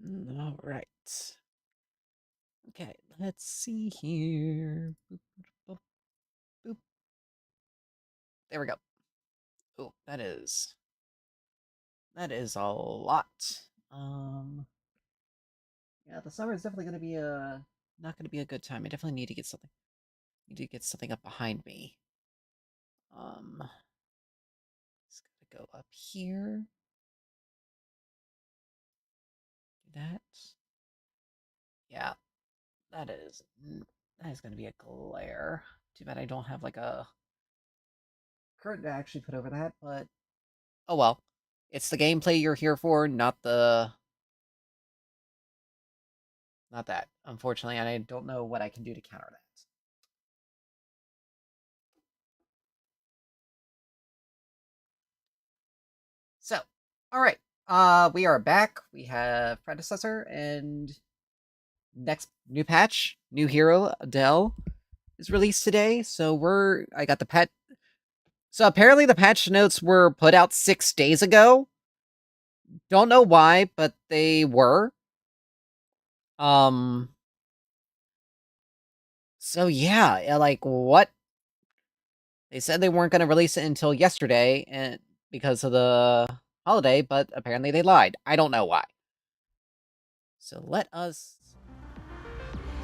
All right. Okay, let's see here. Boop, boop, boop. There we go. Oh, that is a lot. Um, yeah, the summer is definitely going to be not going to be a good time. I definitely need to get something up behind me. Um, just gotta go up here. Do that. Yeah, that is that is going to be a glare. Too bad I don't have like a curtain to actually put over that, but oh well. It's the gameplay you're here for, not that. Unfortunately, and I don't know what I can do to counter that. So, all right. We are back. We have Predecessor and next new patch, new hero, Adele is released today. So I got the pet. So apparently the patch notes were put out 6 days ago. Don't know why, but they were. Um so yeah, like what? They said they weren't going to release it until yesterday and because of the holiday, but apparently they lied. I don't know why. So let us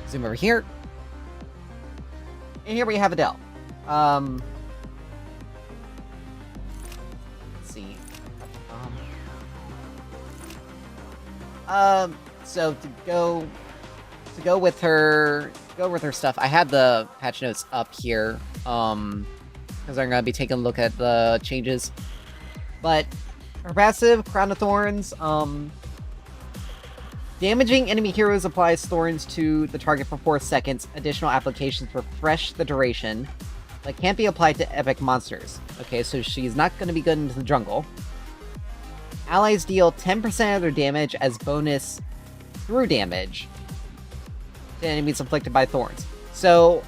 zoom over here. And here we have Adele. Let's see. So to go with her stuff, I have the patch notes up here. Because I'm gonna be taking a look at the changes. But her passive, Crown of Thorns, damaging enemy heroes applies thorns to the target for 4 seconds. Additional applications refresh the duration, but can't be applied to epic monsters. Okay, so she's not going to be good into the jungle. Allies deal 10% of their damage as bonus through damage to enemies inflicted by thorns. So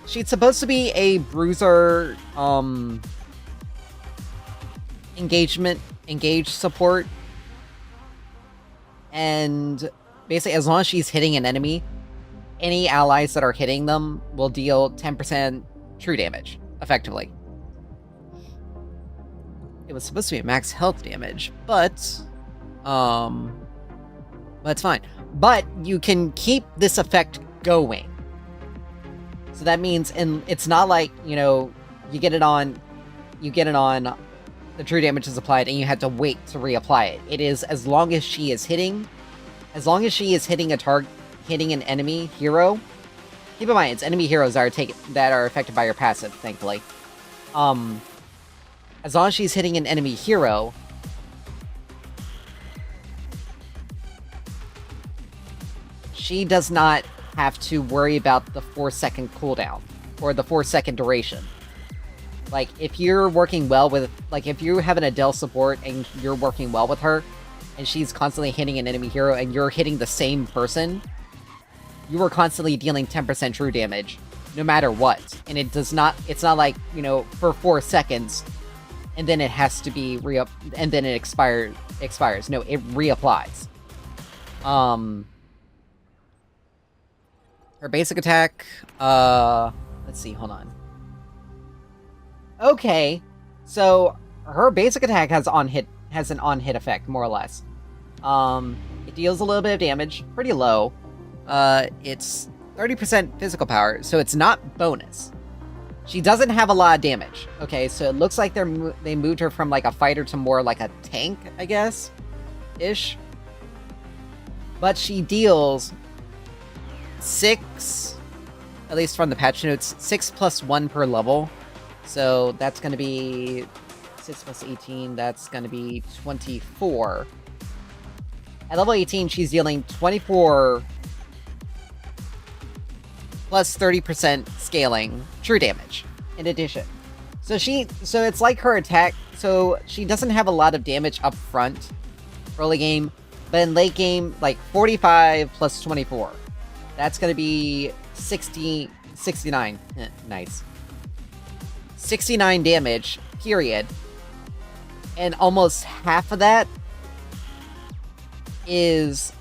she's supposed to be a bruiser, engage support. And basically, as long as she's hitting an enemy, any allies that are hitting them will deal 10% true damage, effectively. It was supposed to be max health damage, but it's fine. But you can keep this effect going. So that means, and it's not like, you get it on, the true damage is applied, and you have to wait to reapply it. It is as long as she is hitting a target, hitting an enemy hero. Keep in mind, it's enemy heroes that are affected by your passive, thankfully. As long as she's hitting an enemy hero, she does not have to worry about the 4-second cooldown or the 4-second duration. Like, if you're working well with, if you have an Adele support and you're working well with her, and she's constantly hitting an enemy hero and you're hitting the same person, you are constantly dealing 10% true damage, no matter what. And it's not like, for 4 seconds, and then it has to be and then it expires. No, it reapplies. Her basic attack, let's see, hold on. Okay, so her basic attack has an on-hit effect, more or less. It deals a little bit of damage, pretty low. It's 30% physical power, so it's not bonus. She doesn't have a lot of damage. Okay, so it looks like they moved her from like a fighter to more like a tank, I guess, ish. But she deals 6, at least from the patch notes, 6 plus 1 per level. So that's going to be 6 plus 18, that's going to be 24. At level 18, she's dealing 24 plus 30% scaling true damage in addition. So it's like her attack, so she doesn't have a lot of damage up front early game, but in late game, like 45 plus 24. That's going to be 69. Nice. 69 damage, period. And almost half of that is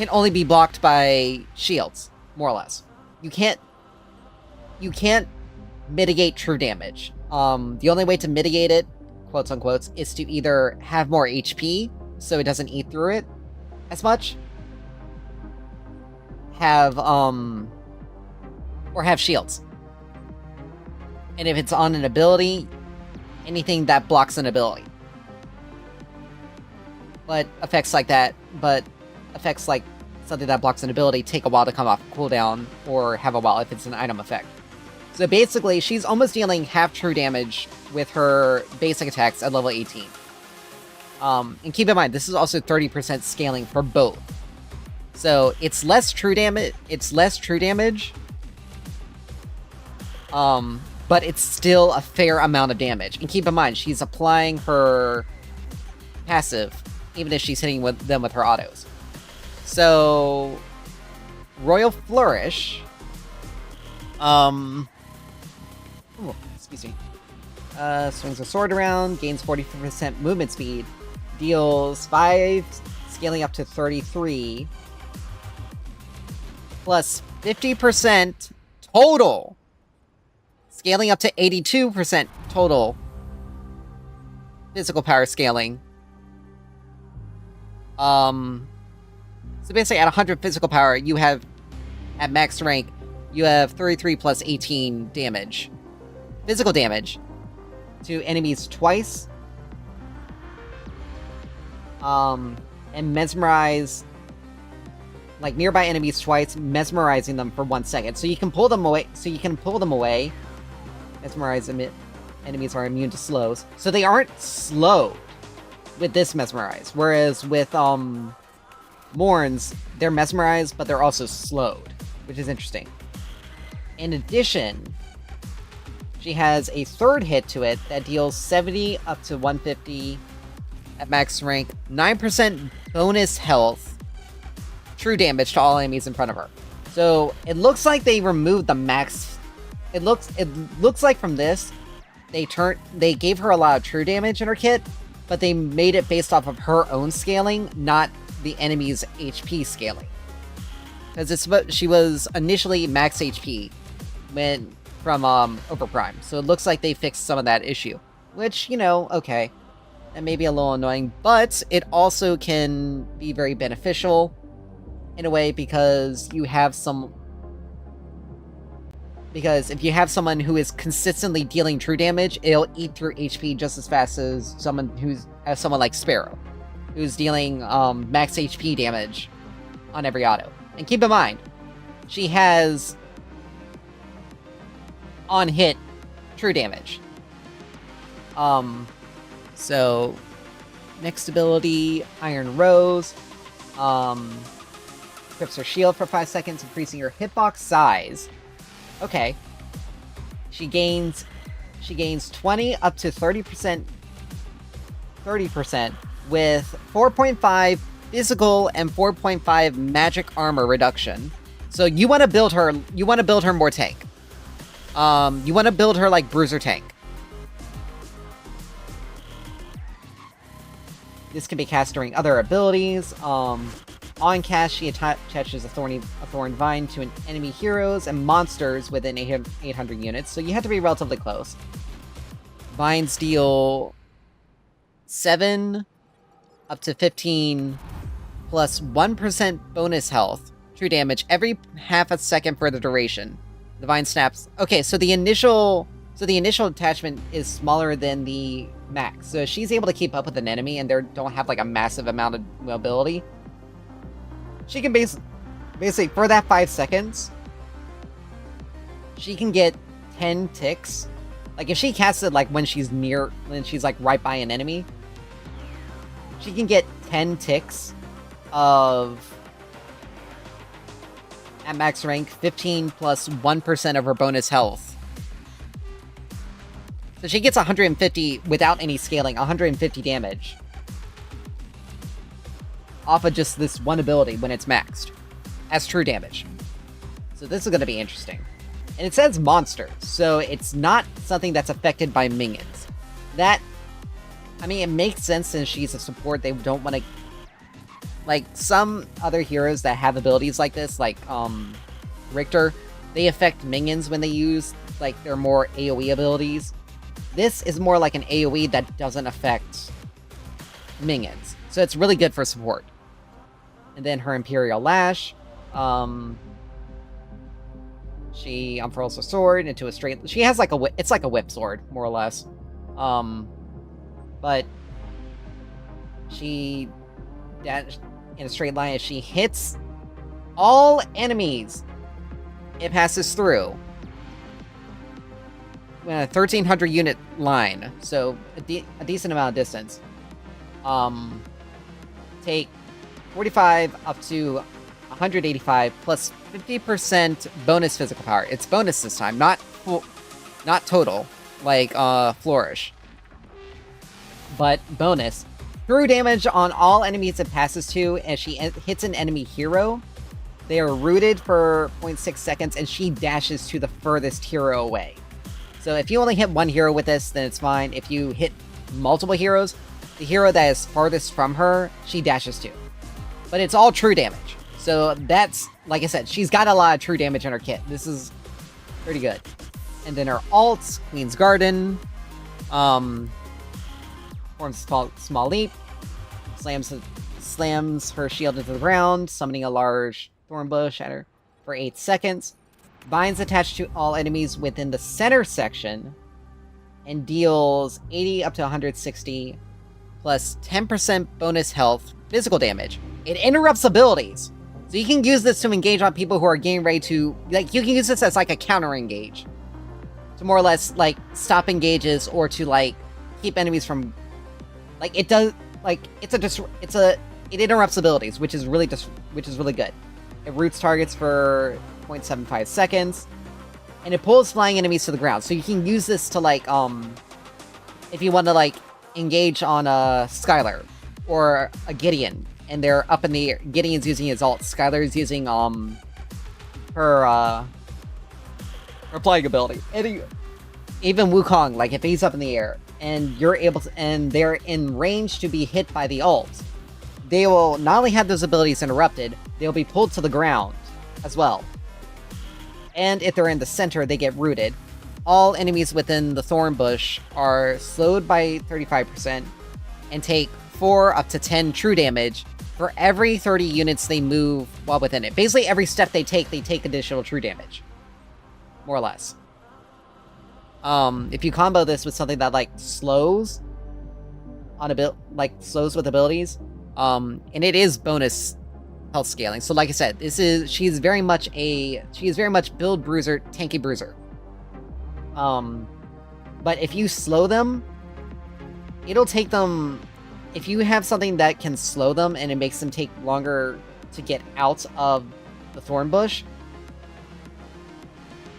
can only be blocked by shields, more or less. You can't mitigate true damage. The only way to mitigate it, quotes unquotes, is to either have more HP so it doesn't eat through it as much. Or have shields. And if it's on an ability, anything that blocks an ability. But effects like something that blocks an ability take a while to come off cooldown, or have a while if it's an item effect. So basically, she's almost dealing half true damage with her basic attacks at level 18. And keep in mind, this is also 30% scaling for both. So it's less true damage. But it's still a fair amount of damage. And keep in mind, she's applying her passive, even if she's hitting them with her autos. So, Royal Flourish. Excuse me. Swings a sword around, gains 40% movement speed, deals 5, scaling up to 33, plus 50% total, scaling up to 82% total physical power scaling. So basically at 100 physical power, you have, at max rank, you have 33 plus 18 damage. Physical damage to enemies twice. And mesmerize, like, nearby enemies twice, mesmerizing them for 1 second. So you can pull them away. Mesmerize enemies are immune to slows. So they aren't slowed with this mesmerize. Whereas with Morns, they're mesmerized, but they're also slowed, which is interesting. In addition, she has a third hit to it that deals 70 up to 150 at max rank, 9% bonus health, true damage to all enemies in front of her. So it looks like they removed the max. It looks like from this, they gave her a lot of true damage in her kit, but they made it based off of her own scaling, not the enemy's HP scaling. Because she was initially max HP from Overprime, so it looks like they fixed some of that issue. Which, okay, that may be a little annoying, but it also can be very beneficial in a way, because if you have someone who is consistently dealing true damage, it'll eat through HP just as fast as someone like Sparrow, who's dealing max HP damage on every auto. And keep in mind, she has on hit true damage. So next ability, Iron Rose, equips her shield for 5 seconds, increasing her hitbox size. Okay. She gains 20 up to 30% with 4.5 physical and 4.5 magic armor reduction. So you want to build her more tank. You want to build her like Bruiser tank. This can be cast during other abilities. On cast, she attaches a thorn vine to enemy heroes and monsters within 800 units, so you have to be relatively close. Vines deal 7 up to 15 plus 1% bonus health, true damage, every half a second for the duration. The vine snaps. Okay, so the initial attachment is smaller than the max, so she's able to keep up with an enemy and they don't have like a massive amount of mobility. She can basically, for that 5 seconds, she can get 10 ticks. Like, if she casts it, like, when she's like, right by an enemy, she can get 10 ticks of, at max rank, 15 plus 1% of her bonus health. So she gets 150, without any scaling, 150 damage off of just this one ability when it's maxed as true damage. So this is going to be interesting. And it says monsters, so it's not something that's affected by minions. It makes sense since she's a support. They don't want to Like, some other heroes that have abilities like this, like, Richter, they affect minions when they use, like, their more AoE abilities. This is more like an AoE that doesn't affect minions. So it's really good for support. And then her Imperial Lash, she unfurls her sword into a straight... She has like a whip... It's like a whip sword, more or less. But she... in a straight line, as she hits all enemies it passes through. A 1,300 unit line, so a decent amount of distance. Take 45 up to 185 plus 50% bonus physical power. It's bonus this time, not total, like Flourish, but bonus. True damage on all enemies it passes to, as she hits an enemy hero. They are rooted for 0.6 seconds, and she dashes to the furthest hero away. So if you only hit one hero with this, then it's fine. If you hit multiple heroes, the hero that is farthest from her, she dashes to. But it's all true damage. So that's, like I said, she's got a lot of true damage in her kit. This is pretty good. And then her alt, Queen's Garden, forms a small leap, slams her shield into the ground, summoning a large thorn bush at her for 8 seconds. Binds attached to all enemies within the center section, and deals 80 up to 160 plus 10% bonus health physical damage. It interrupts abilities. So you can use this to engage on people who are getting ready to... Like, you can use this as, like, a counter engage. To more or less, like, stop engages, or to, like, keep enemies from... Like, it does... Like, it interrupts abilities, which is really good. It roots targets for 0.75 seconds. And it pulls flying enemies to the ground. So you can use this to, like, if you want to, like, engage on a Skylar or a Gideon, and they're up in the air. Gideon's using his ult. Skylar's using, her flying ability. And even Wukong, like, if he's up in the air, and you're able to, and they're in range to be hit by the ult, they will not only have those abilities interrupted, they'll be pulled to the ground as well. And if they're in the center, they get rooted. All enemies within the thorn bush are slowed by 35% and take 4 up to 10 true damage for every 30 units they move while within it. Basically, every step they take additional true damage. More or less. If you combo this with something that, like, slows on slows with abilities, and it is bonus health scaling. So, like I said, she's very much build bruiser, tanky bruiser. But if you slow them, it'll take them... If you have something that can slow them and it makes them take longer to get out of the thorn bush,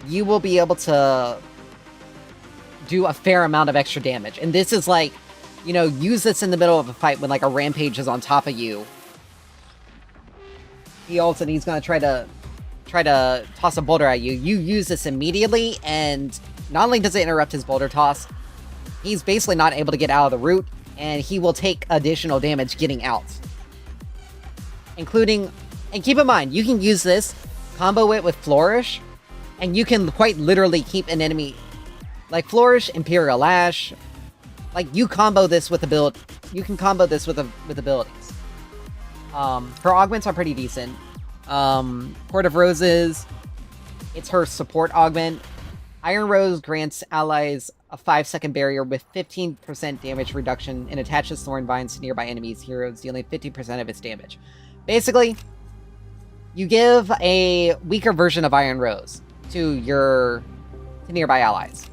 you will be able to do a fair amount of extra damage. And this is like, you know, use this in the middle of a fight when, like, a rampage is on top of you. He ults and he's gonna try to toss a boulder at you. You use this immediately, and not only does it interrupt his boulder toss, he's basically not able to get out of the route, and he will take additional damage getting out. Including, and keep in mind, you can use this, combo it with Flourish, and you can quite literally keep an enemy, like Flourish, Imperial Lash, like, you combo this with you can combo this with abilities. Her augments are pretty decent. Court of Roses, it's her support augment. Iron Rose grants allies a 5-second barrier with 15% damage reduction and attaches thorn vines to nearby enemies, heroes, dealing 50% of its damage. Basically, you give a weaker version of Iron Rose to nearby allies.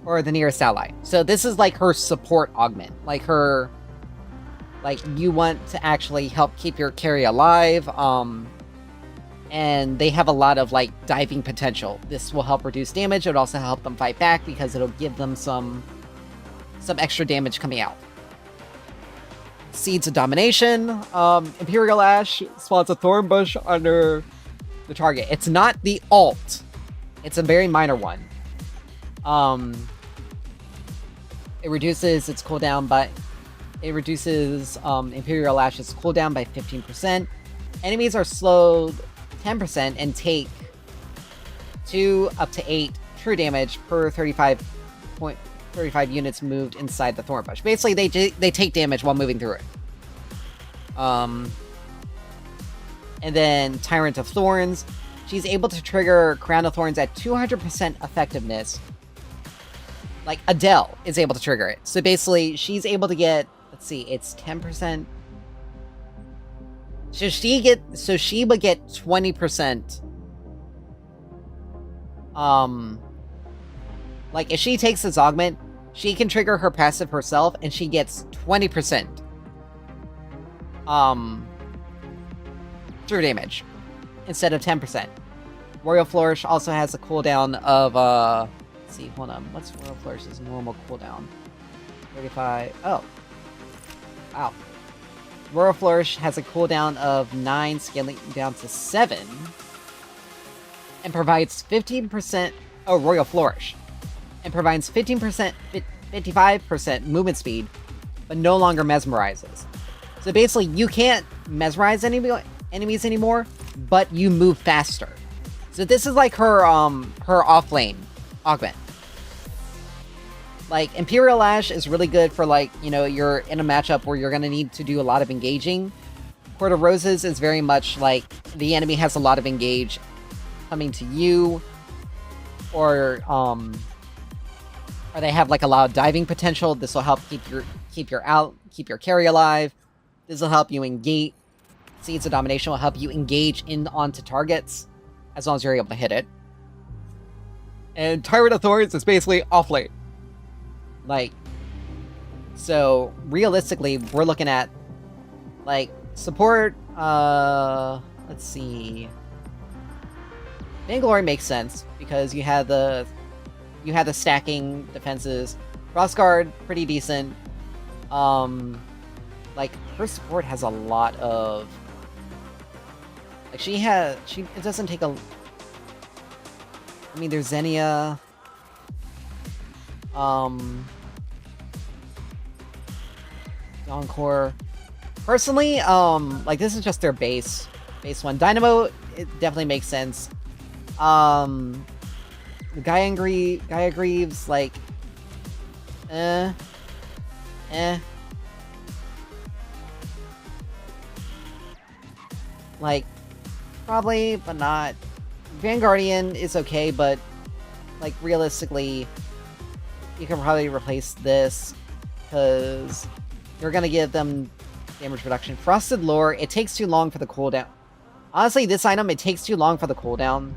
Or the nearest ally. So this is like her support augment. Like you want to actually help keep your carry alive, and they have a lot of, like, diving potential. This will help reduce damage. It would also help them fight back because it'll give them some extra damage coming out. Seeds of Domination. Imperial Ash spawns a thorn bush under the target. It's not the ult. It's a very minor one. It reduces its cooldown by It reduces Imperial Lash's cooldown by 15%. Enemies are slowed 10% and take 2 up to 8 true damage per 35 units moved inside the thorn bush. Basically, they take damage while moving through it. And then Tyrant of Thorns. She's able to trigger Crown of Thorns at 200% effectiveness. Like, Adele is able to trigger it. So basically, she's able to get... Let's see, it's 10%. So she would get 20%. Like, if she takes this augment, she can trigger her passive herself, and she gets 20%. True damage. Instead of 10%. Royal Flourish also has a cooldown of, let's see, hold on. What's Royal Flourish's normal cooldown? 35, oh. Wow. Royal Flourish has a cooldown of 9, scaling down to 7. And provides 15%, oh, Royal Flourish. And provides 15%, 55% movement speed, but no longer mesmerizes. So basically, you can't mesmerize enemies anymore, but you move faster. So this is like her off lane augment. Like, Imperial Lash is really good for, like, you know, you're in a matchup where you're gonna need to do a lot of engaging. Court of Roses is very much like the enemy has a lot of engage coming to you, or they have like a lot of diving potential. This will help keep your carry alive. This will help you engage. Seeds of Domination will help you engage in onto targets, as long as you're able to hit it. And Tyrant of Thorns is basically off lane. Like, so realistically, we're looking at like support. Let's see. Vainglory makes sense because you had the stacking defenses. Frostguard, pretty decent. Like, her support has a lot of... Like, it doesn't take a... I mean, there's Xenia. Encore. Personally, like, this is just their base one. Dynamo, it definitely makes sense. Gaia Greaves, like, like, probably, but not. Vanguardian is okay, but, like, realistically, you can probably replace this, because you're gonna give them damage reduction. Frosted Lore, it takes too long for the cooldown. Honestly, this item, it takes too long for the cooldown.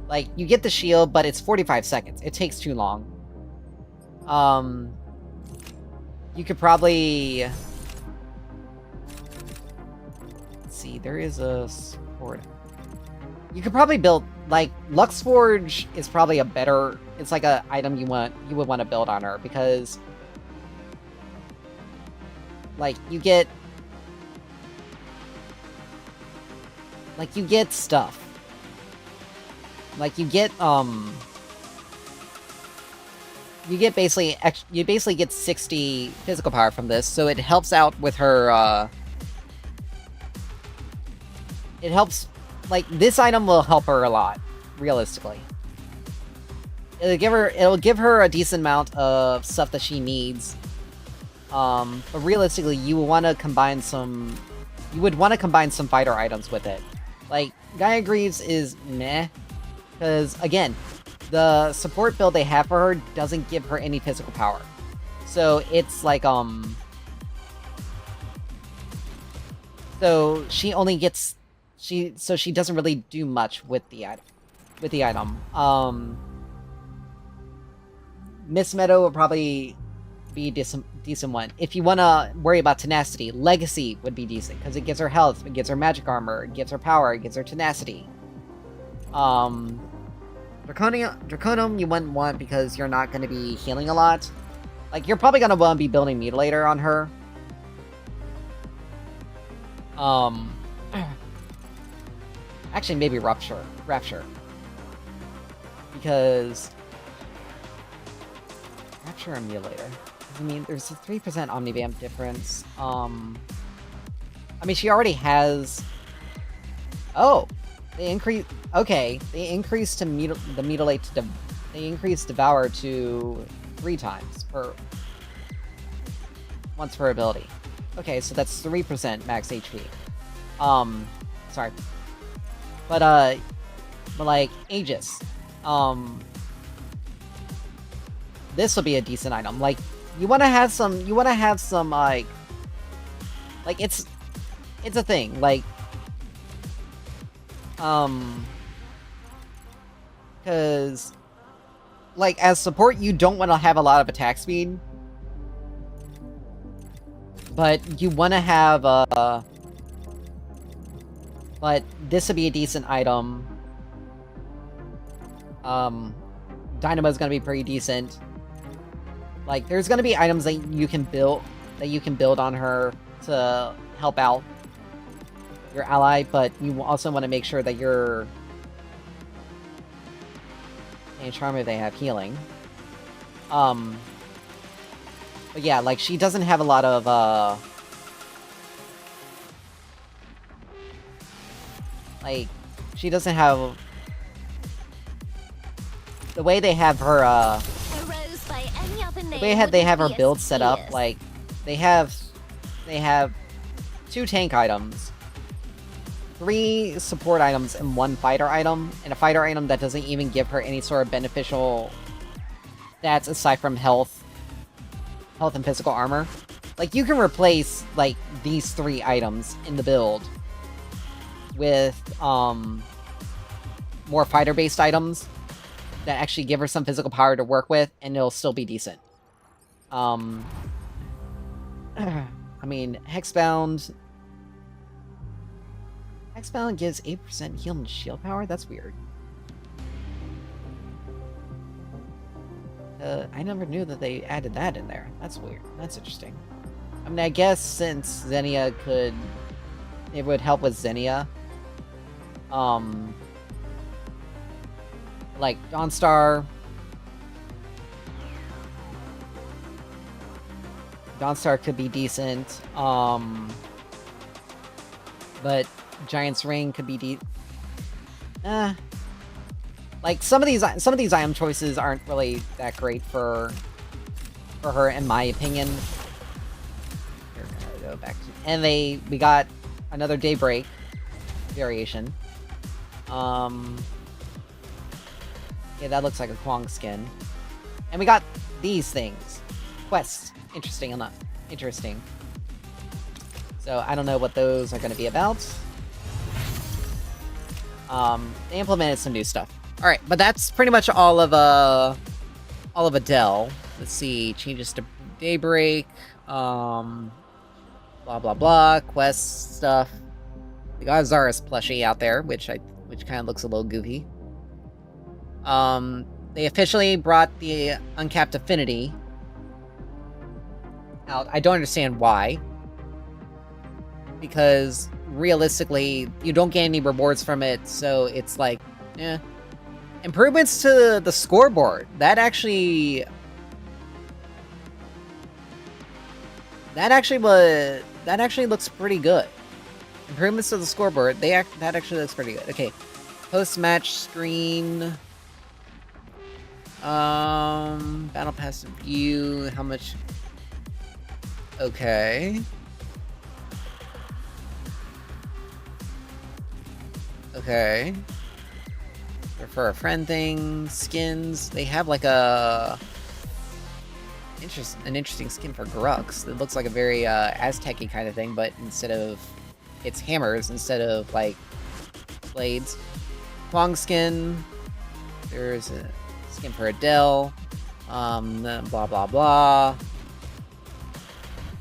Like, you get the shield, but it's 45 seconds. It takes too long. You could probably... Let's see, there is a support. You could probably build, like, Luxforge is probably a better... It's like a item you would want to build on her, because... Like, you get... Like, you get stuff. Like, you get basically get 60 physical power from this, so it helps out with her, it helps, like, this item will help her a lot, realistically. It'll give her a decent amount of stuff that she needs, but realistically, you would want to combine some fighter items with it. Like, Gaia Greaves is meh. Because, again, the support build they have for her doesn't give her any physical power. So, it's like, so, she only gets... So, she doesn't really do much with the item. Miss Meadow will probably be a decent one. If you want to worry about tenacity, Legacy would be decent. Because it gives her health, it gives her magic armor, it gives her power, it gives her tenacity. Draconum you wouldn't want because you're not going to be healing a lot. Like, you're probably going to want to be building Mutilator on her. Actually, maybe Rapture. Because... Rapture and Mutilator. I mean, there's a 3% Omnivamp difference. I mean, she already has... Oh! They increase... Okay, they increased to the Mutilate to... They increased Devour to 3 times per... Once per ability. Okay, so that's 3% max HP. Sorry. But like, Aegis. This will be a decent item. Like, you wanna have some, like, it's a thing, like, cause, like, as support, you don't want to have a lot of attack speed, but you want to have, but this would be a decent item. Dynamo's gonna be pretty decent. Like, there's gonna be items that you can build on her to help out your ally, but you also want to make sure that you're... And Charmer, they have healing. But yeah, like, she doesn't have a lot of, like, she doesn't have... The way they have her, the way they have her build set up, like, they have 2 tank items, 3 support items, and 1 fighter item, and a fighter item that doesn't even give her any sort of beneficial stats aside from health and physical armor. Like, you can replace, like, these 3 items in the build with, more fighter-based items that actually give her some physical power to work with, and it'll still be decent. I mean, Hexbound gives 8% heal and shield power? That's weird. I never knew that they added that in there. That's weird. That's interesting. I mean, I guess since Xenia could... It would help with Xenia. Like, Dawnstar... Dawnstar could be decent. But Giant's Ring could be like, some of these item choices aren't really that great for her, in my opinion. We're gonna go back to... And we got another Daybreak variation. Yeah, that looks like a Kwong skin. And we got these things. Quests. Interesting enough. Interesting. So, I don't know what those are going to be about. They implemented some new stuff. Alright, but that's pretty much all of Adele. Let's see. Changes to Daybreak. Blah, blah, blah. Quest stuff. We got a Zaris plushie out there, which kind of looks a little goofy. They officially brought the Uncapped Affinity out. I don't understand why. Because, realistically, you don't get any rewards from it, so it's like, eh. Improvements to the scoreboard. That actually looks pretty good. Improvements to the scoreboard, that actually looks pretty good. Okay. Post-match screen. Battle Pass view. How much... Okay. Okay. For a friend thing, skins. They have like an interesting skin for Grux. It looks like a very Aztec-y kind of thing, but instead of... It's hammers instead of, like, blades. Kwong skin. There's a skin for Adele. Blah, blah, blah.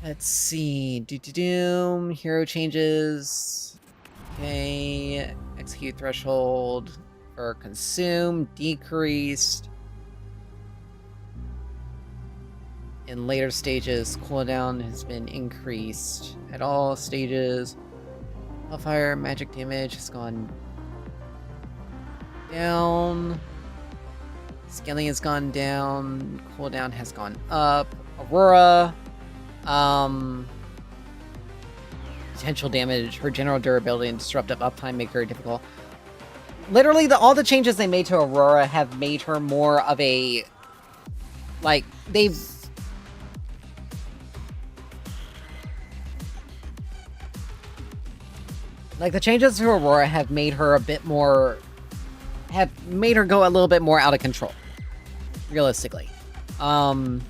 Let's see. Doom. Hero changes. Okay. Execute threshold for consume. Decreased. In later stages, cooldown has been increased. At all stages, Hellfire magic damage has gone down. Scaling has gone down. Cooldown has gone up. Aurora, potential damage, her general durability and disruptive uptime make her difficult. Literally, all the changes they made to Aurora have made her more of a... Like, they've... Like, the changes to Aurora have made her a bit more... Have made her go a little bit more out of control. Realistically. And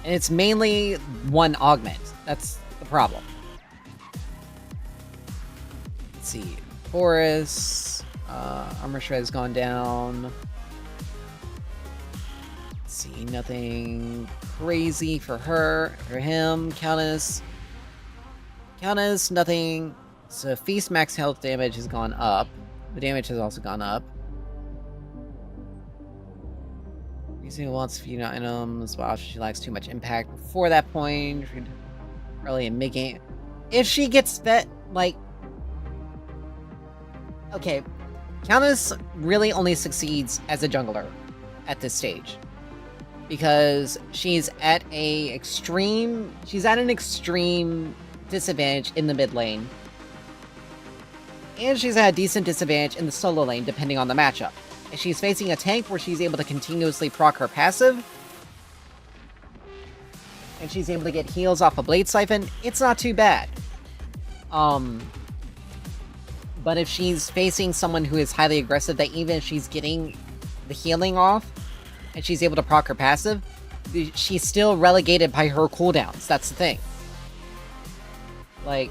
it's mainly one augment. That's the problem. Let's see. Boris. Armor Shred has gone down. Let's see. Nothing crazy for her. For him. Countess, nothing. So Feast max health damage has gone up. The damage has also gone up. Using wants few items, but she lacks too much impact before that point. Early in mid-game. If she gets that, like... Okay. Countess really only succeeds as a jungler at this stage. Because she's at an extreme disadvantage in the mid lane. And she's at a decent disadvantage in the solo lane, depending on the matchup. If she's facing a tank where she's able to continuously proc her passive, and she's able to get heals off a Blade Siphon, it's not too bad. But if she's facing someone who is highly aggressive, that even if she's getting the healing off, and she's able to proc her passive, she's still relegated by her cooldowns. That's the thing. Like,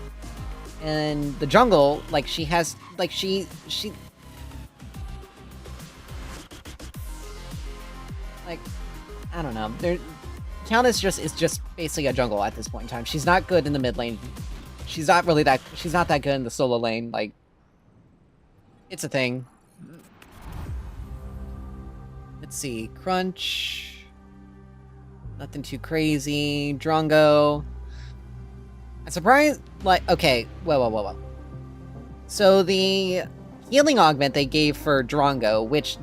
in the jungle, like, she has, like, she like, I don't know. Countess is just basically a jungle at this point in time. She's not good in the mid lane. She's not that good in the solo lane. Like, it's a thing. Let's see. Crunch. Nothing too crazy. Drongo. I'm surprised, like, okay, whoa. So the healing augment they gave for Drongo, which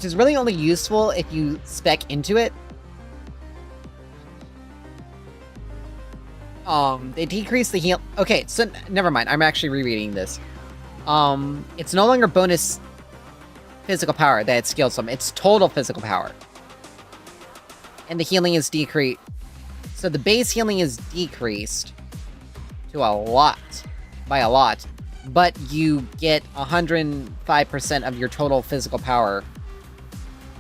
is really only useful if you spec into it. They decrease the heal. Okay, so never mind. I'm actually rereading this. It's no longer bonus physical power that it scales from. It's total physical power. And the healing is decreased. So the base healing is decreased to by a lot, but you get 105% of your total physical power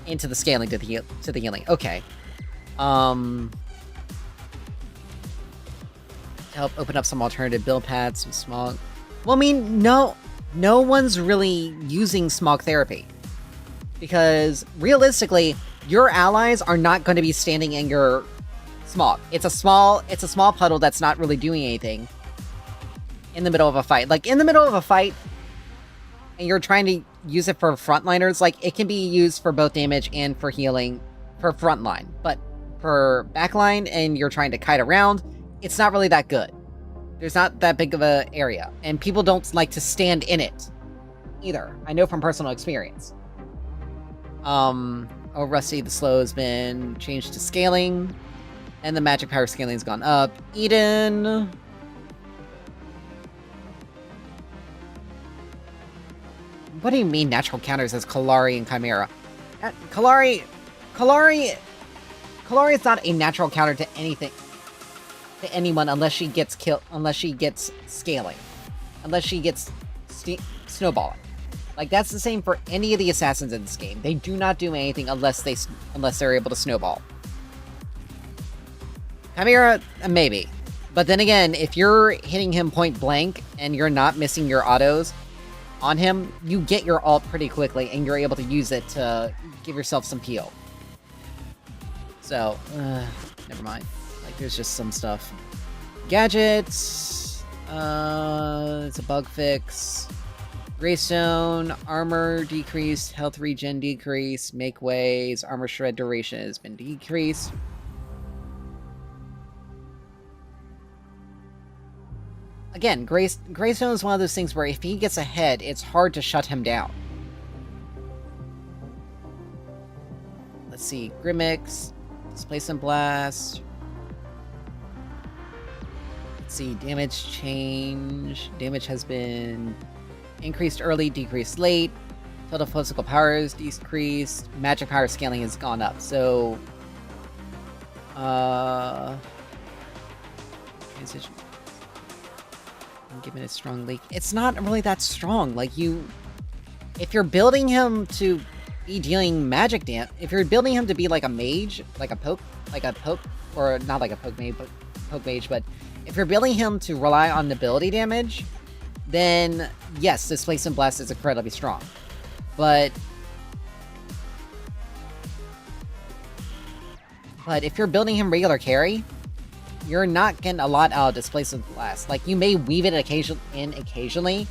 into the scaling to the healing. Okay. Help open up some alternative build paths with smog. Well, I mean, no one's really using smog therapy. Because realistically, your allies are not going to be standing in your smog. It's a small puddle that's not really doing anything in the middle of a fight. Like, in the middle of a fight, and you're trying to use it for frontliners, like, it can be used for both damage and for healing for frontline. But for backline, and you're trying to kite around, it's not really that good. There's not that big of an area. And people don't like to stand in it, either. I know from personal experience. Oh, Rusty the Slow has been changed to scaling. And the magic power scaling's gone up. Eden. What do you mean natural counters as Kalari and Chimera? Kalari is not a natural counter to anything. To anyone unless she gets killed. Unless she gets scaling. Unless she gets snowballing. Like, that's the same for any of the assassins in this game. They do not do anything unless they're able to snowball. Chimera, maybe. But then again, if you're hitting him point blank and you're not missing your autos on him, you get your ult pretty quickly and you're able to use it to give yourself some peel. So, never mind. Like, there's just some stuff. Gadgets. It's a bug fix. Greystone, armor decreased, health regen decreased, make ways, armor shred duration has been decreased. Again, Greystone is one of those things where if he gets ahead, it's hard to shut him down. Let's see. Grimmix. Displacement Blast. Let's see. Damage change. Damage has been increased early, decreased late. Total physical power is decreased. Magic power scaling has gone up. So... Transition. I'm giving it a strong leak. It's not really that strong. Like, if you're building him to be dealing magic damage, if you're building him to be like a mage, like a poke, or not like a poke mage, but if you're building him to rely on ability damage, then yes, Displacement Blast is incredibly strong. But if you're building him regular carry, you're not getting a lot out of Displacement Blast. Like, you may weave it occasionally,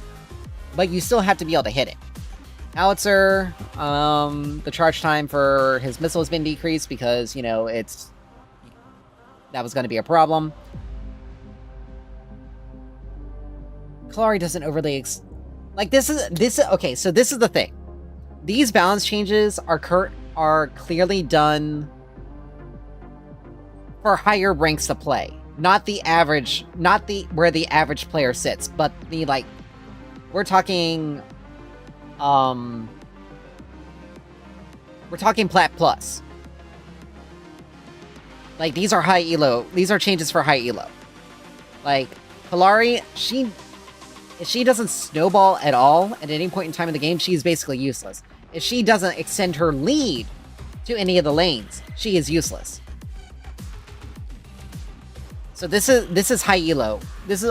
but you still have to be able to hit it. Howitzer, the charge time for his missile has been decreased because, you know, that was going to be a problem. Kalari doesn't overly okay, so this is the thing. These balance changes are clearly done for higher ranks of play. Not the average, where the average player sits, but the, like, we're talking Plat Plus. Like, these are high elo. These are changes for high elo. Like, Kalari, if she doesn't snowball at all at any point in time in the game, she's basically useless. If she doesn't extend her lead to any of the lanes, she is useless. So this is high elo.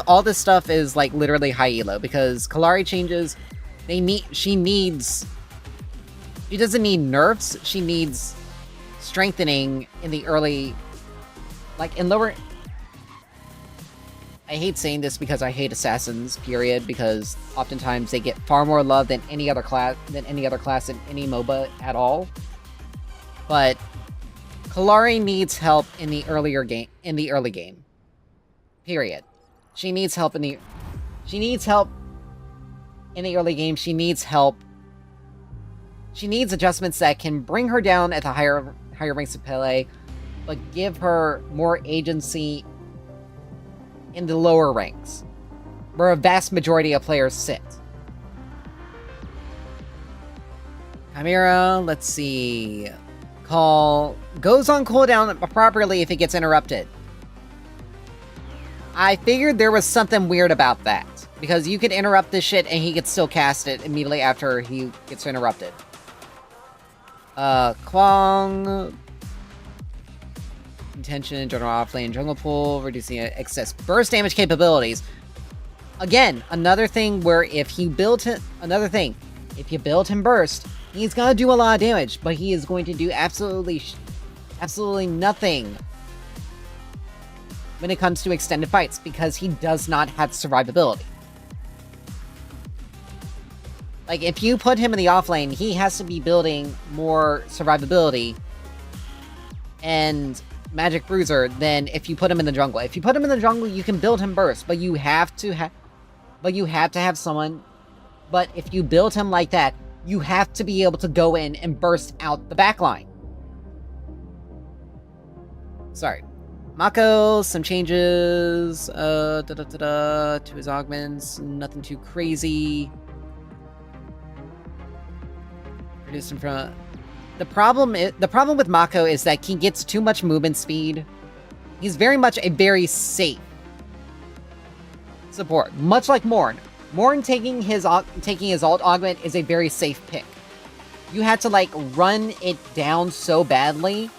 All this stuff is like literally high elo because Kalari changes. She doesn't need nerfs. She needs strengthening in the early, like in lower. I hate saying this because I hate assassins, period, because oftentimes they get far more love than any other class in any MOBA at all. But Kalari needs help in the early game. Period. She needs help in the early game. She needs help. She needs adjustments that can bring her down at the higher ranks of play, but give her more agency in the lower ranks, where a vast majority of players sit. Chimera, let's see. Call goes on cooldown properly if it gets interrupted. I figured there was something weird about that, because you could interrupt this shit and he could still cast it immediately after he gets interrupted. Kwong. Intention, general offlane, jungle pool, reducing excess burst damage capabilities. Again, another thing where if you build him burst, he's gonna do a lot of damage, but he is going to do absolutely nothing when it comes to extended fights, because he does not have survivability. Like, if you put him in the offlane, he has to be building more survivability and Magic Bruiser than if you put him in the jungle. If you put him in the jungle, you can build him burst, but you have to have someone. But if you build him like that, you have to be able to go in and burst out the backline. Sorry. Mako, some changes to his augments, nothing too crazy. Reduce him from. The problem with Mako is that he gets too much movement speed. He's very much a very safe support, much like Morn. Morn taking his alt augment is a very safe pick. You had to like run it down so badly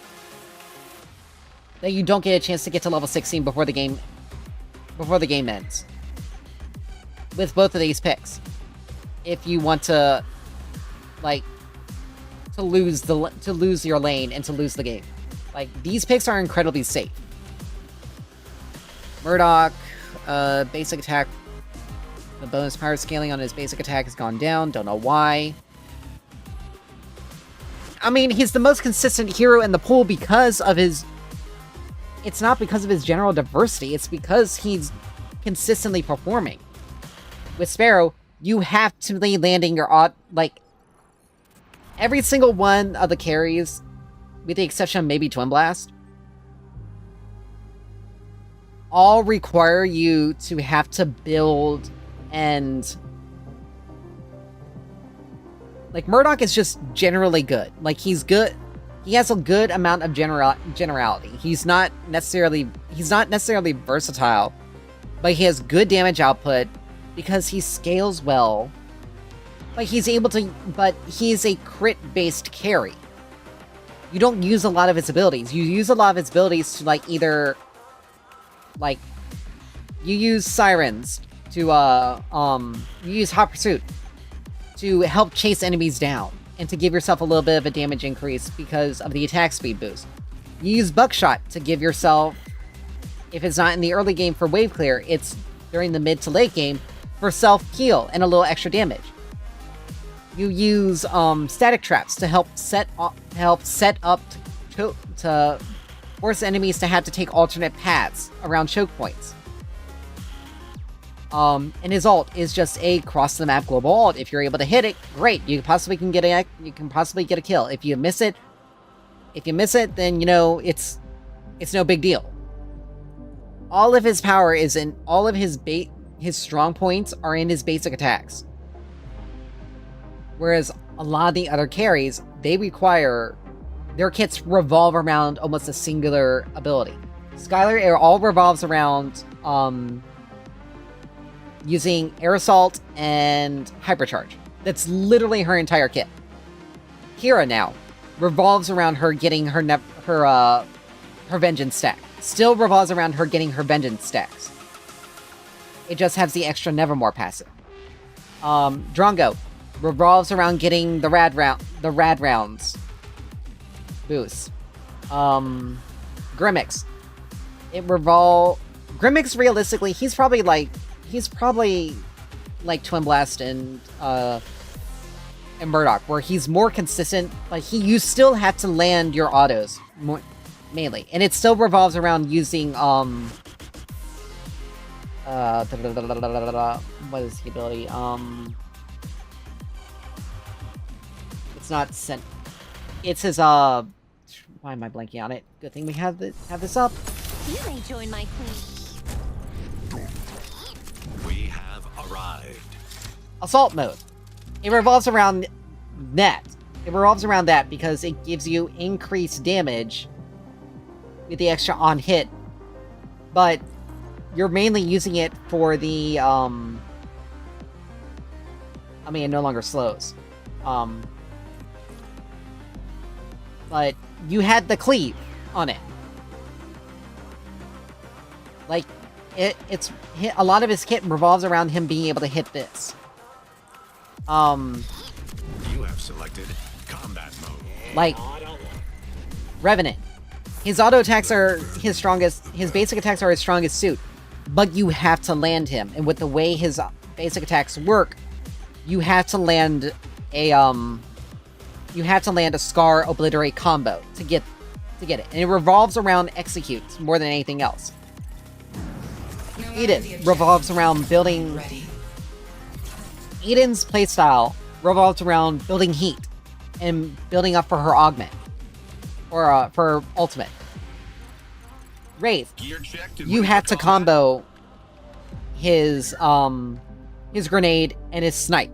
that you don't get a chance to get to level 16 before the game ends. With both of these picks, if you want to to lose your lane and to lose the game. Like, these picks are incredibly safe. Murdoch, basic attack. The bonus power scaling on his basic attack has gone down. Don't know why. I mean, he's the most consistent hero in the pool because of his... It's not because of his general diversity. It's because he's consistently performing. With Sparrow, you have to be landing your every single one of the carries with the exception of maybe Twin Blast, all require you to have to build and... Like, Murdoch is just generally good. Like, he's good. He has a good amount of generality. He's not necessarily versatile, but he has good damage output because he scales well. Like, he's able to... But he's a crit-based carry. You don't use a lot of his abilities. You use a lot of his abilities to, like, either... Like, you use Sirens to, you use Hot Pursuit to help chase enemies down and to give yourself a little bit of a damage increase because of the attack speed boost. You use Buckshot to give yourself, if it's not in the early game for wave clear, it's during the mid to late game for self-heal and a little extra damage. You use static traps to help set up to force enemies to have to take alternate paths around choke points. And his ult is just a cross-the-map global ult. If you're able to hit it, great. You can possibly get a kill. If you miss it, then you know it's no big deal. All of his power is in all of his strong points are in his basic attacks. Whereas a lot of the other carries, they require their kits revolve around almost a singular ability. Skylar, it all revolves around using Air Assault and Hypercharge. That's literally her entire kit. Kira now revolves around her getting her Vengeance stack. Still revolves around her getting her Vengeance stacks. It just has the extra Nevermore passive. Drongo revolves around getting the rad rounds boost. Grimmix. Grimmix, realistically, he's probably like Twin Blast and Murdoch, where he's more consistent. Like, you still have to land your autos mainly, and it still revolves around using what is the ability? It's not sent. It's his why am I blanking on it? Good thing we have this up. You may join my queen. We have arrived. Assault mode. It revolves around that. It revolves around that because it gives you increased damage with the extra on hit, but you're mainly using it for the I mean, it no longer slows. But you had the cleave on it. Like, it's a lot of his kit revolves around him being able to hit this. You have selected combat mode. Like, Revenant. His auto attacks are his strongest, his basic attacks are his strongest suit. But you have to land him, and with the way his basic attacks work, you have to land a Scar Obliterate combo to get it. And it revolves around executes more than anything else. Eden revolves around building... Eden's playstyle revolves around building heat and building up for her augment. Or for ultimate. Wraith, you have to combo his grenade and his snipe.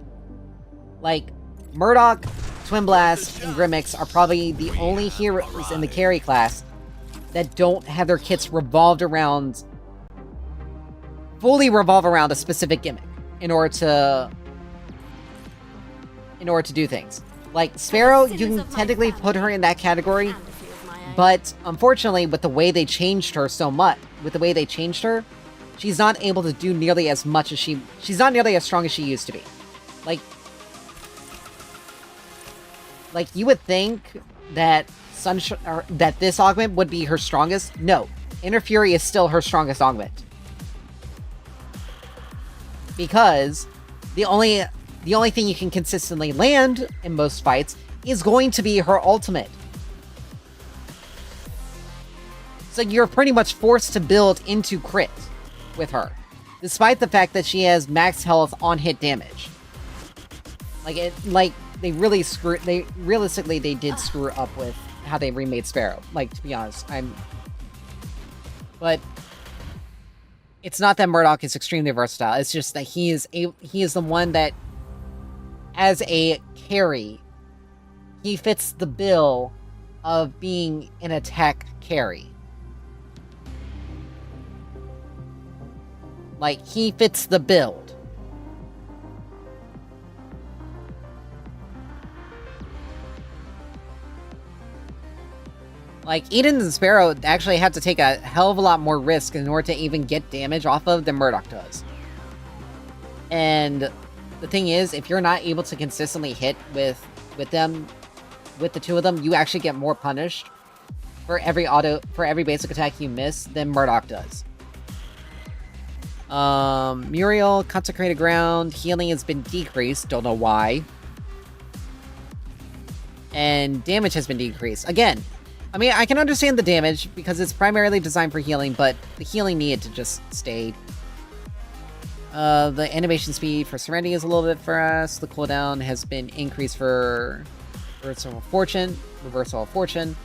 Like, Murdoch, Twin Blast, and Grimmix are probably the only heroes in the carry class that don't have their kits fully revolve around a specific gimmick in order to do things. Like, Sparrow, you can technically put her in that category, but unfortunately, with the way they changed her she's not able to do nearly as much as she's not nearly as strong as she used to be. Like you would think that that this augment would be her strongest. No, Inner Fury is still her strongest augment. Because the only thing you can consistently land in most fights is going to be her ultimate. So you're pretty much forced to build into crit with her, despite the fact that she has max health on hit damage. They realistically did screw up with remade Sparrow. Like, to be honest, but it's not that Murdoch is extremely versatile. It's just that he is the one that, as a carry, he fits the bill of being an attack carry. Like, he fits the build. Like, Eden and Sparrow actually have to take a hell of a lot more risk in order to even get damage off of than Murdoch does. And the thing is, if you're not able to consistently hit with the two of them, you actually get more punished for every basic attack you miss than Murdoch does. Muriel, Consecrated Ground, healing has been decreased, don't know why. And damage has been decreased. Again, I mean, I can understand the damage because it's primarily designed for healing, but the healing needed to just stay. The animation speed for Serenity is a little bit fast. The cooldown has been increased for Reversal of Fortune.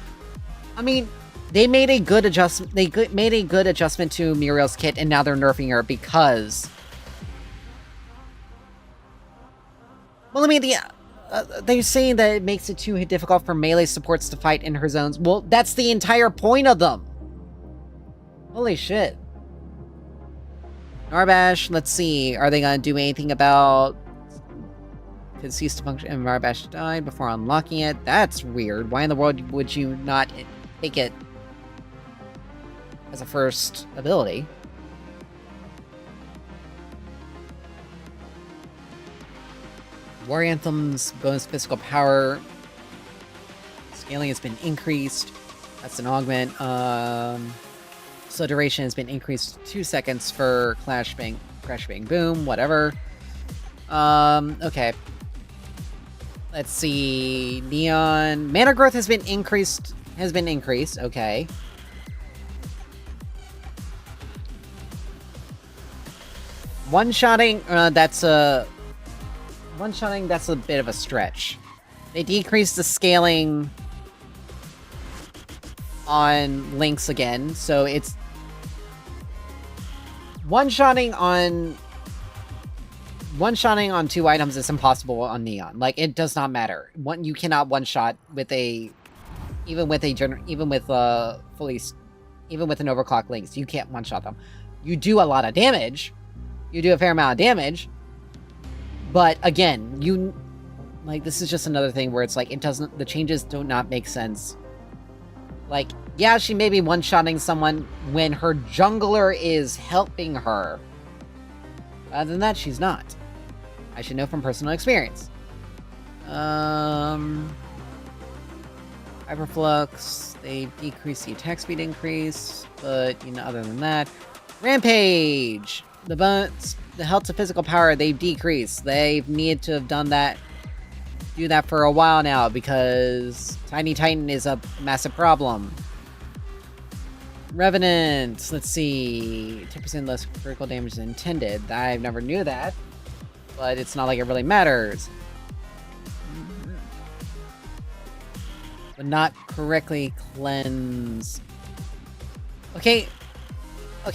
I mean, they made a good adjustment. They made a good adjustment to Muriel's kit, and now they're nerfing her because. Well, I mean, they're saying that it makes it too difficult for melee supports to fight in her zones. Well, that's the entire point of them. Holy shit. Narbash, let's see. Are they gonna do anything about... Could cease to function and Narbash died before unlocking it? That's weird. Why in the world would you not take it as a first ability? War Anthem's bonus physical power scaling has been increased. That's an augment. So duration has been increased 2 seconds for Crash Bang Boom, whatever. Okay. Let's see. Neon mana growth has been increased. Okay. One-shotting, that's a bit of a stretch. They decreased the scaling on links again, so it's one-shotting on two items is impossible on Neon. Like, it does not matter. You cannot one-shot with even with an overclock links. You can't one-shot them. You do a lot of damage. You do a fair amount of damage. But again, this is just another thing where it's like, the changes do not make sense. Like, yeah, she may be one-shotting someone when her jungler is helping her. Other than that, she's not. I should know from personal experience. Hyperflux, they decreased the attack speed increase, but, other than that. Rampage! The health to physical power, they've decreased. They've needed to have do that for a while now, because Tiny Titan is a massive problem. Revenant, let's see, 10% less critical damage than intended. I never knew that, but it's not like it really matters. But not correctly cleanse. Okay,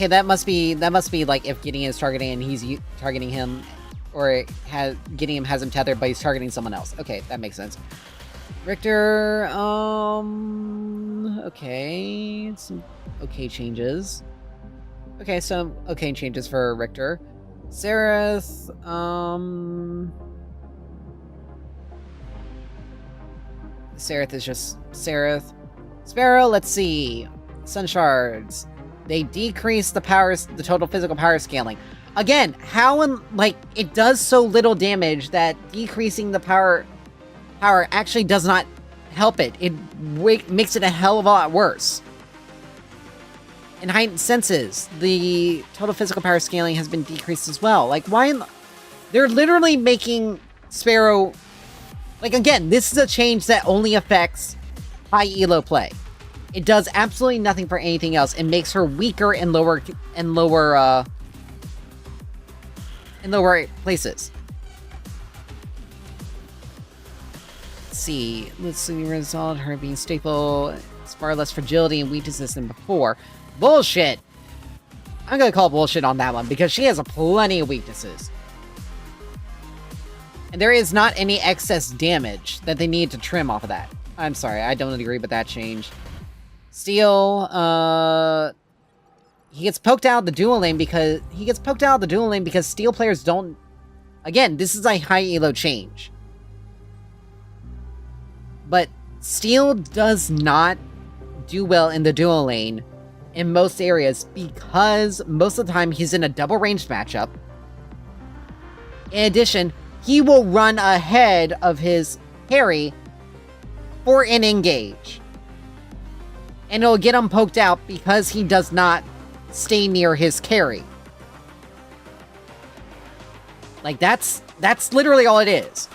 that must be like if Gideon is targeting and he's targeting him, or Gideon has him tethered, but he's targeting someone else. Okay, that makes sense. Richter, okay, some okay changes. Okay, some okay changes for Richter. Sereth, Sereth is just Sereth. Sparrow, let's see. Sun Shards. They decrease the total physical power scaling. Again, it does so little damage that decreasing the power actually does not help it. It makes it a hell of a lot worse. In Heightened Senses, the total physical power scaling has been decreased as well. Like, they're literally making Sparrow... Like, again, this is a change that only affects high elo play. It does absolutely nothing for anything else. It makes her weaker in lower places. Let's see. Let's see, result her being stable. It's far less fragility and weaknesses than before. Bullshit! I'm gonna call bullshit on that one, because she has a plenty of weaknesses. And there is not any excess damage that they need to trim off of that. I'm sorry, I don't agree with that change. Steel, he gets poked out of the dual lane because steel players don't... Again, this is a high elo change. But steel does not do well in the dual lane in most areas because most of the time he's in a double ranged matchup. In addition, he will run ahead of his carry for an engage. And it'll get him poked out because he does not stay near his carry. Like, that's literally all it is.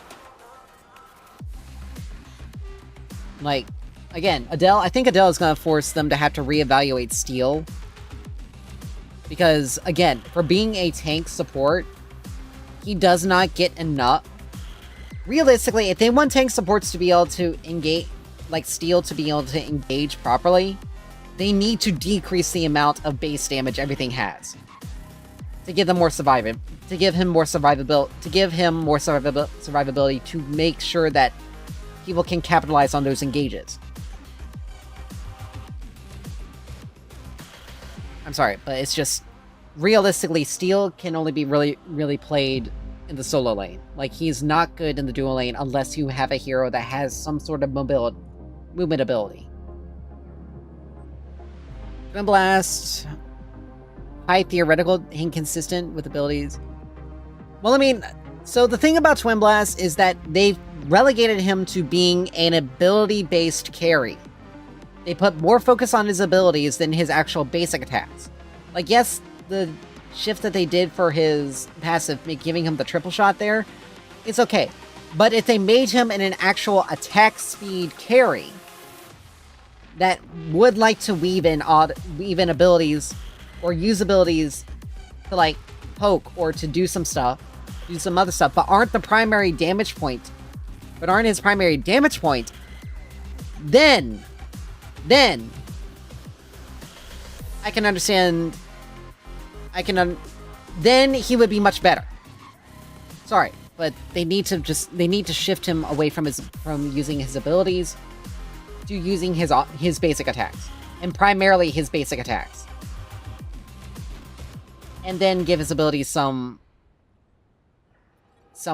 Like, again, I think Adele is going to force them to have to reevaluate Steel. Because, again, for being a tank support, he does not get enough. Realistically, if they want tank supports to be able to engage, like Steel to be able to engage properly, they need to decrease the amount of base damage everything has. To give them more survivability, to give him more survivability to make sure that people can capitalize on those engages. I'm sorry, but it's just, realistically, Steel can only be really played in the solo lane. Like, he's not good in the dual lane unless you have a hero that has some sort of movement ability. Twin Blast, high theoretical, inconsistent with abilities. Well, I mean, so the thing about Twin Blast is that they've relegated him to being an ability-based carry. They put more focus on his abilities than his actual basic attacks. Like, yes, the shift that they did for his passive, giving him the triple shot there, it's okay. But if they made him an actual attack speed carry that would like to weave in abilities or use abilities to, like, poke or to do some stuff, do some other stuff, but aren't his primary damage point, then I can understand. Then he would be much better. Sorry, but they need to shift him away from using his abilities to using his basic attacks, and primarily his basic attacks, and then give his abilities some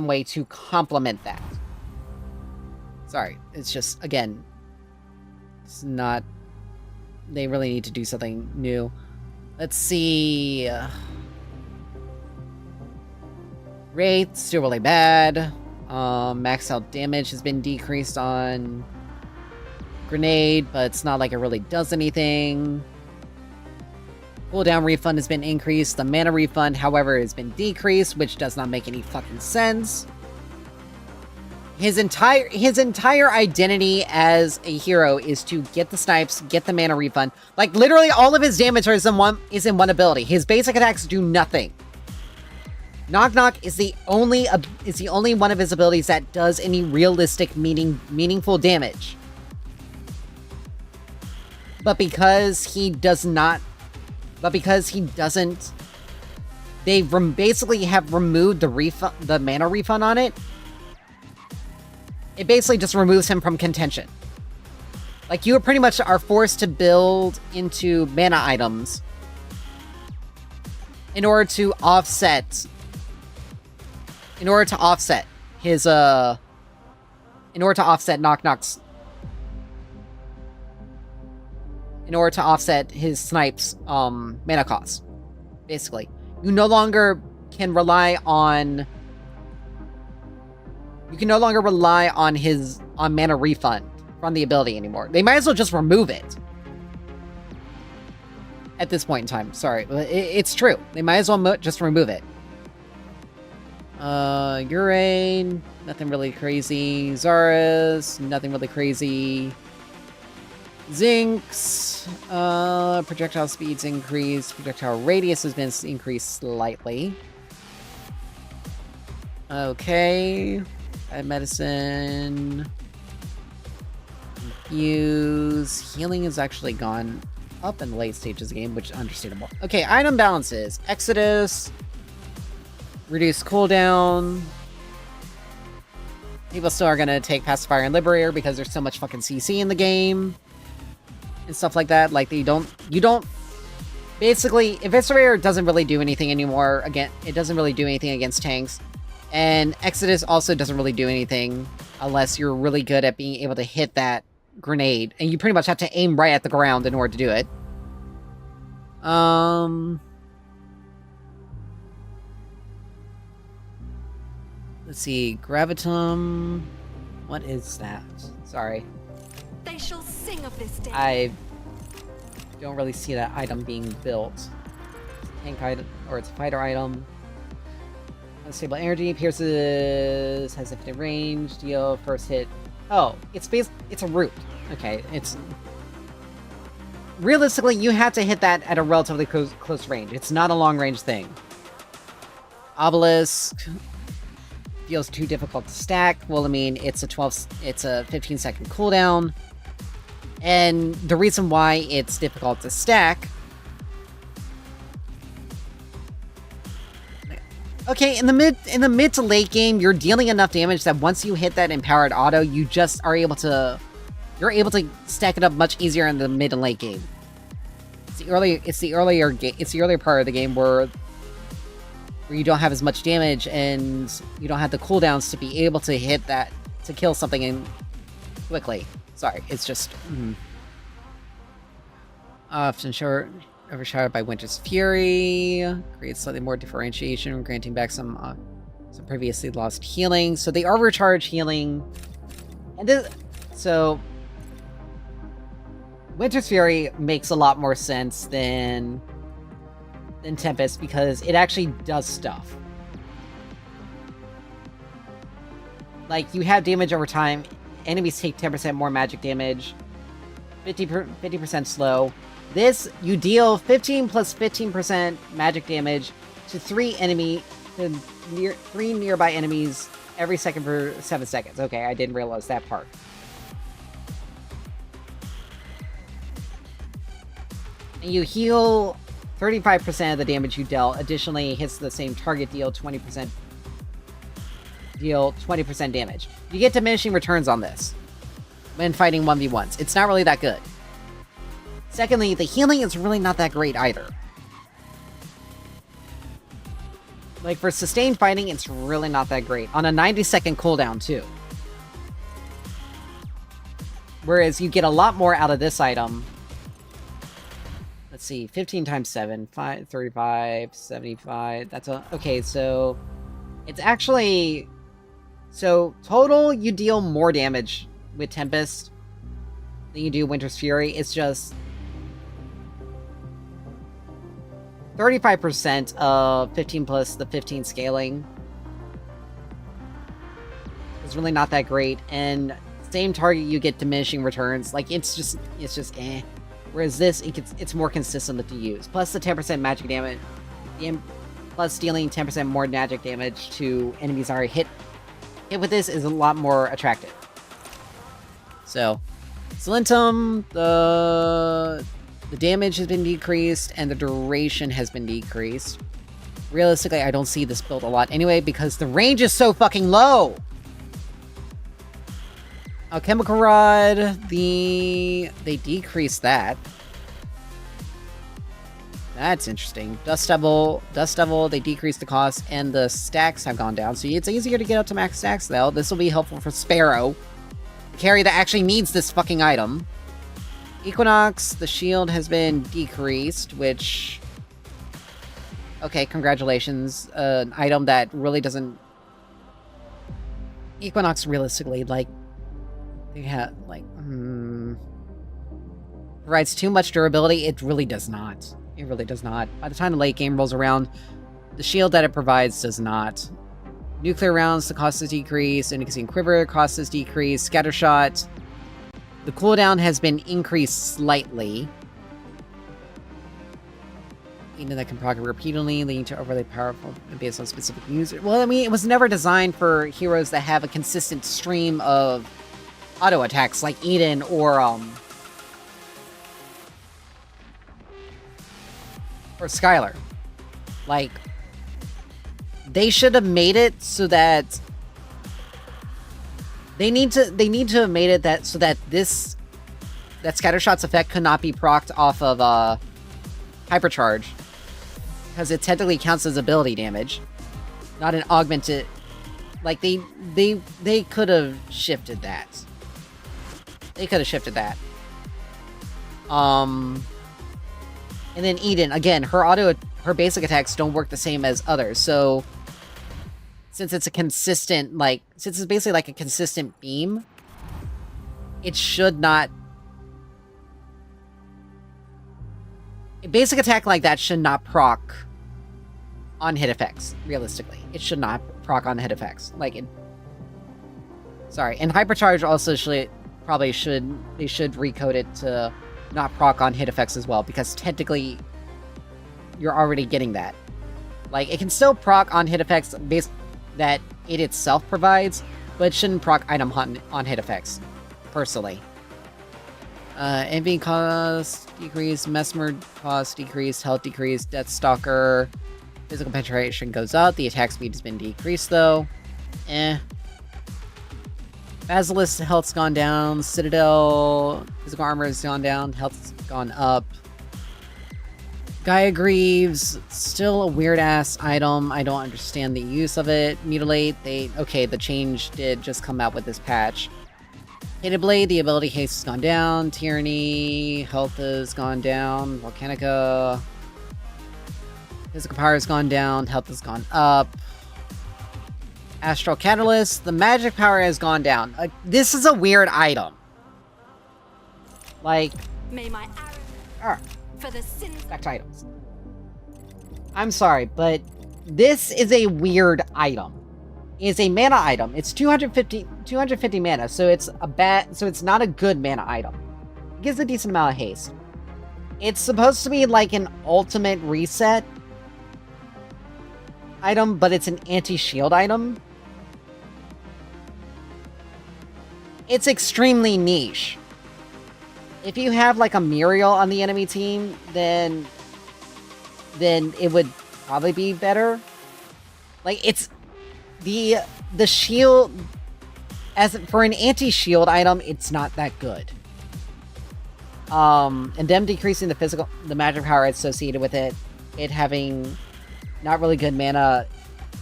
way to complement that. Sorry, it's just, again, it's not... They really need to do something new. Let's see... Wraith, still really bad. Max out damage has been decreased on Grenade, but it's not like it really does anything. Cooldown refund has been increased. The mana refund, however, has been decreased, which does not make any fucking sense. His entire identity as a hero is to get the snipes, get the mana refund. Like, literally all of his damage is in one ability. His basic attacks do nothing. Knock Knock is the only one of his abilities that does any realistic meaningful damage. But because he doesn't, they basically have removed the mana refund on it. It basically just removes him from contention. Like, you pretty much are forced to build into mana items in order to offset his snipes mana cost. Basically, you no longer can rely on mana refund from the ability anymore. They might as well just remove it at this point in time. Sorry, it's true. They might as well just remove it. Urain, nothing really crazy. Zaras, nothing really crazy. Zinx, projectile speeds increased. Projectile radius has been increased slightly. Okay. Medicine. Fuse. Healing has actually gone up in the late stages of the game, which is understandable. Okay, item balances. Exodus. Reduce cooldown. People still are gonna take Pacifier and Liberator because there's so much fucking CC in the game. And stuff like that. Like, you don't... Basically, Eviscerator doesn't really do anything anymore. Again, it doesn't really do anything against tanks. And Exodus also doesn't really do anything unless you're really good at being able to hit that grenade. And you pretty much have to aim right at the ground in order to do it. Let's see. Gravitum. What is that? Sorry. They shall sing of this day. I don't really see that item being built. Tank item, or it's a fighter item. Unstable energy, pierces, has infinite range, deal first hit. Oh, it's a root. Okay, it's... Realistically, you have to hit that at a relatively close range. It's not a long-range thing. Obelisk feels too difficult to stack. Well, I mean, it's a 15-second cooldown. And the reason why it's difficult to stack... Okay, in the mid to late game, you're dealing enough damage that once you hit that empowered auto, you just are able to... You're able to stack it up much easier in the mid and late game. It's the earlier part of the game where you don't have as much damage and you don't have the cooldowns to be able to hit that, to kill something in quickly. Sorry, it's just... Often overshadowed by Winter's Fury. Creates slightly more differentiation, granting back some previously lost healing. So they overcharge healing. And this... So... Winter's Fury makes a lot more sense than Tempest because it actually does stuff. Like, you have damage over time. Enemies take 10% more magic damage. 50% slow. This, you deal 15 plus 15% magic damage to three nearby enemies every second for 7 seconds. Okay, I didn't realize that part. And you heal 35% of the damage you dealt. Additionally, hits the same target, deal 20% damage. You get diminishing returns on this when fighting 1v1s. It's not really that good. Secondly, the healing is really not that great either. Like, for sustained fighting, it's really not that great. On a 90-second cooldown, too. Whereas you get a lot more out of this item. Let's see, 15 times 7, 35, 75, that's a... Okay, so... It's actually... So, total, you deal more damage with Tempest than you do Winter's Fury. It's just... 35% of 15 plus the 15 scaling is really not that great, and same target you get diminishing returns. Like, it's just eh. Whereas this, it's more consistent to use. Plus the 10% magic damage, plus dealing 10% more magic damage to enemies already hit with this is a lot more attractive. So, Salentum, the damage has been decreased, and the duration has been decreased. Realistically, I don't see this build a lot anyway, because the range is so fucking low! Alchemical Rod, they decreased that. That's interesting. Dust Devil, they decreased the cost, and the stacks have gone down, so it's easier to get up to max stacks, though. This will be helpful for Sparrow, a carry that actually needs this fucking item. Equinox, the shield has been decreased, which... Okay, congratulations. An item that really doesn't... Equinox, realistically, like... They have, like... Provides too much durability. It really does not. It really does not. By the time the late game rolls around, the shield that it provides does not. Nuclear rounds, the cost is decreased. Increasing quiver, cost is decreased. Scattershot... The cooldown has been increased slightly. That can proc repeatedly, leading to overly powerful based on specific users. Well, I mean, it was never designed for heroes that have a consistent stream of auto attacks like Eden or Skylar. Like, they should have made it so that they need to have made it that so that that Scattershot's effect could not be procced off of Hypercharge, because it technically counts as ability damage, not an augmented. Like, they could have shifted that. They could have shifted that. And then Eden, again, her basic attacks don't work the same as others. So since it's a consistent, since it's basically like a consistent beam, it should not. A basic attack like that should not proc on hit effects, realistically. It should not proc on hit effects. Sorry, and Hypercharge also should recode it to not proc on hit effects as well, because technically you're already getting that. Like, it can still proc on hit effects based that it itself provides, but it shouldn't proc item on hit effects, personally. Envy cost decrease, Mesmer cost decrease, health decrease, Deathstalker, physical penetration goes up, the attack speed has been decreased though. Basilisk health's gone down, Citadel physical armor has gone down, health's gone up. Gaia Greaves, still a weird-ass item. I don't understand the use of it. Mutilate, okay, the change did just come out with this patch. Hated Blade, the ability haste has gone down. Tyranny, health has gone down. Volcanica, physical power has gone down. Health has gone up. Astral Catalyst, the magic power has gone down. This is a weird item. Like, May my arrow for the sins. back to items. I'm sorry, but this is a weird item. It's a mana item. It's 250 mana, so it's not a good mana item. It gives a decent amount of haste. It's supposed to be like an ultimate reset item, but it's an anti-shield item. It's extremely niche. If you have like a Muriel on the enemy team, then it would probably be better. Like, it's the shield, as for an anti-shield item, it's not that good. And them decreasing the magic power associated with it having not really good mana.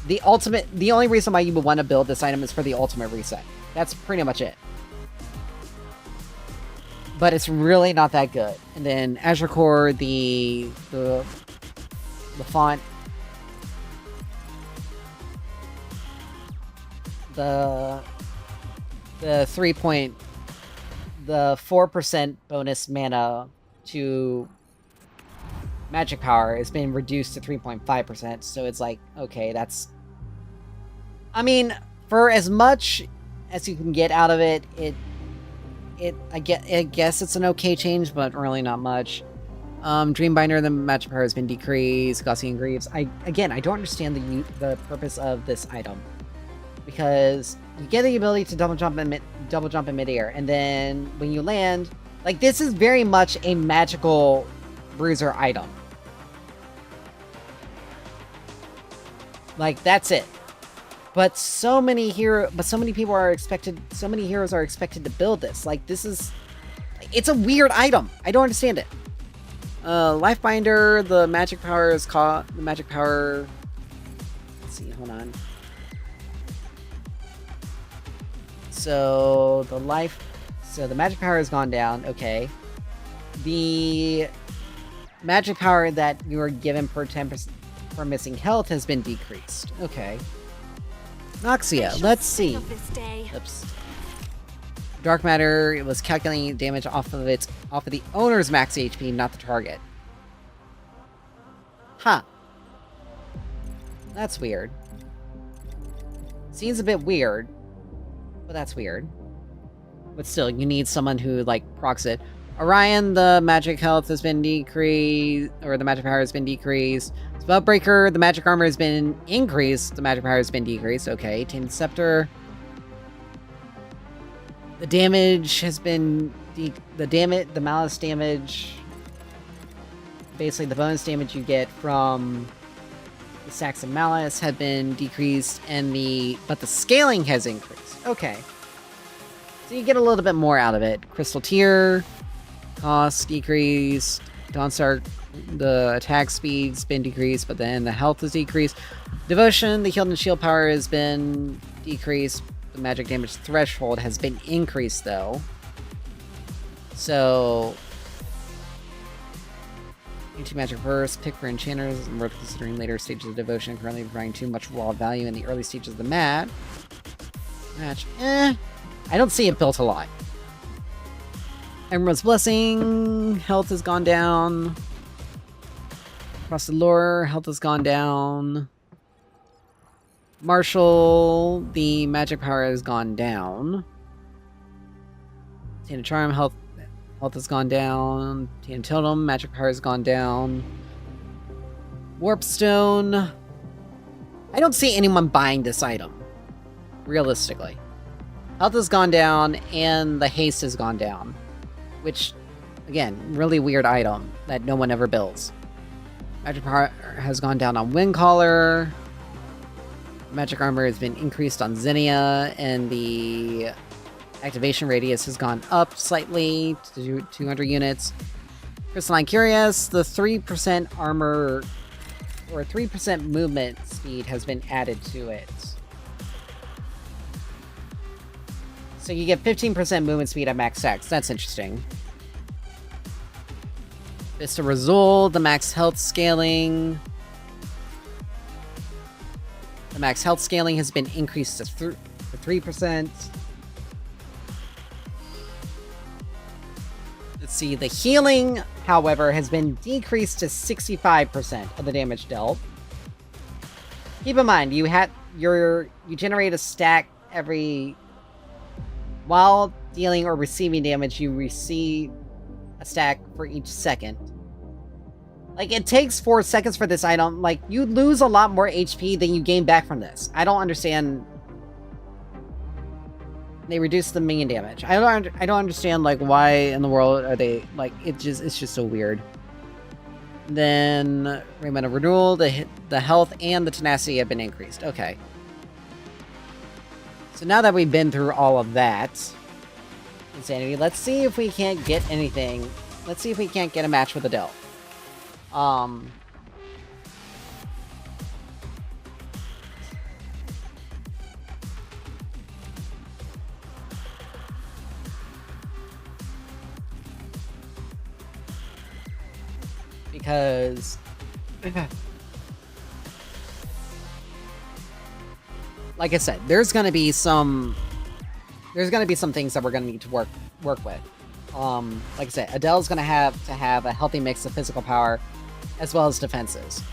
The only reason why you would want to build this item is for the ultimate reset. That's pretty much it. But it's really not that good. And then Azure Core, the font, the 4% bonus mana to magic power has been reduced to 3.5%, so it's like, okay, that's, I mean, for as much as you can get out of it, I guess it's an okay change, but really not much. Dreambinder, the magic power has been decreased. Gaussian Greaves, I don't understand the purpose of this item, because you get the ability to double jump in midair, and then when you land, like, this is very much a magical bruiser item. Like, that's it. But so many heroes are expected to build this. Like, it's a weird item. I don't understand it. Lifebinder, the magic power is let's see, hold on. So the magic power has gone down, okay. The magic power that you are given per 10% for missing health has been decreased. Okay. Noxia, let's see. Oops. Dark Matter, it was calculating damage off of the owner's max HP, not the target. Huh. That's weird. Seems a bit weird, but that's weird. But still, you need someone who, like, procs it. Orion, the magic health has been decreased, or the magic power has been decreased. Spellbreaker, the magic armor has been increased, the magic power has been decreased. Okay, Tainted Scepter. The damage has been the malice damage. Basically, the bonus damage you get from the stacks of malice have been decreased, and but the scaling has increased. Okay, so you get a little bit more out of it. Crystal Tier cost decreased. Dawnstar, the attack speed's been decreased, but then the health is decreased. Devotion, the healed and shield power has been decreased. The magic damage threshold has been increased, though. So, into magic burst, pick for enchanters, and worth considering later stages of devotion, currently providing too much raw value in the early stages of the match. I don't see it built a lot. Emerald's Blessing, health has gone down. Frosted Lure, health has gone down. Marshall, the magic power has gone down. Tainted Charm, health has gone down. Tainted Totem, magic power has gone down. Warpstone. I don't see anyone buying this item, realistically. Health has gone down, and the haste has gone down. Which, again, really weird item that no one ever builds. Magic power has gone down on Windcaller. Magic armor has been increased on Zinnia, and the activation radius has gone up slightly to 200 units. Crystalline Curious, the 3% armor or 3% movement speed has been added to it. So you get 15% movement speed at max stacks. That's interesting. Vista Razul, the max health scaling. The max health scaling has been increased to 3%. Let's see, the healing, however, has been decreased to 65% of the damage dealt. Keep in mind, you generate a stack every... While dealing or receiving damage, you receive a stack for each second. Like, it takes 4 seconds for this item. Like, you lose a lot more HP than you gain back from this. I don't understand. They reduce the minion damage. I don't understand, like, why in the world are they, like, it's just so weird. Then, Rayman of Renewal, the health and the tenacity have been increased. Okay. So now that we've been through all of that insanity, let's see if we can't get anything. Let's see if we can't get a match with Adele. Because like I said, there's gonna be some things that we're gonna need to work with. Like I said, Adele's gonna have to have a healthy mix of physical power as well as defenses.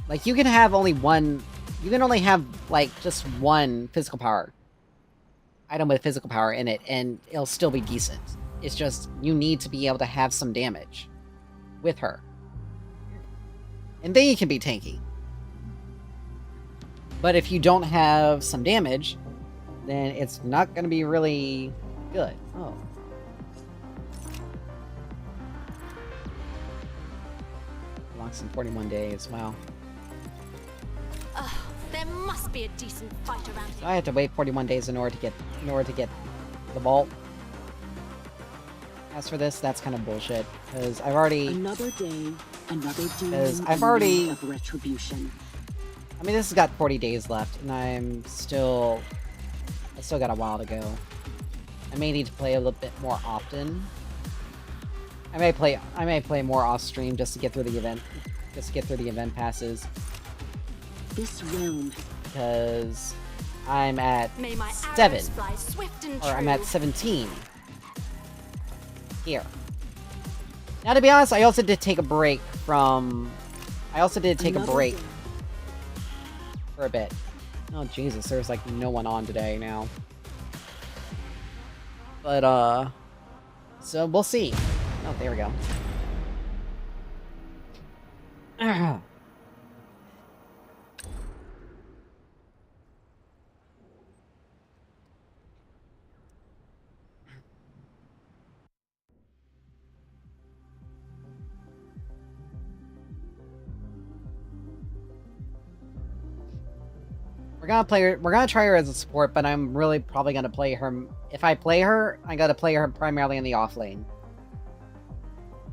Like, you can only have, like, just one physical power item with physical power in it, and it'll still be decent. It's just, you need to be able to have some damage with her. And then you can be tanky. But if you don't have some damage, then it's not going to be really good. Oh. Locks in 41 days. Wow. There must be a decent fight around So here. I have to wait 41 days in order to get the vault. As for this, that's kind of bullshit, because I've already... Another day, another Because demon I've already... of retribution. I mean, this has got 40 days left, and I still got a while to go. I may need to play a little bit more often. I may play more off stream just to get through the event passes. This realm, Because I'm at May my 7, arrows fly swift and or I'm true. at 17 here. Now, to be honest, I also did take a break from. another day. For a bit. Oh, Jesus, there's like no one on today now. But, so we'll see. Oh, there we go. We're gonna try her as a support, but I'm really probably gonna play her. If I play her, I gotta play her primarily in the off lane.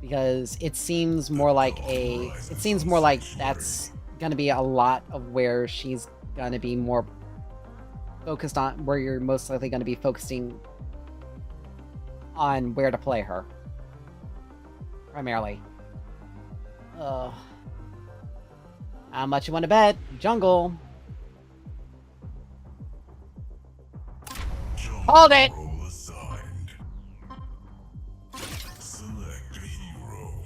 Because it seems more like that's gonna be a lot of where she's gonna be more focused on, where you're most likely gonna be focusing on where to play her. Primarily. How much you want to bet? Jungle. Hold it! Role assigned. Select a hero.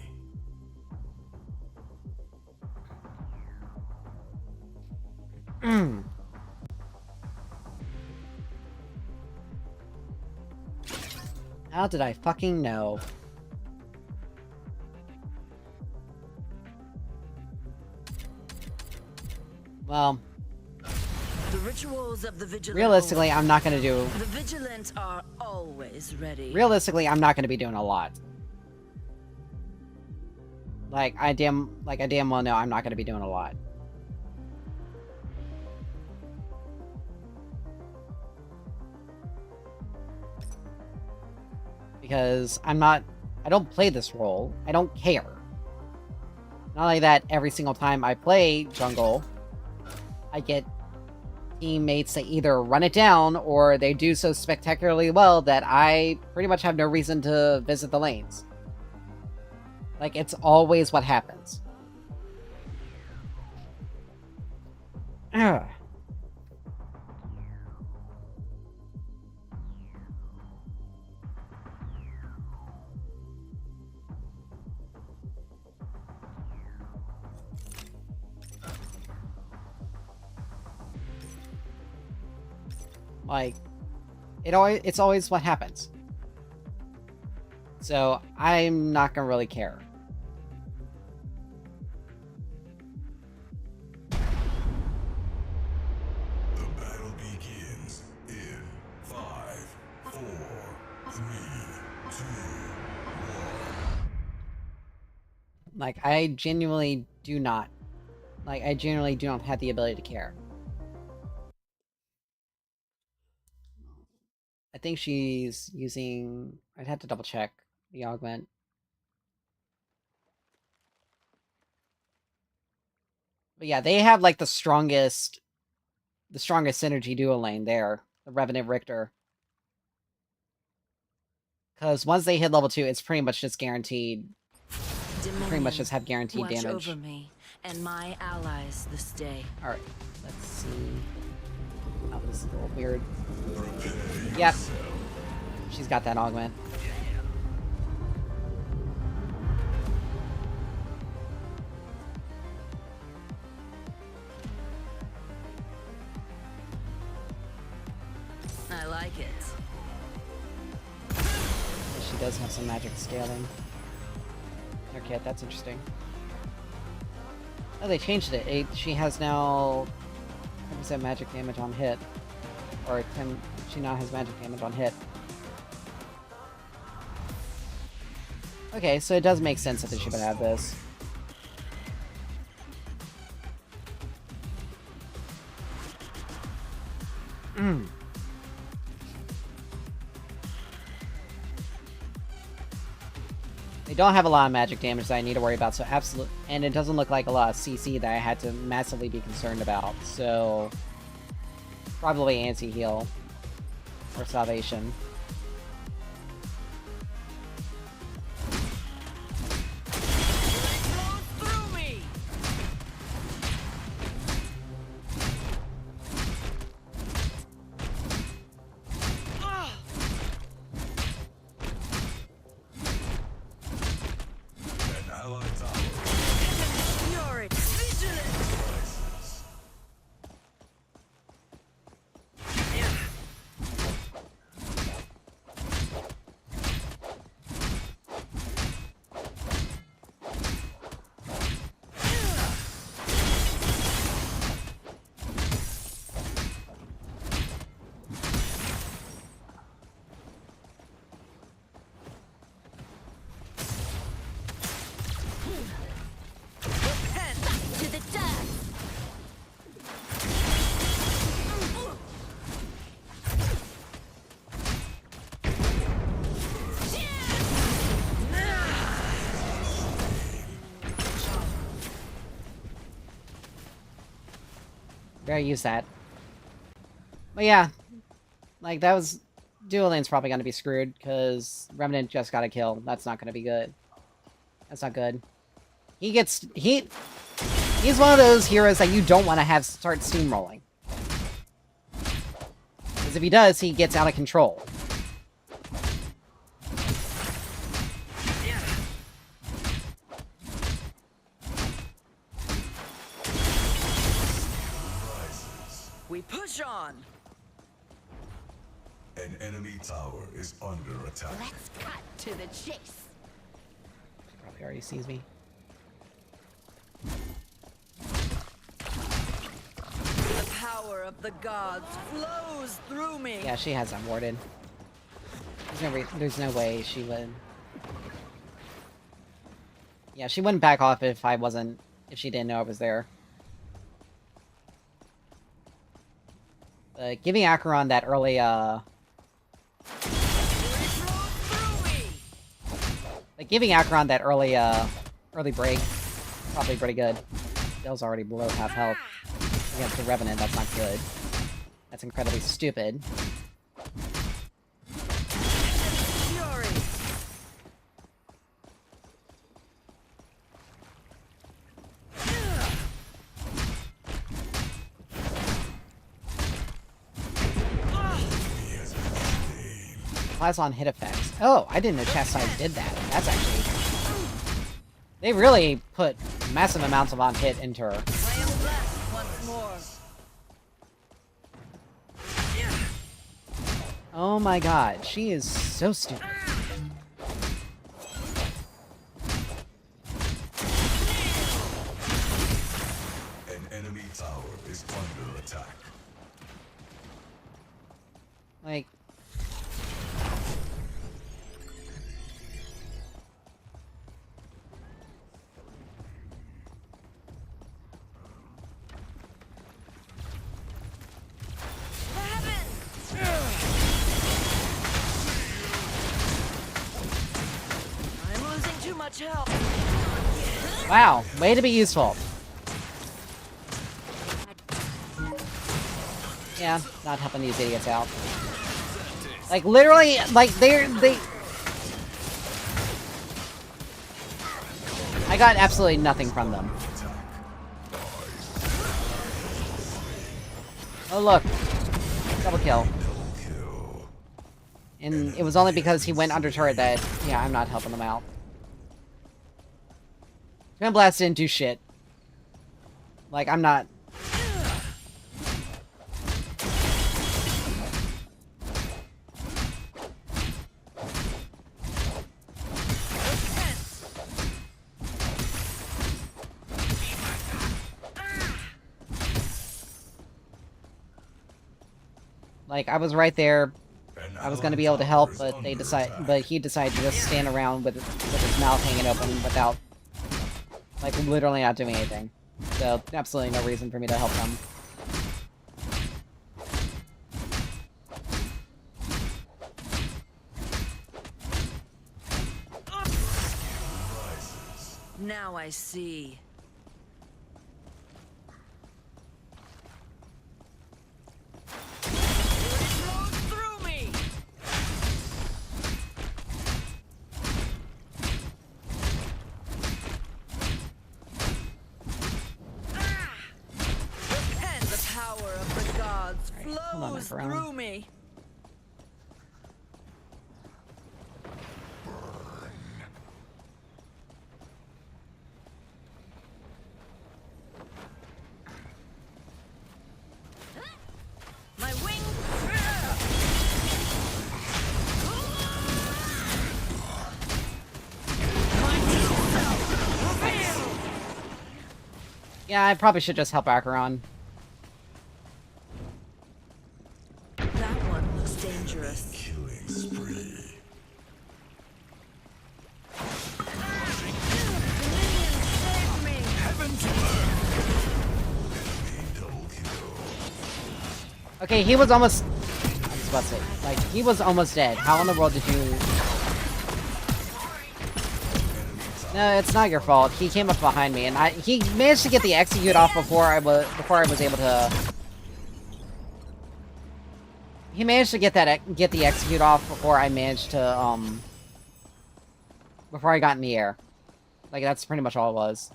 How did I fucking know? Well, The rituals of the vigilant. realistically, I'm not gonna do... The vigilant are always ready. Realistically, I'm not gonna be doing a lot. Like, I damn well know I'm not gonna be doing a lot. Because I don't play this role. I don't care. Not only that, every single time I play jungle, I get teammates to either run it down, or they do so spectacularly well that I pretty much have no reason to visit the lanes. Like, it's always what happens. Ugh. Like, it's always what happens. So, I'm not gonna really care. The battle begins in 5, 4, 3, 2, 1. Like, I genuinely do not have the ability to care. I think she's using... I'd have to double check the augment. But yeah, they have like the strongest synergy duo lane there. The Revenant Richter. Because once they hit level 2, it's pretty much just guaranteed. Pretty much just have guaranteed Watch damage. over me and my allies this day. Alright, let's see. Oh, this is a little weird. Yep. She's got that augment. I like it. She does have some magic scaling. Okay, that's interesting. Oh, they changed it. She has now 10% magic damage on hit. Or she now has magic damage on hit. Okay, so it does make sense that they should have this. They don't have a lot of magic damage that I need to worry about, so absolutely... And it doesn't look like a lot of CC that I had to massively be concerned about, so... Probably anti-heal. Or salvation. Through me. An allied tower Fury. Vigilant. rises. Better use that. But yeah, like that was Dual Lane's probably gonna be screwed because Remnant just got a kill. That's not gonna be good. That's not good. He's one of those heroes that you don't want to have start steamrolling. Because if he does, he gets out of control. We push on. An enemy tower is under attack. Let's cut to the chase. Probably already sees me. The power of the gods flows through me. Yeah, she has that warded. There's no way she would. Yeah, she wouldn't back off if she didn't know I was there. Giving Acheron that early, like, giving Acheron that early break, probably pretty good. Bill's already below half health. Against the Revenant, that's not good. That's incredibly stupid. Fury. Plasma hit effects. Oh, I didn't know Chastise did that. That's actually... They really put massive amounts of on-hit into her. I am blessed once more. Oh my god, she is so stupid. An enemy tower is under attack. Like... I'm losing too much health. Wow, way to be useful. Yeah, not helping these idiots out. Like, literally, like, they... I got absolutely nothing from them. Oh, look. Double kill. And it was only because he went under turret that, yeah, I'm not helping them out. Twin Blast didn't do shit. Like, I'm not... Like, I was right there. I was gonna be able to help, but he decided to just stand around with his mouth hanging open without, like, literally not doing anything. So, absolutely no reason for me to help him. Now I see. Through me. Repent, the power of the gods hold on, flows everyone. through me. My wings. Yeah, I probably should just help Acheron. That one looks dangerous. Killing spree. Save me. Heaven to earth. Enemy double kill. Okay, he was almost... I was about to say, like, he was almost dead. How in the world did you... No, it's not your fault. He came up behind me, and he managed to get the execute off before I was able to He managed to get the execute off before I managed to before I got in the air. Like that's pretty much all it was.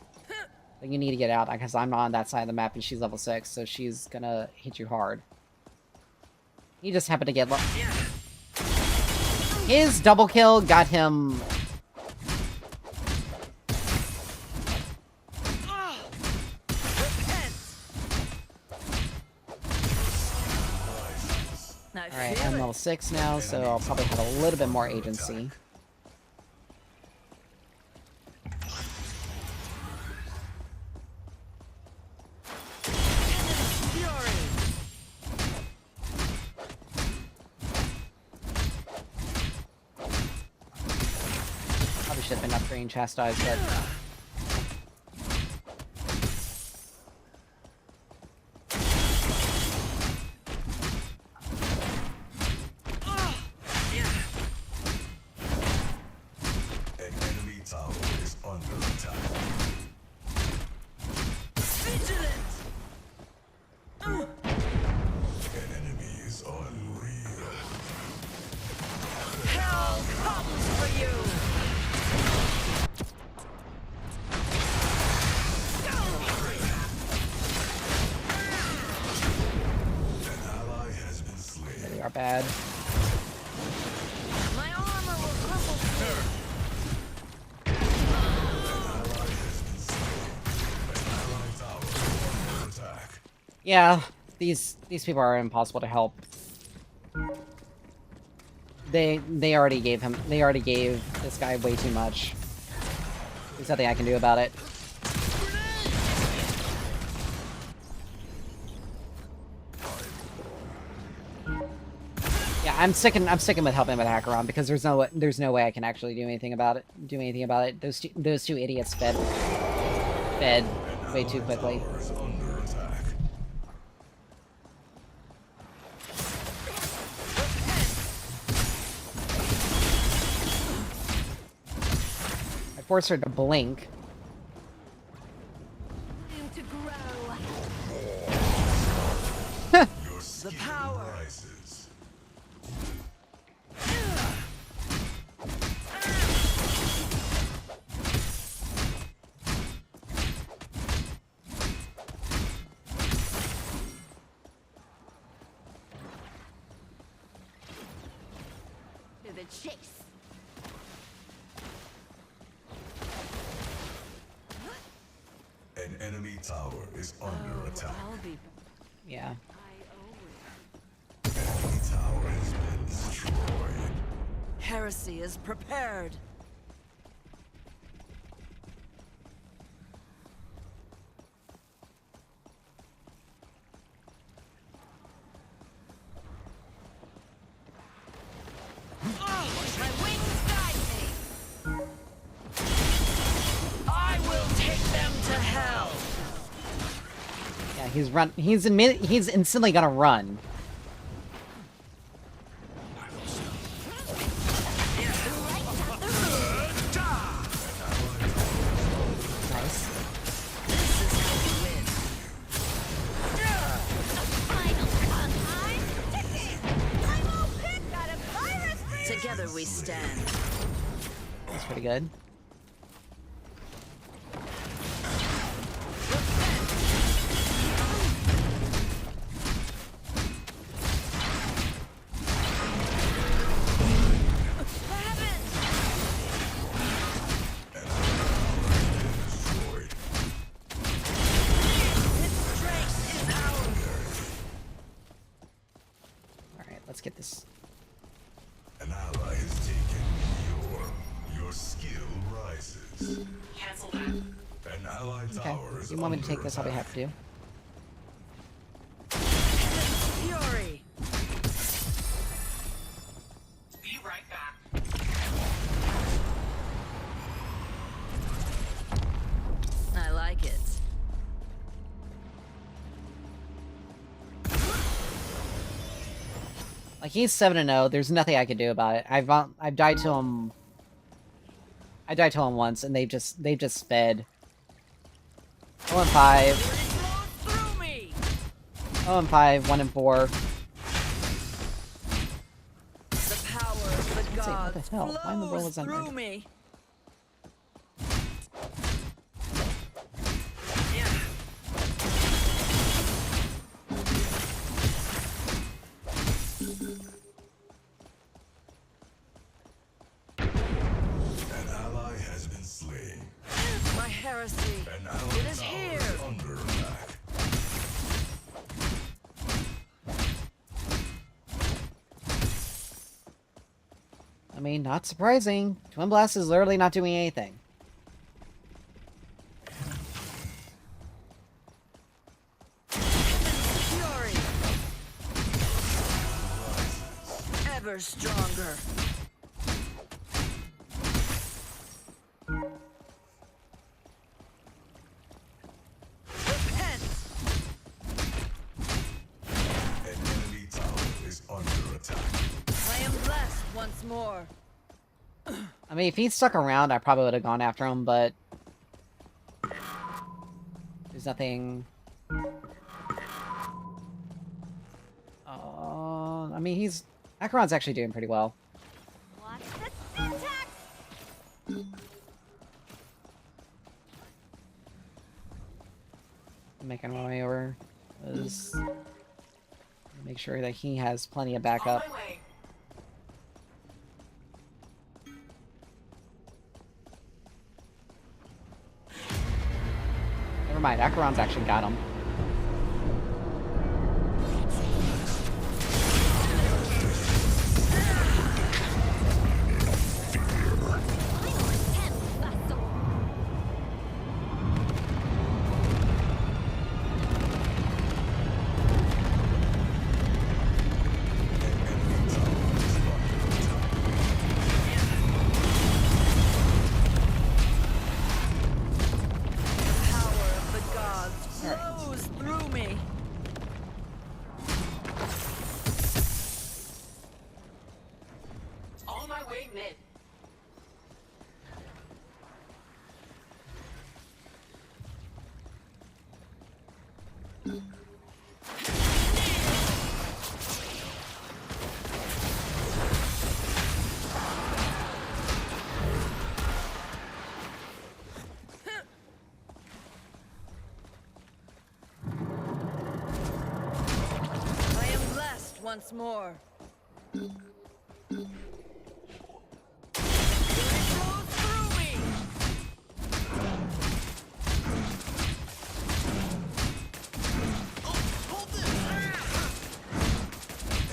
But you need to get out because I'm not on that side of the map and she's level 6, so she's gonna hit you hard. He just happened to get his double kill got him. Alright, I'm level 6 now, so I'll probably have a little bit more agency. Probably should have been upgrading Chastise, but... Are bad. My armor will crumble soon. Yeah, these people are impossible to help. They already gave this guy way too much. There's nothing I can do about it. Yeah, I'm sticking with helping with Acheron because there's no way I can actually do anything about it. Those two idiots fed way too quickly. I forced her to blink. Time to grow. The power. To the chase. An enemy tower is under attack. I'll be. Yeah. Enemy tower has been destroyed. Heresy is prepared. My wings guide me. I will take them to hell. Yeah, he's instantly gonna run. Nice. Final time. I'm all pit. Got a virus. Together we stand. That's pretty good. Alright, let's get this. An ally has taken your skill rises. Cancel that. An ally Okay. tower is If you want me to under take this, I'll be attack. happy to. Fury. Be right back. I like it. Like he's 7-0. There's nothing I can do about it. I've died to him. I died to him once, and they've just fed. 0-5. Through me. 0-5. 1-4. say, what the gods hell? Why in the world flows was that through like- me. An ally has been slain. My heresy. An ally It is tower here. is under attack. I mean, not surprising. Twin Blast is literally not doing anything. Fury. Ever stronger. Repent. An enemy tower is under attack. I am blessed once more. I mean, if he'd stuck around, I probably would have gone after him, but... There's nothing... I mean, he's... Acheron's actually doing pretty well. Watch the syntax! I'm making my way over. Make sure that he has plenty of backup. Never mind, Acheron's actually got him. Final attempt, vessel! The power of the gods flows through me. On my way, mid. I am blessed once more. It flows through me.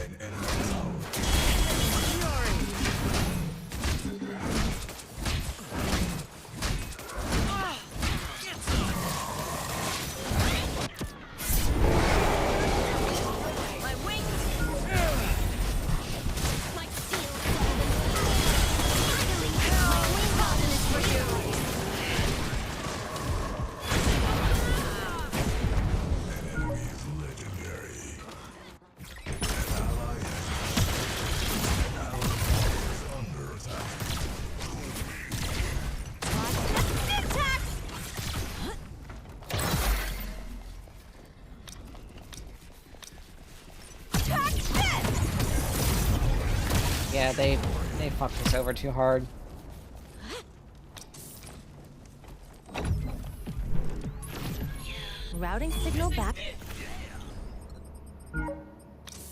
An enemy tower My wings! My steel Finally, my wing golden is for you! An enemy is legendary. An ally is under attack. Watch the syntax! Attack this! Yeah, they fucked us over too hard. Routing signal back.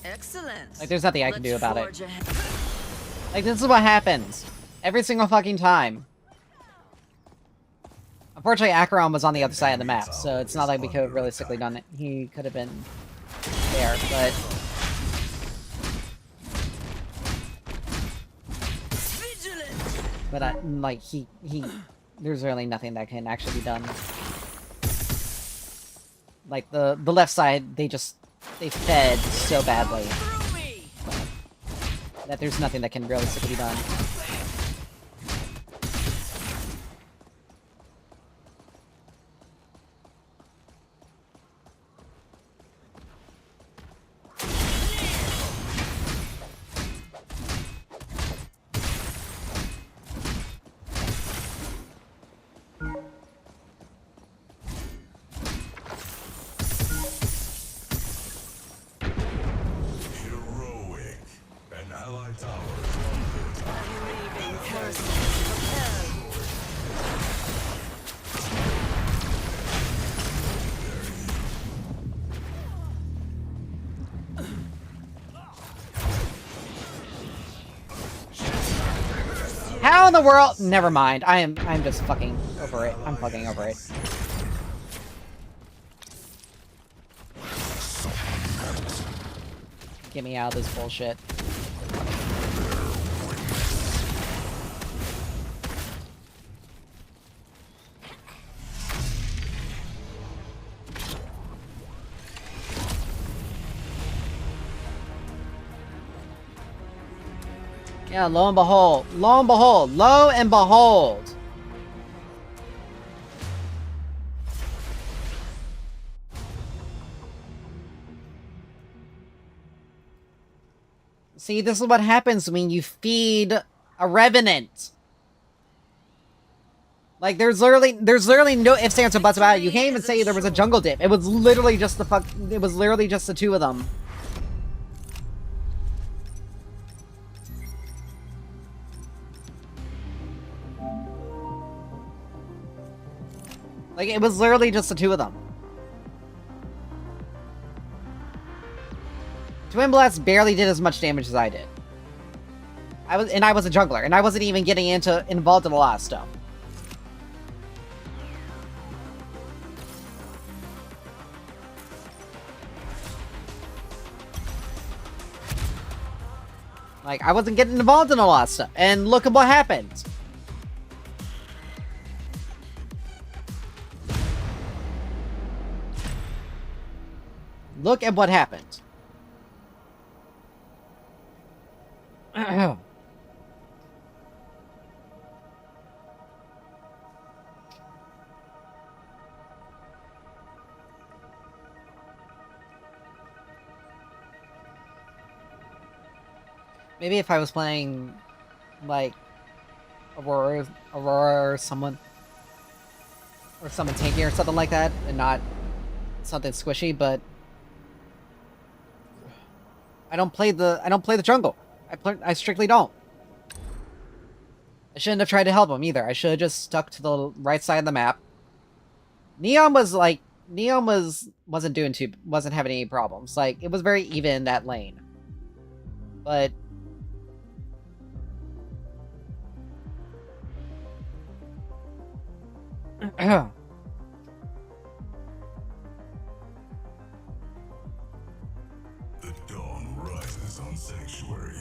Excellent. Like, there's nothing I can Let's do about it. forge ahead. Like, this is what happens. Every single fucking time. Unfortunately, Acheron was on the other side of the map, so it's not like we could have realistically done it. He could have been there, but... Vigilant. But, like, he... There's really nothing that can actually be done. Like, the left side, they fed so badly Through me. that there's nothing that can realistically be done. Heroic. An allied tower is under attack. in the world? Never mind. I'm just fucking over it. I'm fucking over it. Get me out of this bullshit. Yeah, lo and behold. Lo and behold. Lo and behold. See, this is what happens when you feed a revenant. Like, there's literally no ifs, ands, or buts about it. You can't even say there was a jungle dip. It was literally just it was literally just the two of them. Like, it was literally just the two of them. Twin Blast barely did as much damage as I did. I was a jungler, and I wasn't even getting involved in a lot of stuff. Like, I wasn't getting involved in a lot of stuff, and look at what happened. Look at what happened. Maybe if I was playing, like, Aurora or someone tanky or something like that, and not something squishy, but I don't play the jungle. I strictly don't. I shouldn't have tried to help him either. I should have just stuck to the right side of the map. Neon wasn't having any problems. Like, it was very even in that lane. But The dawn rises on Sanctuary.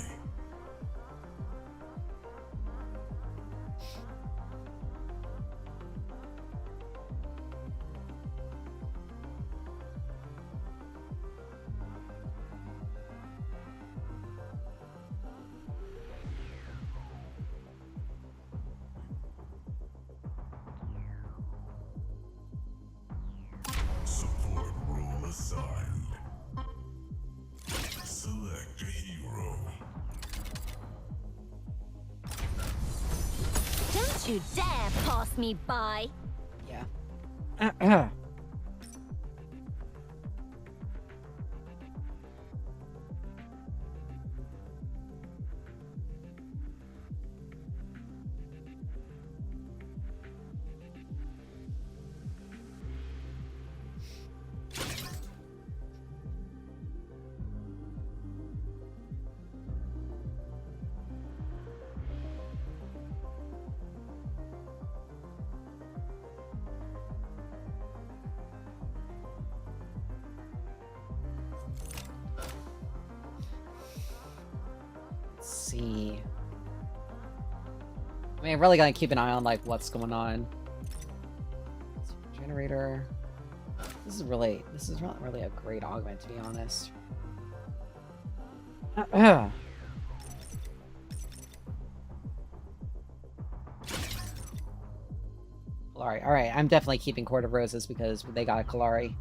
Support role assigned. Select a hero. Don't you dare pass me by. yeah. See. I mean, I'm really gotta keep an eye on, like, what's going on. Generator. This is not really a great augment, to be honest. Kalari. Alright, I'm definitely keeping Court of Roses because they got a Kalari.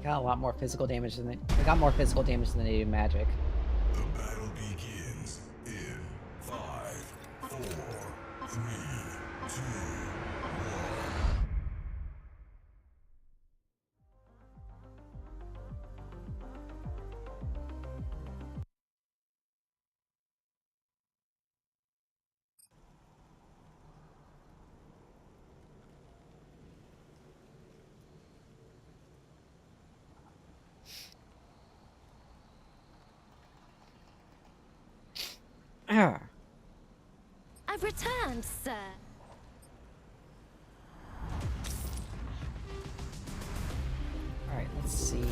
Got a lot more physical damage than they got more physical damage than they do magic. The battle begins in 5, 4, 3, 2, 1. Alright, I've returned, sir. let's see.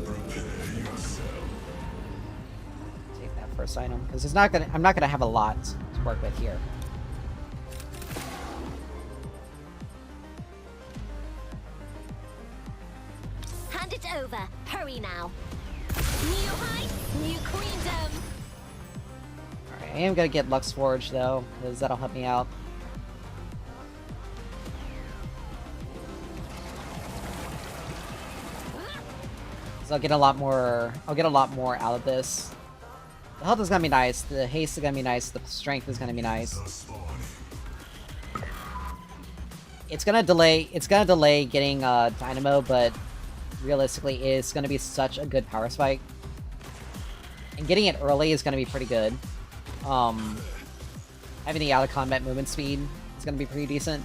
Prepare yourself. Take that first item because it's not gonna. I'm not gonna have a lot to work with here. Hand it over. Hurry now. New heights, new queendom. Alright, I am gonna get Lux Forge though, because that'll help me out. So I'll get a lot more. I'll get a lot more out of this. The health is gonna be nice. The haste is gonna be nice. The strength is gonna be nice. It's gonna delay. It's gonna delay getting Dynamo, but realistically, it's gonna be such a good power spike. And getting it early is gonna be pretty good. Having the out of combat movement speed is gonna be pretty decent.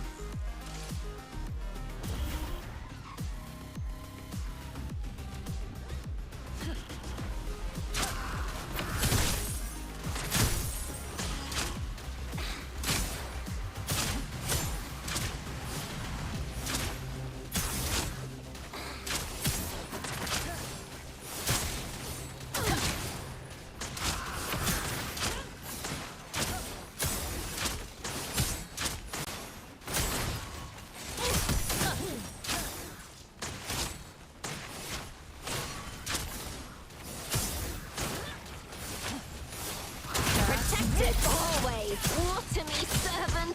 Protected always. Water me, servant.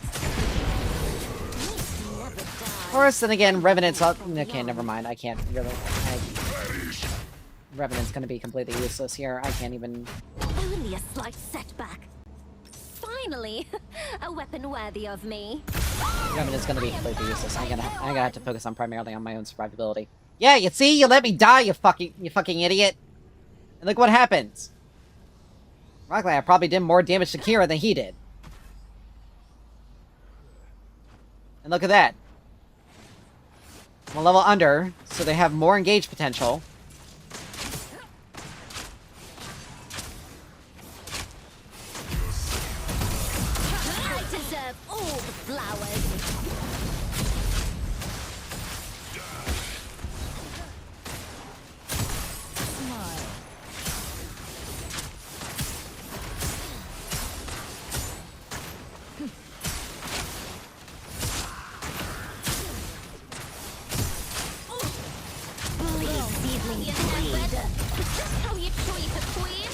Never die. Of course, then again, Revenant's up. Okay, never mind. I can't really. Revenant's gonna be completely useless here. I can't even. Only a slight setback. Finally, a weapon worthy of me. Revenant's gonna be completely useless. I'm gonna have to focus on primarily on my own survivability. Yeah, you see, you let me die, you fucking idiot. And look what happens. Luckily, I probably did more damage to Kira than he did. And look at that. I'm a level under, so they have more engage potential. I deserve all the flowers. Smile. Bleed, seedling, bleed. Is this how you treat a queen?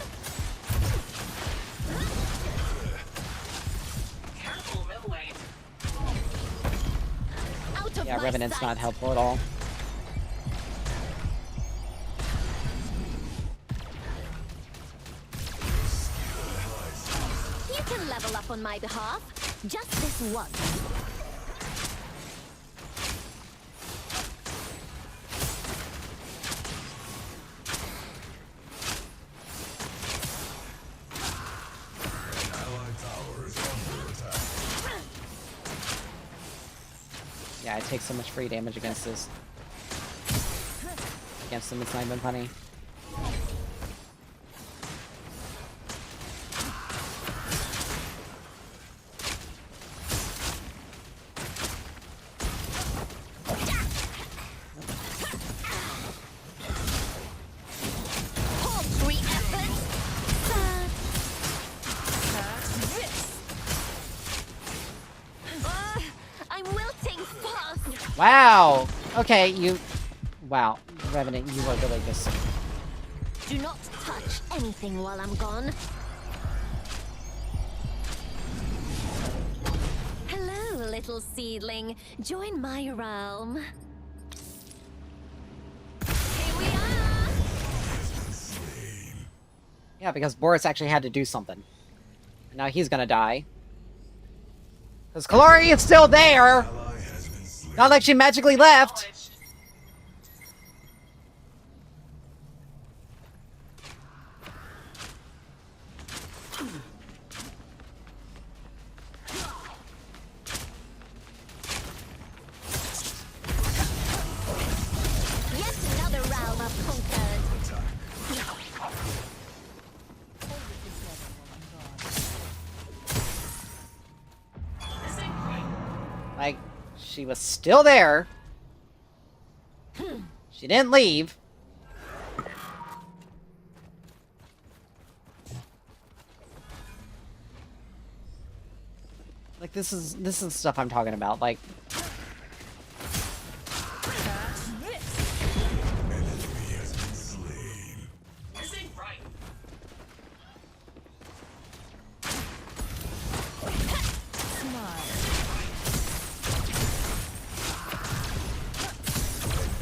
Out of Yeah, my Revenant's sight. not helpful at all. You can level up on my behalf. Just this once. Allied tower is under attack. Yeah, I take so much free damage against this. Against them, it's not even funny. Paltry efforts. I'm wilting fast. Wow! Okay, you... Wow. Revenant, you were really just... Do not touch anything while I'm gone. Hello, little seedling. Join my realm. Yeah, because Boris actually had to do something. Now he's gonna die. Because Kalari is still there! Ally has been slain. Not like she magically left! Yet another realm of conquered. Like, she was still there. She didn't leave. Like, this is the stuff I'm talking about. Like, An enemy has been slain. An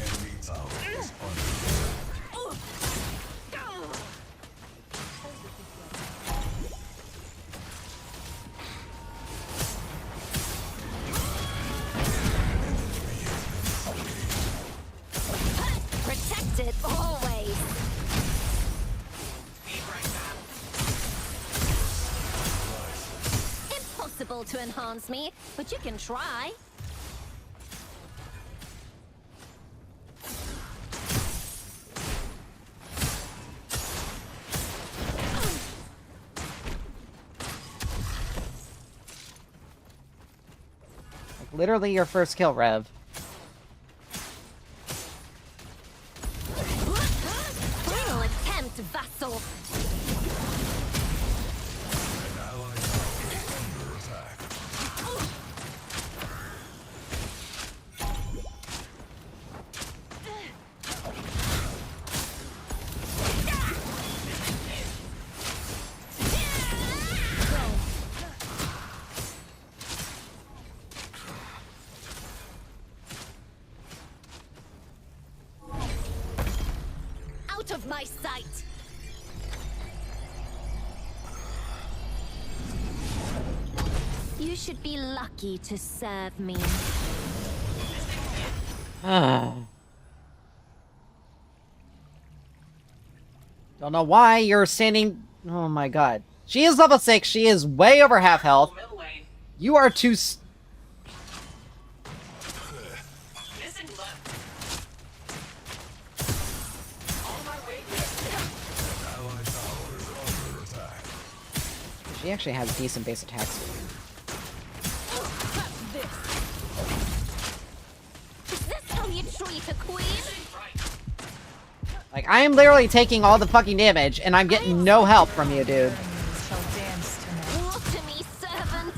enemy tower is under Protect it always. Impossible to enhance me, but you can try. literally your first kill, Rev. Final attempt, vassal. an allied tower is under attack. Out of my sight. You should be lucky to serve me. Don't know why you're standing... Oh my god. She is level 6. She is way over half health. You are too... Allied tower is under attack. She actually has decent base attack speed. Is this how you treat a queen? Like, I am literally taking all the fucking damage, and I'm getting no help from you, dude. Shall dance tonight. Look to me, servant.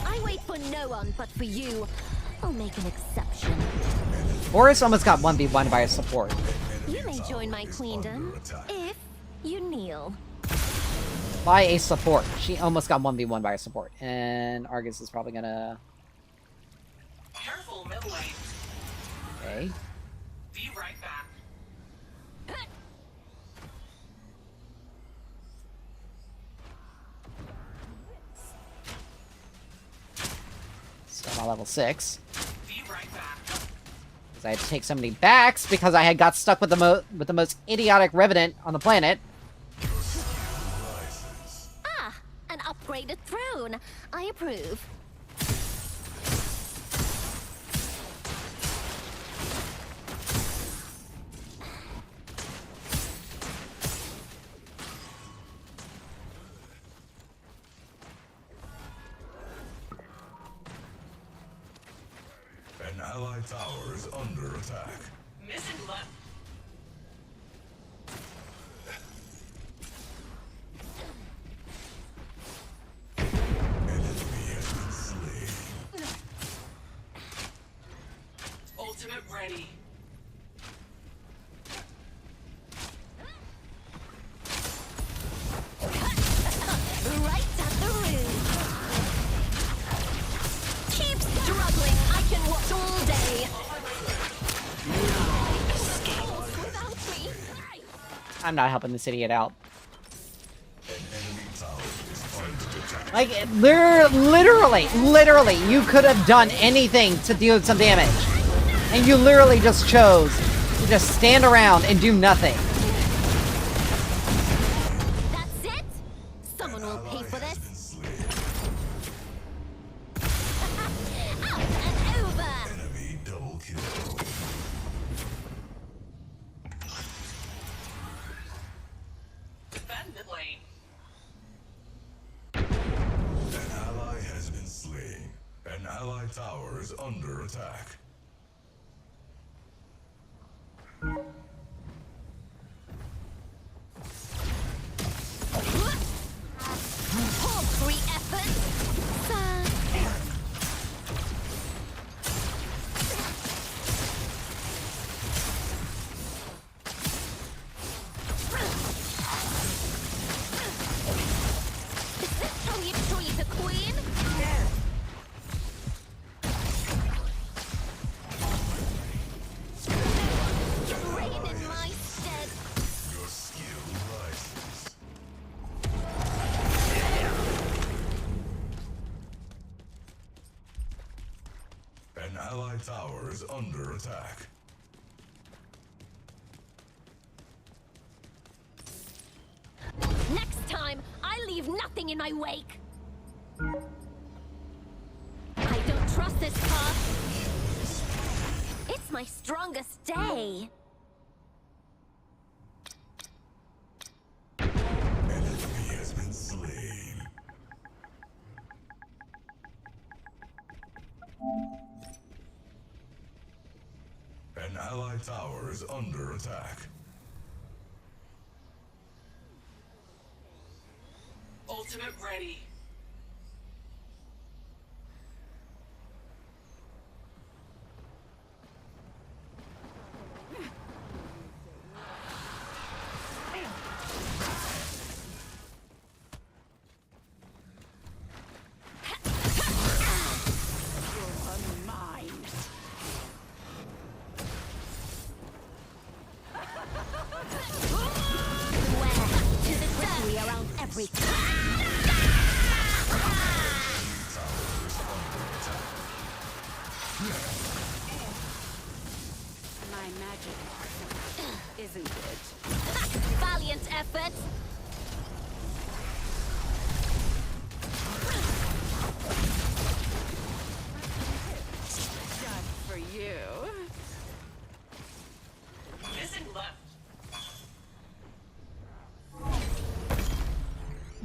I wait for no one but for you. I'll make an exception. Boris almost got 1v1 by a support. You may join my queendom if you kneel. By a support. She almost got 1v1 by a support. And Argus is probably gonna... Careful, middle lane. Okay. Be right back. Still not level 6. Be right back. Because I had to take so many backs because I had got stuck with the most idiotic Revenant on the planet. Ah, an upgraded throne. I approve. An allied tower is under attack. Missing left. An enemy has been slain. Ultimate ready. Right at the root. Keep struggling. I can watch all day. Without me. I'm not helping this idiot out. An enemy tower is under attack. Like, literally, you could have done anything to deal some damage. And you literally just chose to just stand around and do nothing. That's it? Someone will pay for Has this. been slain. Out and over! Enemy double kill. Defend mid lane. An ally has been slain. An allied tower is under attack. Paltry effort! Is this how you treat a queen? Reign in my stead. Your skill rises. An allied tower is under attack. Next time, I leave nothing in my wake. I don't trust this path. It's my strongest day. An enemy has been slain. An allied tower is under attack. Ultimate ready. Around everything. My magic isn't it? Valiant effort. Just for you. Missing left.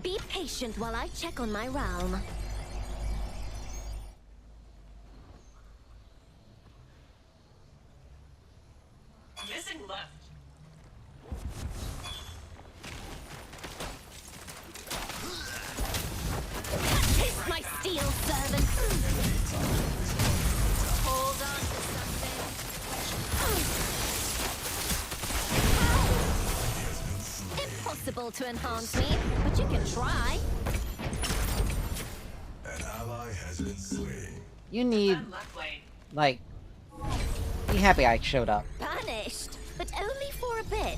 Be patient while I check on my realm. Missing left. Kiss my steel servant. Hold on to something. Impossible to enhance me, but you can try. An ally has been slain. You need, Defend left lane. like, be happy I showed up. Banished, but only for a bit.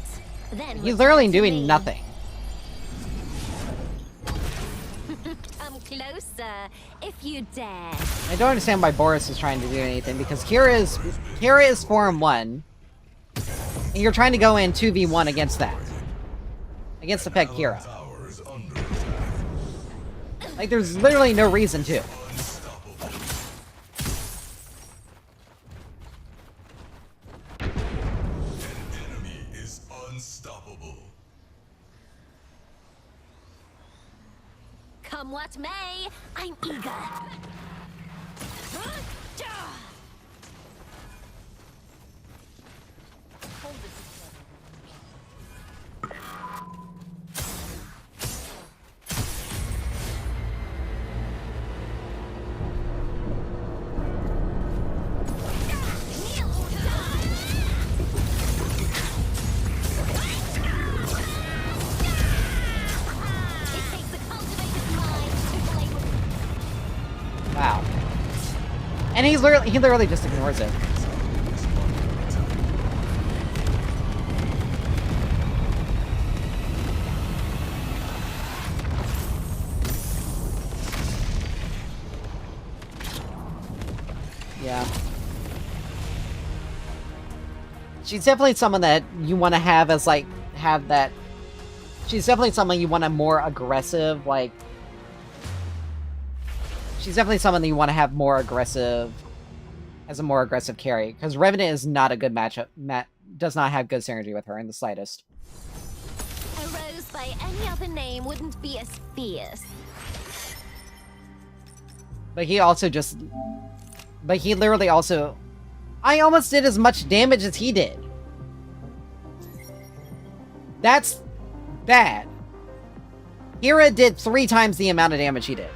Then He's return literally to doing me. nothing. Come closer, if you dare. I don't understand why Boris is trying to do anything, because Kira is 4-1, and you're trying to go in 2v1 against that. Against the pet Allied Kira. tower is under attack. Like, there's literally no reason to. Unstoppable. An enemy is unstoppable. Come what may, I'm eager. Kneel or die. It takes a cultivated mind to play with. Wow. And he literally just ignores it. Yeah. She's definitely someone that you want to have as, like, have that... She's definitely someone you want a more aggressive, like... She's definitely someone that you want to have more aggressive... As a more aggressive carry. Because Revenant is not a good matchup. Does not have good synergy with her in the slightest. A rose by any other name wouldn't be as fierce. But he also just... But he literally also... I almost did as much damage as he did. That's bad. Kira did 3 times the amount of damage he did.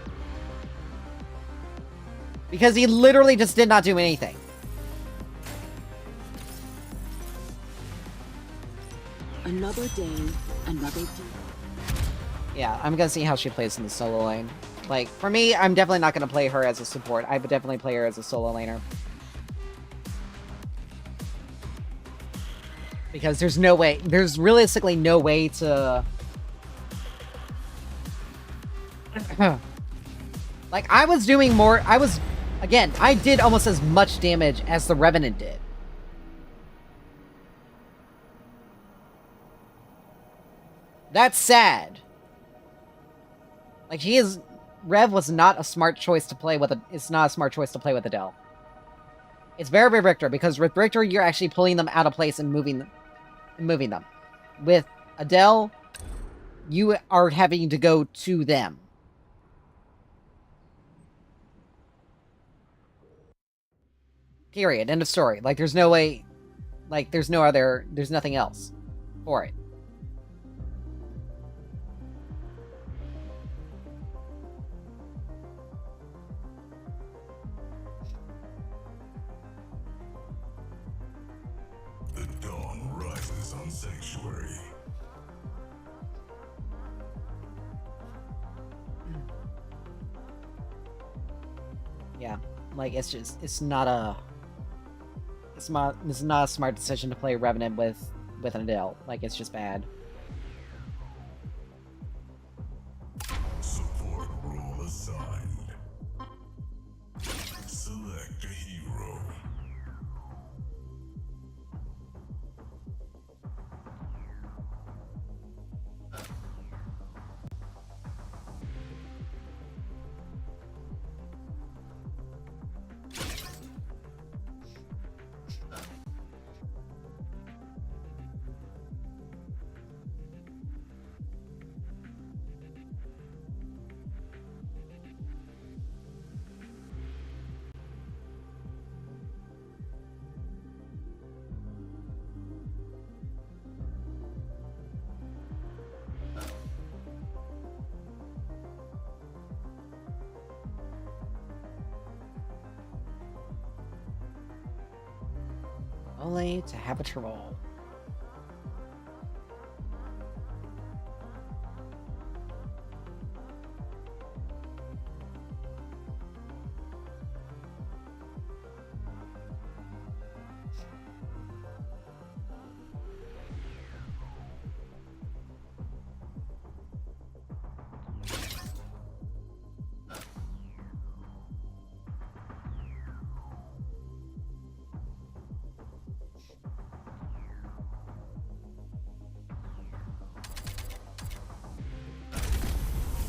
Because he literally just did not do anything. Another day, another day. Yeah, I'm gonna see how she plays in the solo lane. Like, for me, I'm definitely not gonna play her as a support. I would definitely play her as a solo laner. Because there's no way, there's realistically no way to... Like, I was doing more, again, I did almost as much damage as the Revenant did. That's sad. Like, Rev was not a smart choice to play with it's not a smart choice to play with Adele. It's very, very Richter, because with Richter, you're actually pulling them out of place and moving them. With Adele, you are having to go to them. Period. End of story. Like, there's no way... Like, there's nothing else for it. The dawn rises on Sanctuary. Yeah. Like, it's not a smart decision to play Revenant with an Adele. Like, it's just bad. Support role assigned. Select a hero. Only to have a troll.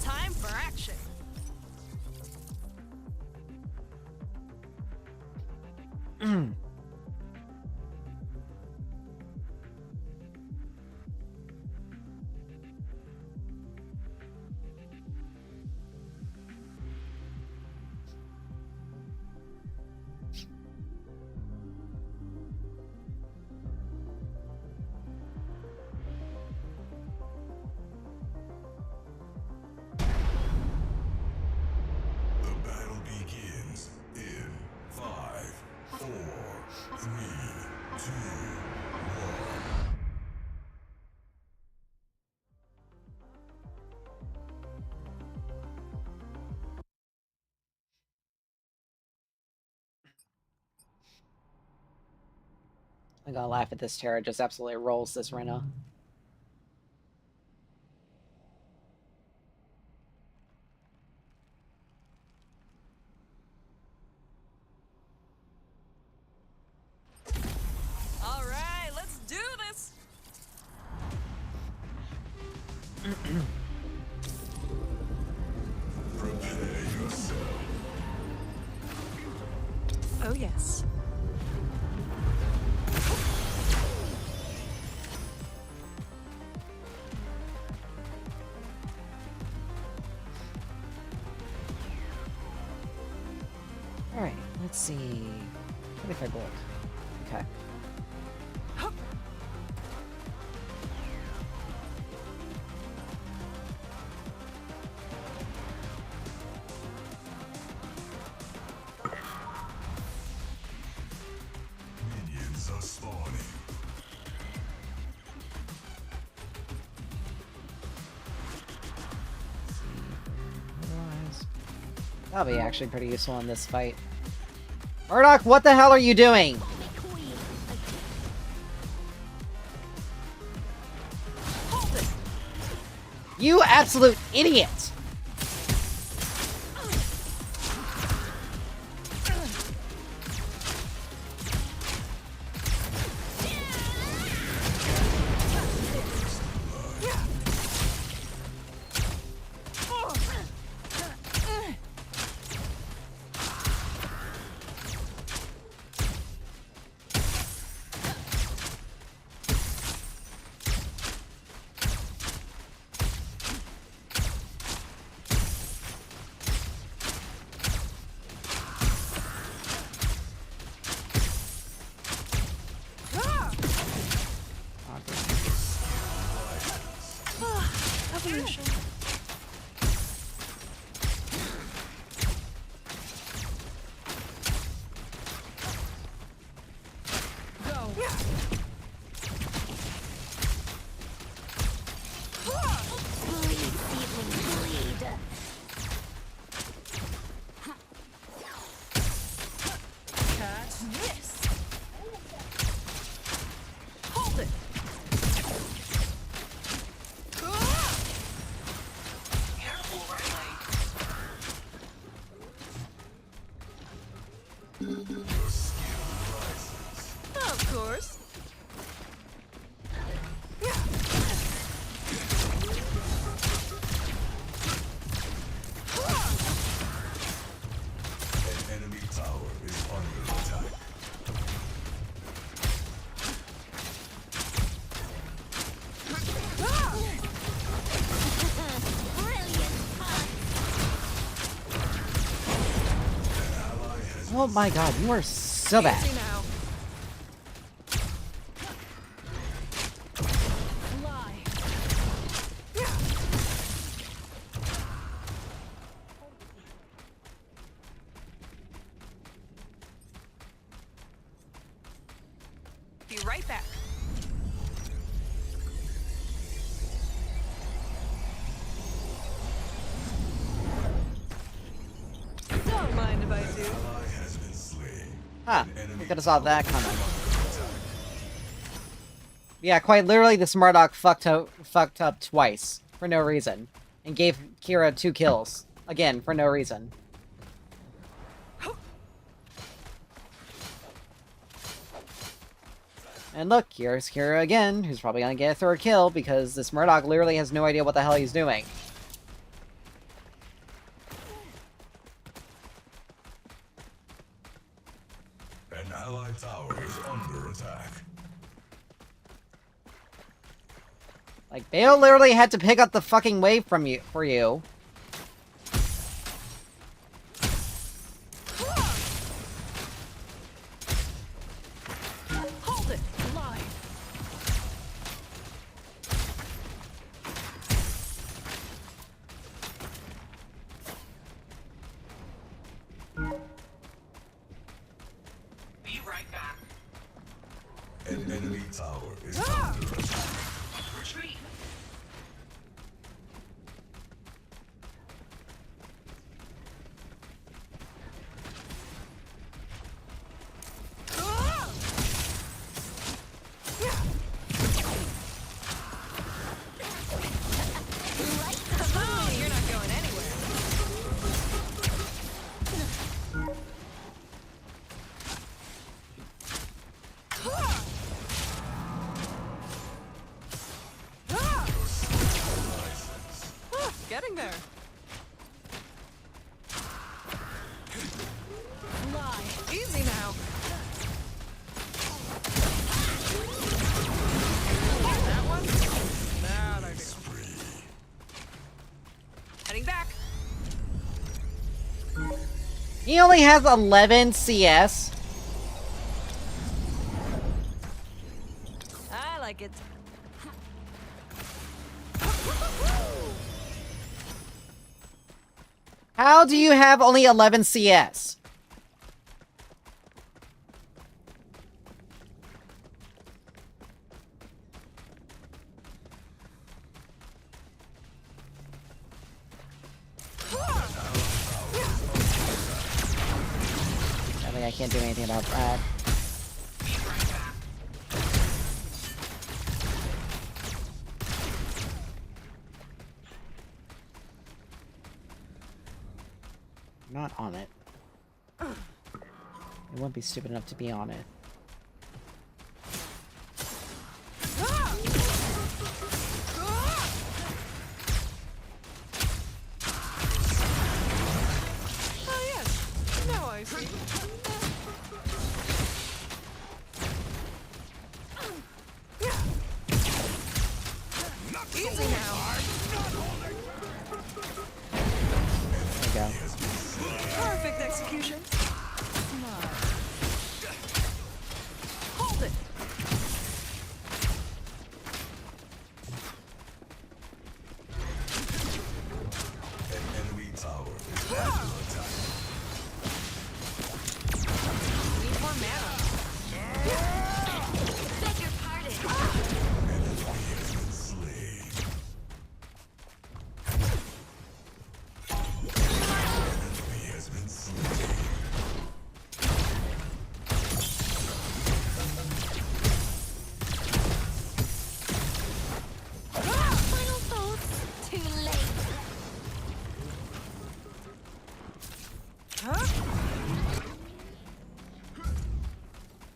Time for action. The battle begins in 5, 4, 3, 2, 1. I'm gonna laugh at this. Terra just absolutely rolls this Rena. Prepare yourself. Oh, yes. Alright, let's see. 25 gold. Okay. Minions are spawning. Otherwise, that'll be actually pretty useful in this fight. Murdoch, what the hell are you doing? You absolute idiot! Evolution. Go. Catch this. Hold it. Careful, Riley. Your skill rises. Of course. An enemy tower is under attack. Oh my god, you are so bad. Easy now. Lie. Be right back. Don't mind if I do. Ally has been slain. Huh, An enemy we could have saw that tower coming. is under attack. Yeah, quite literally, this Murdoch fucked up twice, for no reason. And gave Kira 2 kills. Again, for no reason. And look, here's Kira again, who's probably gonna get a 3rd kill, because this Murdoch literally has no idea what the hell he's doing. An ally tower is under attack. Like, Bale literally had to pick up the fucking wave from you for you. Hold it. Lie. Be right back. An enemy tower is under attack. Retreat. Oh, you're not going anywhere. there. Fly. Easy now. That one? That I do. Heading back. He only has 11 CS. I like it. How do you have only 11 CS? I think I can't do anything about that. Be right back. I'm not on it. It wouldn't be stupid enough to be on it. Oh yes. Now I see. Easy now. There we go. Perfect execution. Hold it. An enemy tower is under attack. Need more mana. Beg your pardon. An enemy has been slain. An enemy has been slain. Final thoughts. Too late. Huh?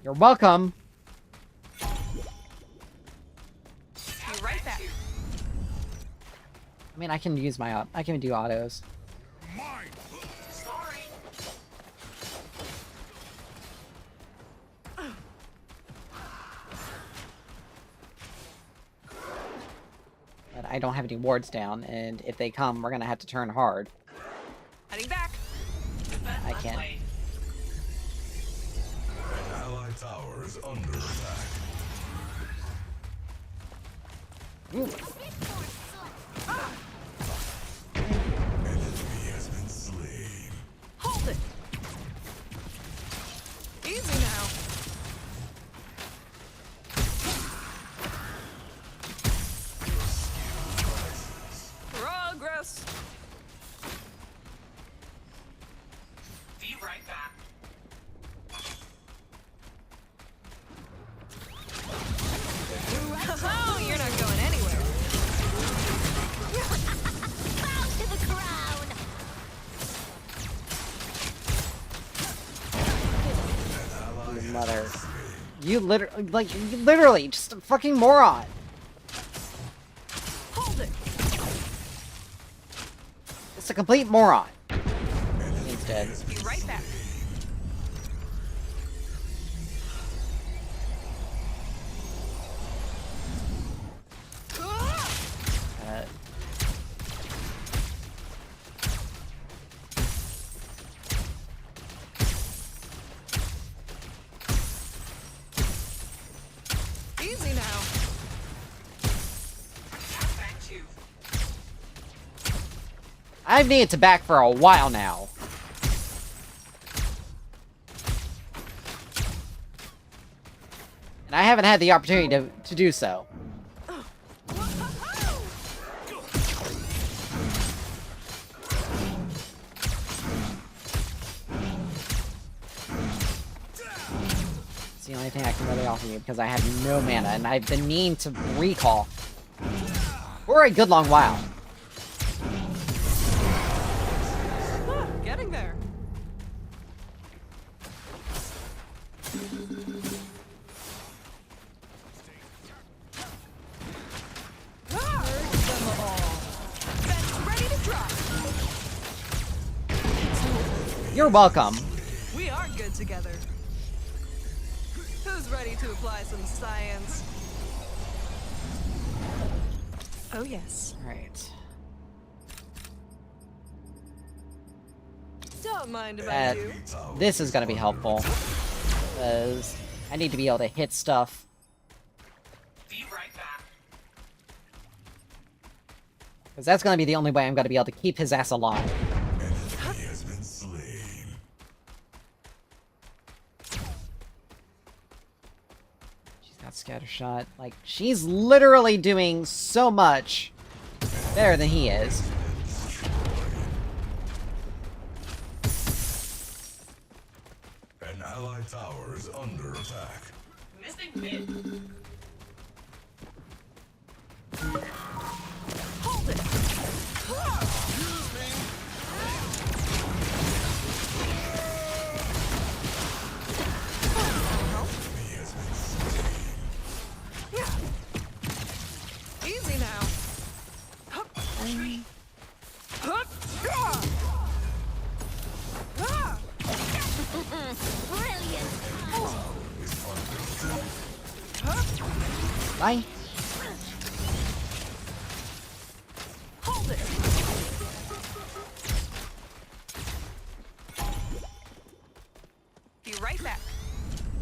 You're welcome. Be right back. I mean, I can use my I can do autos. Mine. Sorry. But I don't have any wards down, and if they come, we're gonna have to turn hard. Heading back. Defend I left can't. lane. An allied tower is under attack. An enemy has been slain. Hold it. Easy now. Progress. Be right back. Oh, you're not going anywhere. Bow to the crown. Mother. You literally, just a fucking moron. Hold it. It's a complete moron. He's dead. Be right back. Uh, Easy now. Thank you. I've needed to back for a while now. And I haven't had the opportunity to do so. It's the only thing I can really offer you because I have no mana and I've been meaning to recall for a good long while. Getting there. Them all. Vents ready to drop. You're welcome. We are good together. Who's ready to apply some science? Oh, yes. Alright. Don't mind if I do. This is gonna be helpful. Because I need to be able to hit stuff. Be right back. Because that's gonna be the only way I'm gonna be able to keep his ass alive. He has been slain. She's got scattershot. Like, she's literally doing so much better than he is. An allied tower is under attack. Missing mid. Hold it! He has been slain. Easy now. Hup. Hup. Ah. Brilliant. Bye. Hold it. Be right back.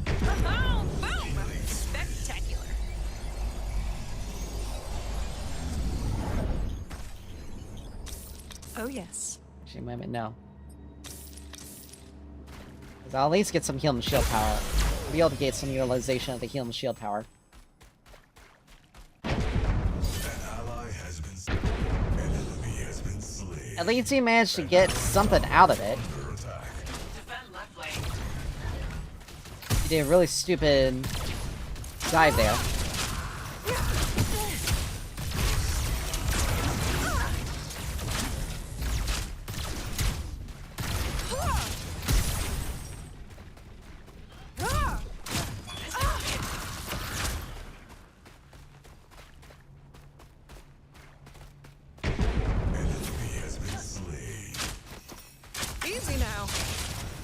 Oh, boom! Spectacular. Oh, yes. Actually, wait a minute, no. Because I'll at least get some heal and shield power. I'll be able to get some utilization of the heal and shield power. An ally has been slain. An enemy has been slain. At least he managed to get something out of it. Under attack. Defend left lane. He did a really stupid dive there. An enemy has been slain. Easy now.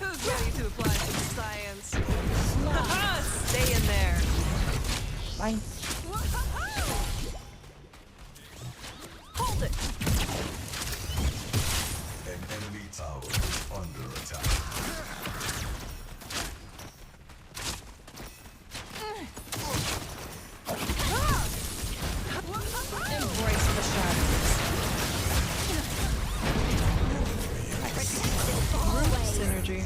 Who's ready to apply some science? Haha, stay in there. Bye. Hold it. An enemy tower is under attack. Embrace the shadows. Synergy.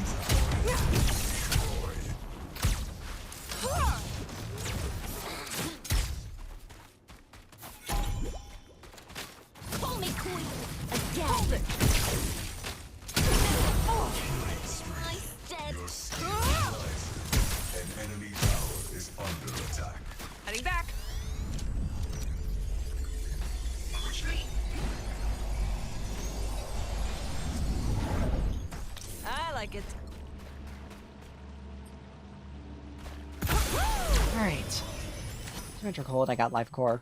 Call me queen. Again. Nice dead. Your skill rises. An enemy tower is under attack. Heading back. Retreat. I like it. Alright. Signature cold, I got life core.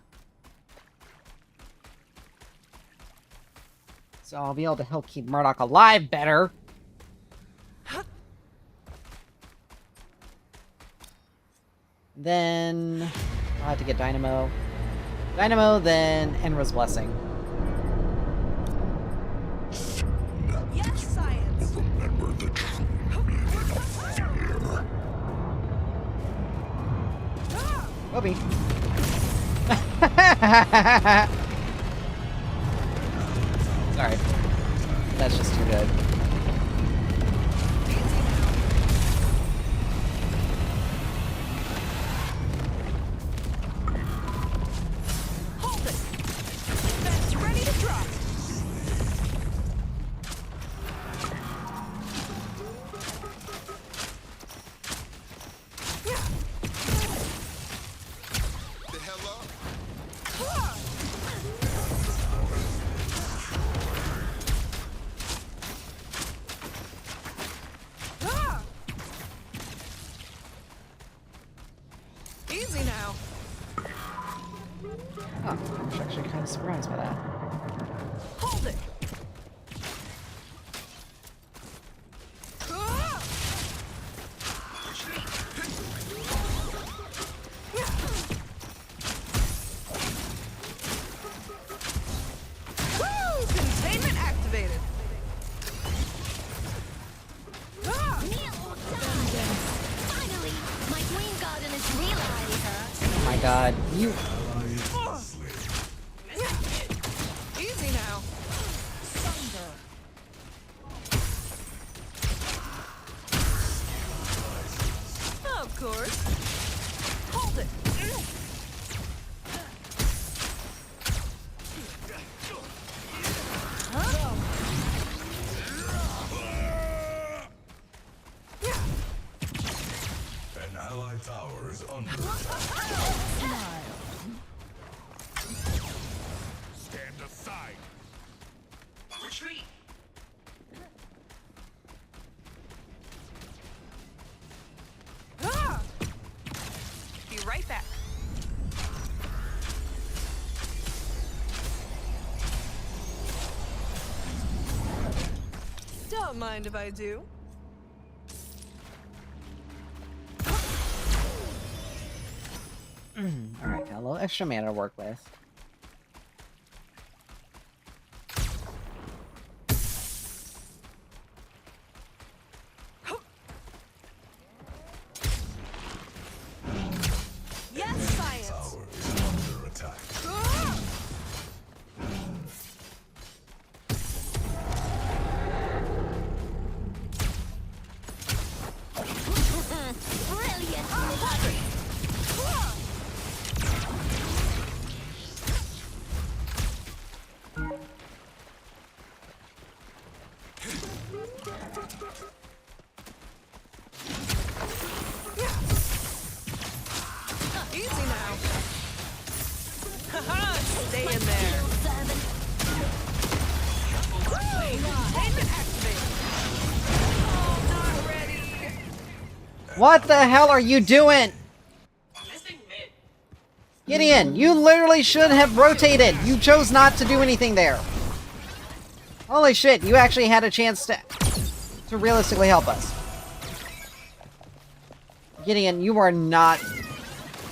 So I'll be able to help keep Murdoch alive better. Then I'll have to get Dynamo. Dynamo, then Enra's Blessing. Yes, science. Remember the true meaning of fear. Obi. Sorry. That's just too good. Hold it. That's ready to drop. The hell up? Easy now. Oh, I'm actually kind of surprised by that. Hold it. god. You. Easy now. Of course. Hold it. An allied tower is under attack. Stand aside. Retreat. Ah! Be right back. Don't mind if I do. Alright, got a little extra mana to work with. Yes, science. Tower is under attack. Brilliant! Easy now. Haha, stay in there. Engine activate. Oh, not ready. What the hell are you doing? Missing mid. Gideon, you literally should have rotated. You chose not to do anything there. Holy shit, you actually had a chance to realistically help us. Gideon, you are not.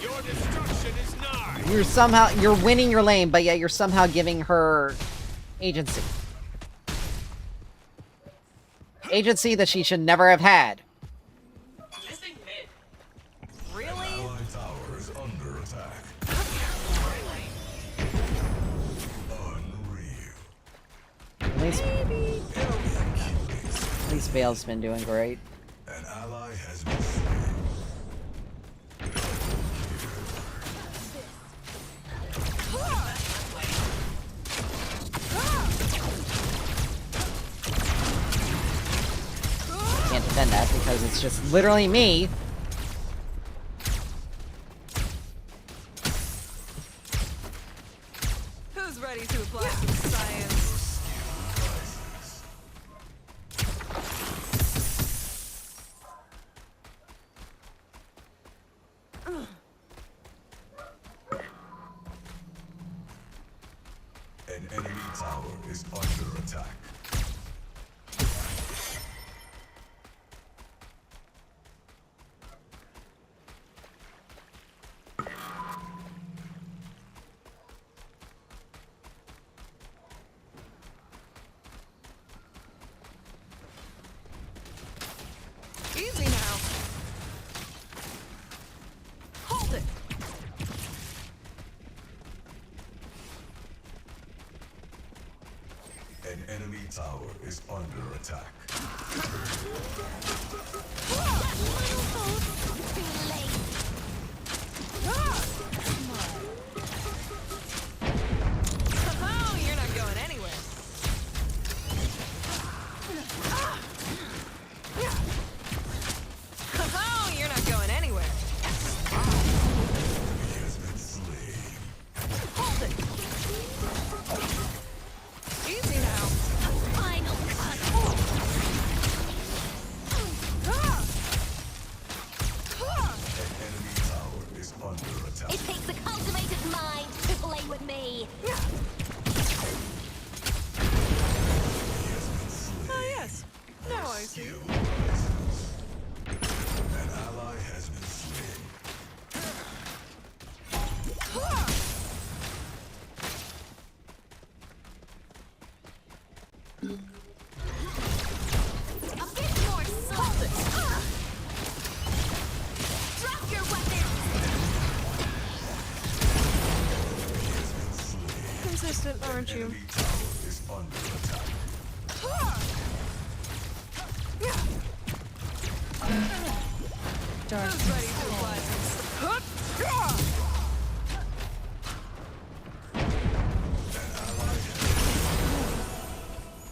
Your destruction is nigh. You're winning your lane, but yet you're somehow giving her agency. Agency that she should never have had. Missing mid. Really? Allied tower is under attack. Unreal. At least Vale's been doing great. An ally has been slain. Can't defend that because it's just literally me. Who's ready to apply some science? An enemy tower is under attack. Easy now. Hold it. An enemy tower is under attack. Oh, you're not going anywhere. Oh, you're not going anywhere. He has been slain. Hold it. Easy now. Final cut! An enemy tower is under attack. It takes a cultivated mind to play with me! He has been slain. Oh, yes. Now I see. Skill rises. An ally has been slain. A bit more salt! Drop your weapons! hesitant, aren't you? Enemy tower is under attack. Who's ready to apply some...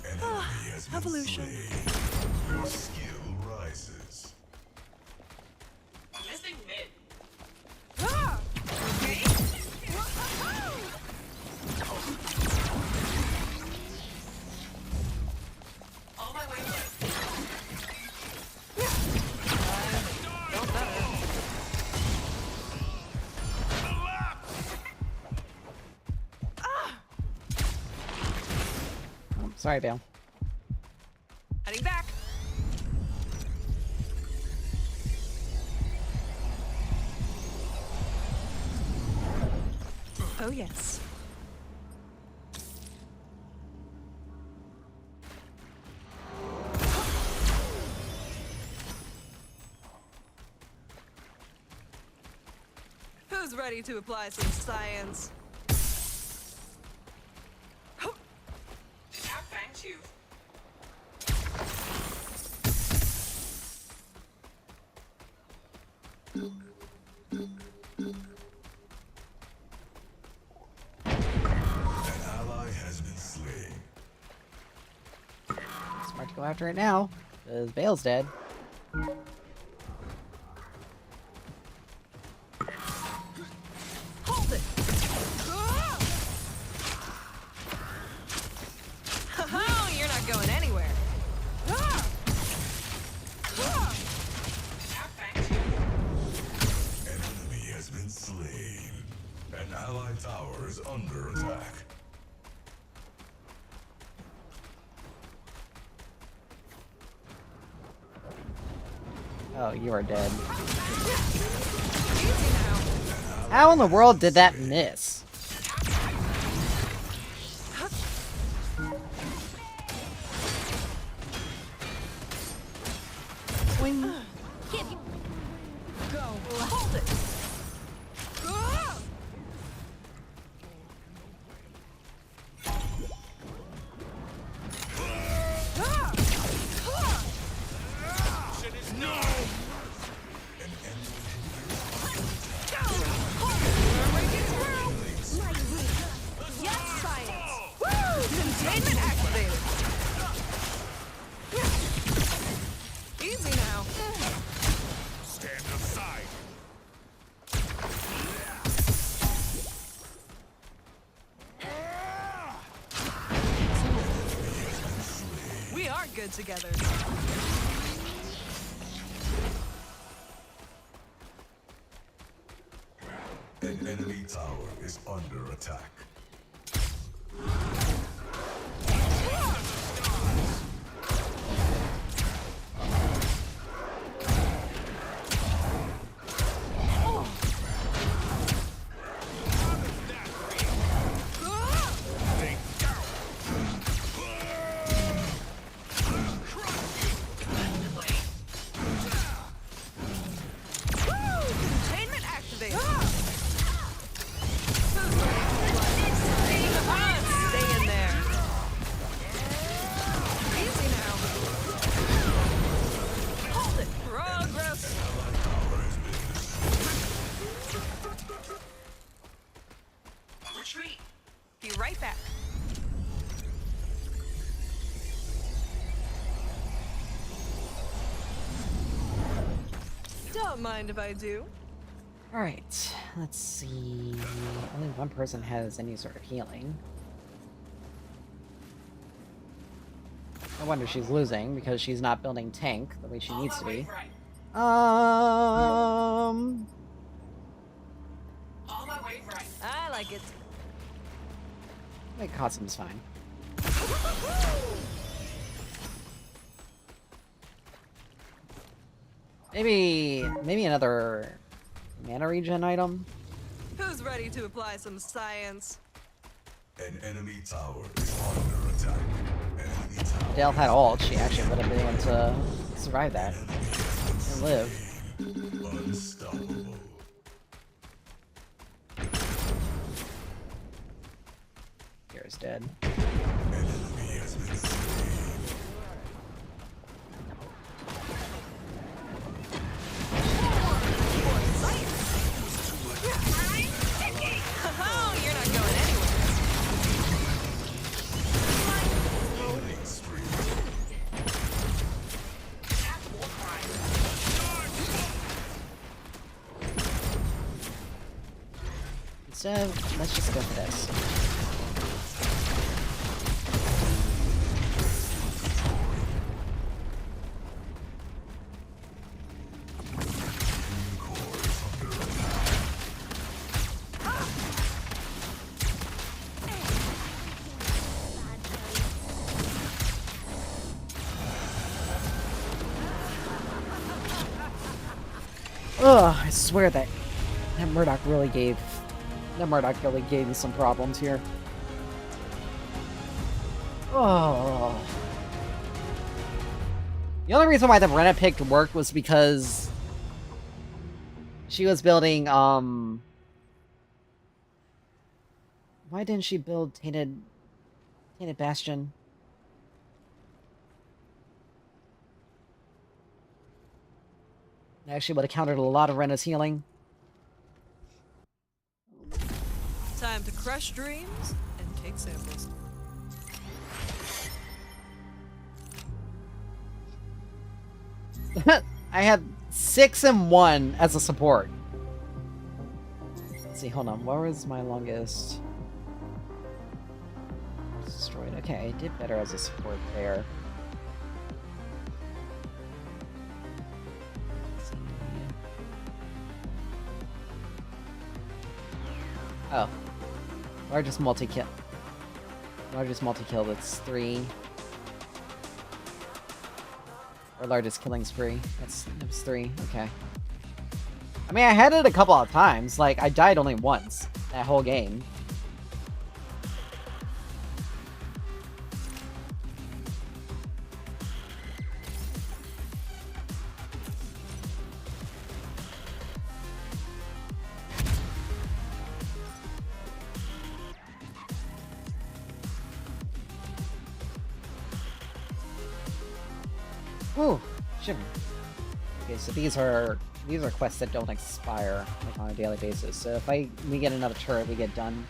An enemy has been Evolution. slain. Your skill rises. Missing mid. On my way right. Felt better. Oh, sorry, Bale. Heading back. Oh, yes. Who's ready to apply some science? Tap bangs you. An ally has been slain. Smart to go after it now, because Bale's dead. Hold it! Oh, you're not going anywhere. Tap bangs you. An enemy has been slain. An allied tower is under attack. Oh, you are dead. Easy now. How in the world did that miss? Go. Hold it. Yes, science. Woo! Containment activated. Easy now. Stand aside. We are good together. An enemy tower is under attack. Containment activated. Stay in there. Easy now. Hold it. Progress. Retreat. Be right back. Don't mind if I do. Alright, let's see. Only one person has any sort of healing. No wonder she's losing, because she's not building tank the way she On needs my to way be. right. Um, On my way right. I like it. I think Cosm's fine. Maybe another mana regen item? Who's ready to apply some science? An enemy tower is under attack. An enemy tower Dale had ult, she actually would have been able to survive that and live. unstoppable. Here's dead. An enemy has been slain. Oh, you're not going anywhere. Killing spree. So let's just go for this. Ugh, I swear that Murdoch really gave me some problems here. Oh. The only reason why the Rena pick worked was because she was building, why didn't she build Tainted Bastion? It actually would have countered a lot of Rena's healing. Time to crush dreams and take samples. I had 6 and 1 as a support. Let's see, hold on. What was my longest? Destroyed. Okay, I did better as a support there. Oh. Largest multi-kill. Largest multi-kill, that's 3. Or largest killing spree. That's 3. Okay. I mean, I had it a couple of times. Like, I died only once that whole game. Ooh, shiver. Okay, so these are quests that don't expire like on a daily basis. So if we get another turret, we get done.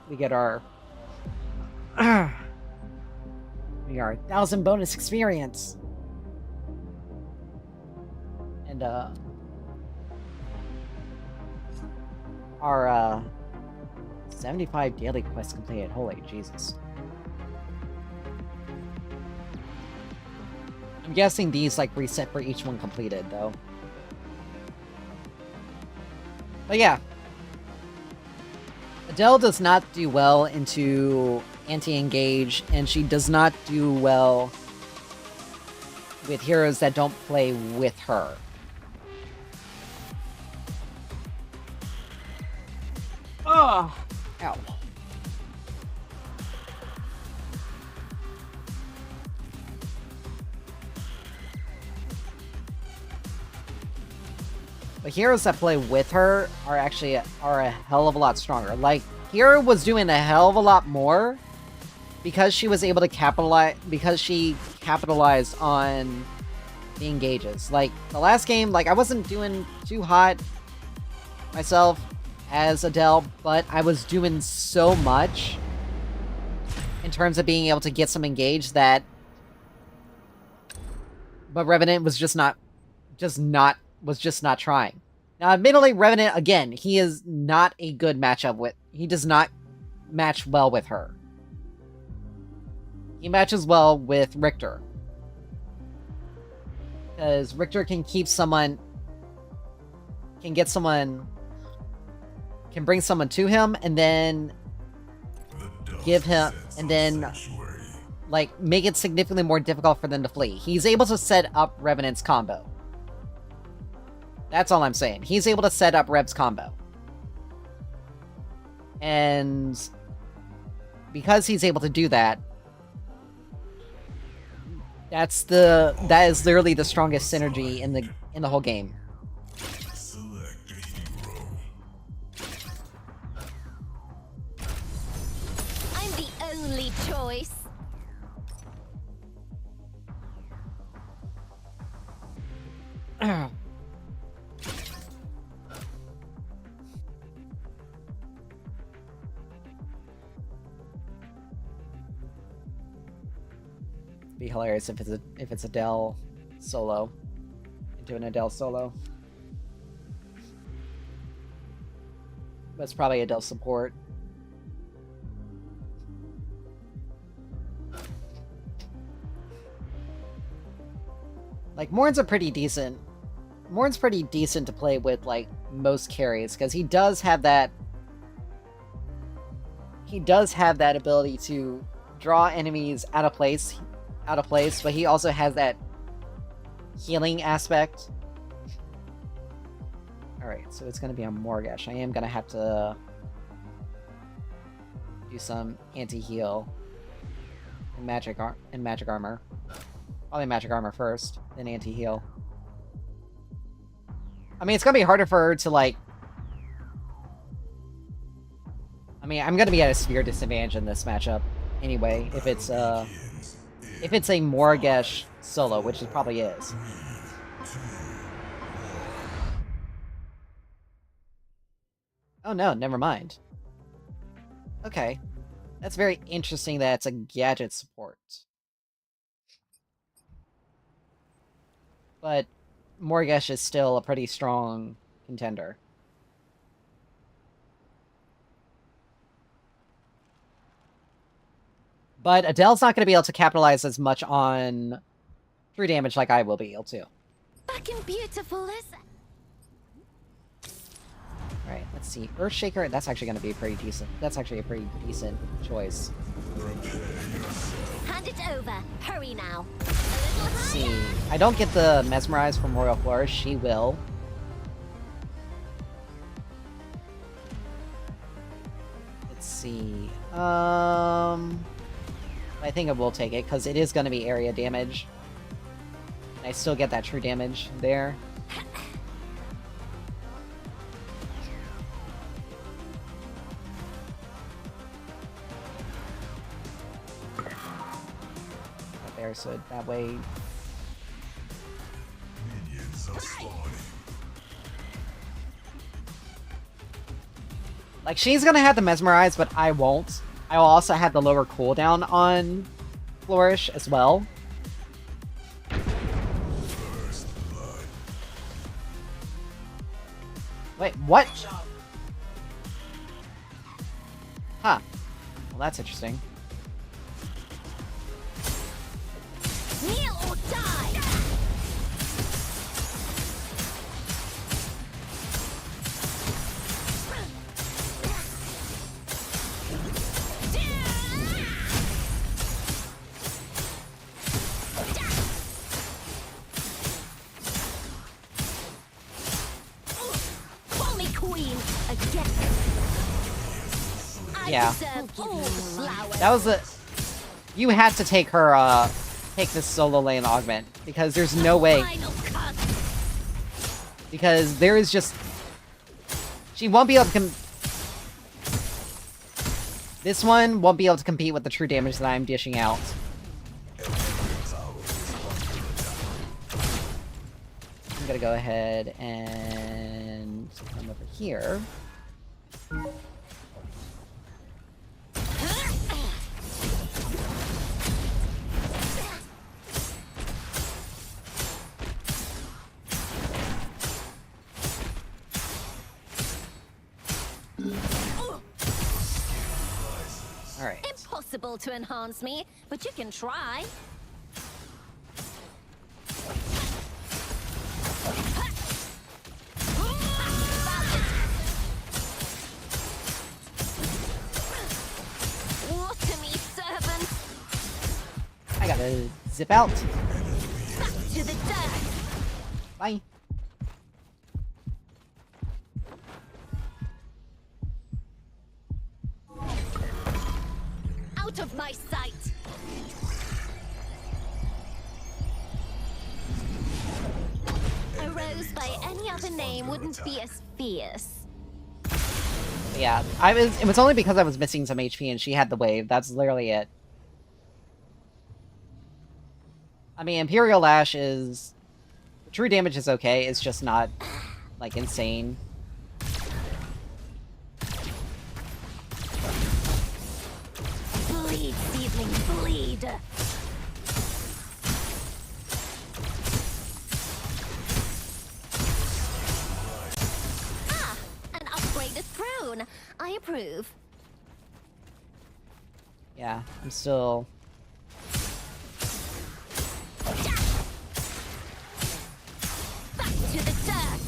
We get our we are 1,000 bonus experience. And our 75 daily quests completed. Holy Jesus. I'm guessing these like reset for each one completed though. But yeah. Adele does not do well into anti-engage, and she does not do well with heroes that don't play with her. Ugh! Ow. But heroes that play with her are actually a hell of a lot stronger. Like, Hero was doing a hell of a lot more because she was able to capitalize, because she capitalized on the engages. Like, the last game, like, I wasn't doing too hot myself as Adele, but I was doing so much in terms of being able to get some engage that... But Revenant was just not trying. Now, admittedly, Revenant, again, he is not a good matchup with... He does not match well with her. He matches well with Richter. Because Richter can keep someone... Can get someone... Can bring someone to him, and then... Give him... And then... Like, make it significantly more difficult for them to flee. He's able to set up Revenant's combo. That's all I'm saying. He's able to set up Rev's combo. And because he's able to do that, that is literally the strongest synergy in the whole game. Select a hero. choice. Be hilarious if it's Adele solo. Into an Adele solo. But it's probably Adele support. Like, Morn's pretty decent to play with, like, most carries, because he does have that ability to draw enemies out of place, but he also has that healing aspect. Alright, so it's gonna be a Morgesh. I am gonna have to do some anti-heal and magic armor. Probably magic armor first, then anti-heal. I mean, it's gonna be harder for her to, like... I mean, I'm gonna be at a severe disadvantage in this matchup anyway, if it's a Morgesh solo, which it probably is. Oh no, never mind. Okay. That's very interesting that it's a gadget support. But Morgesh is still a pretty strong contender. But Adele's not going to be able to capitalize as much on true damage like I will be able to. Fucking beautiful, is it? Alright, let's see. Earthshaker, that's actually going to be pretty decent. That's actually a pretty decent choice. Hand it over. Hurry now. Let's see. I don't get the Mesmerize from Royal Flourish. She will. Let's see. I think I will take it, because it is going to be area damage. And I still get that true damage there. There, so that way... Minions are spawning. Like, she's gonna have the Mesmerize, but I won't. I will also have the lower cooldown on Flourish as well. First blood. Wait, what? Huh. Well, that's interesting. Kneel or die! Call me queen again. Yeah. I deserve all the flowers. That was a... You had to take her, take this solo lane augment, because there's no way... Final cut. Because there is just... She won't be able to This one won't be able to compete with the true damage that I'm dishing out. I'm gonna go ahead and come over here. Alright. Impossible to enhance me, but you can try. Water me, servant. I gotta zip out. Back to the dirt. Bye. Out of my sight. A rose by any other name wouldn't be as fierce. Yeah, it was only because I was missing some HP and she had the wave. That's literally it. I mean, Imperial Lash is... True damage is okay, it's just not, like, insane. Bleed, seedling, bleed. Ah, an upgraded throne. I approve. Yeah, I'm still... Back to the dirt.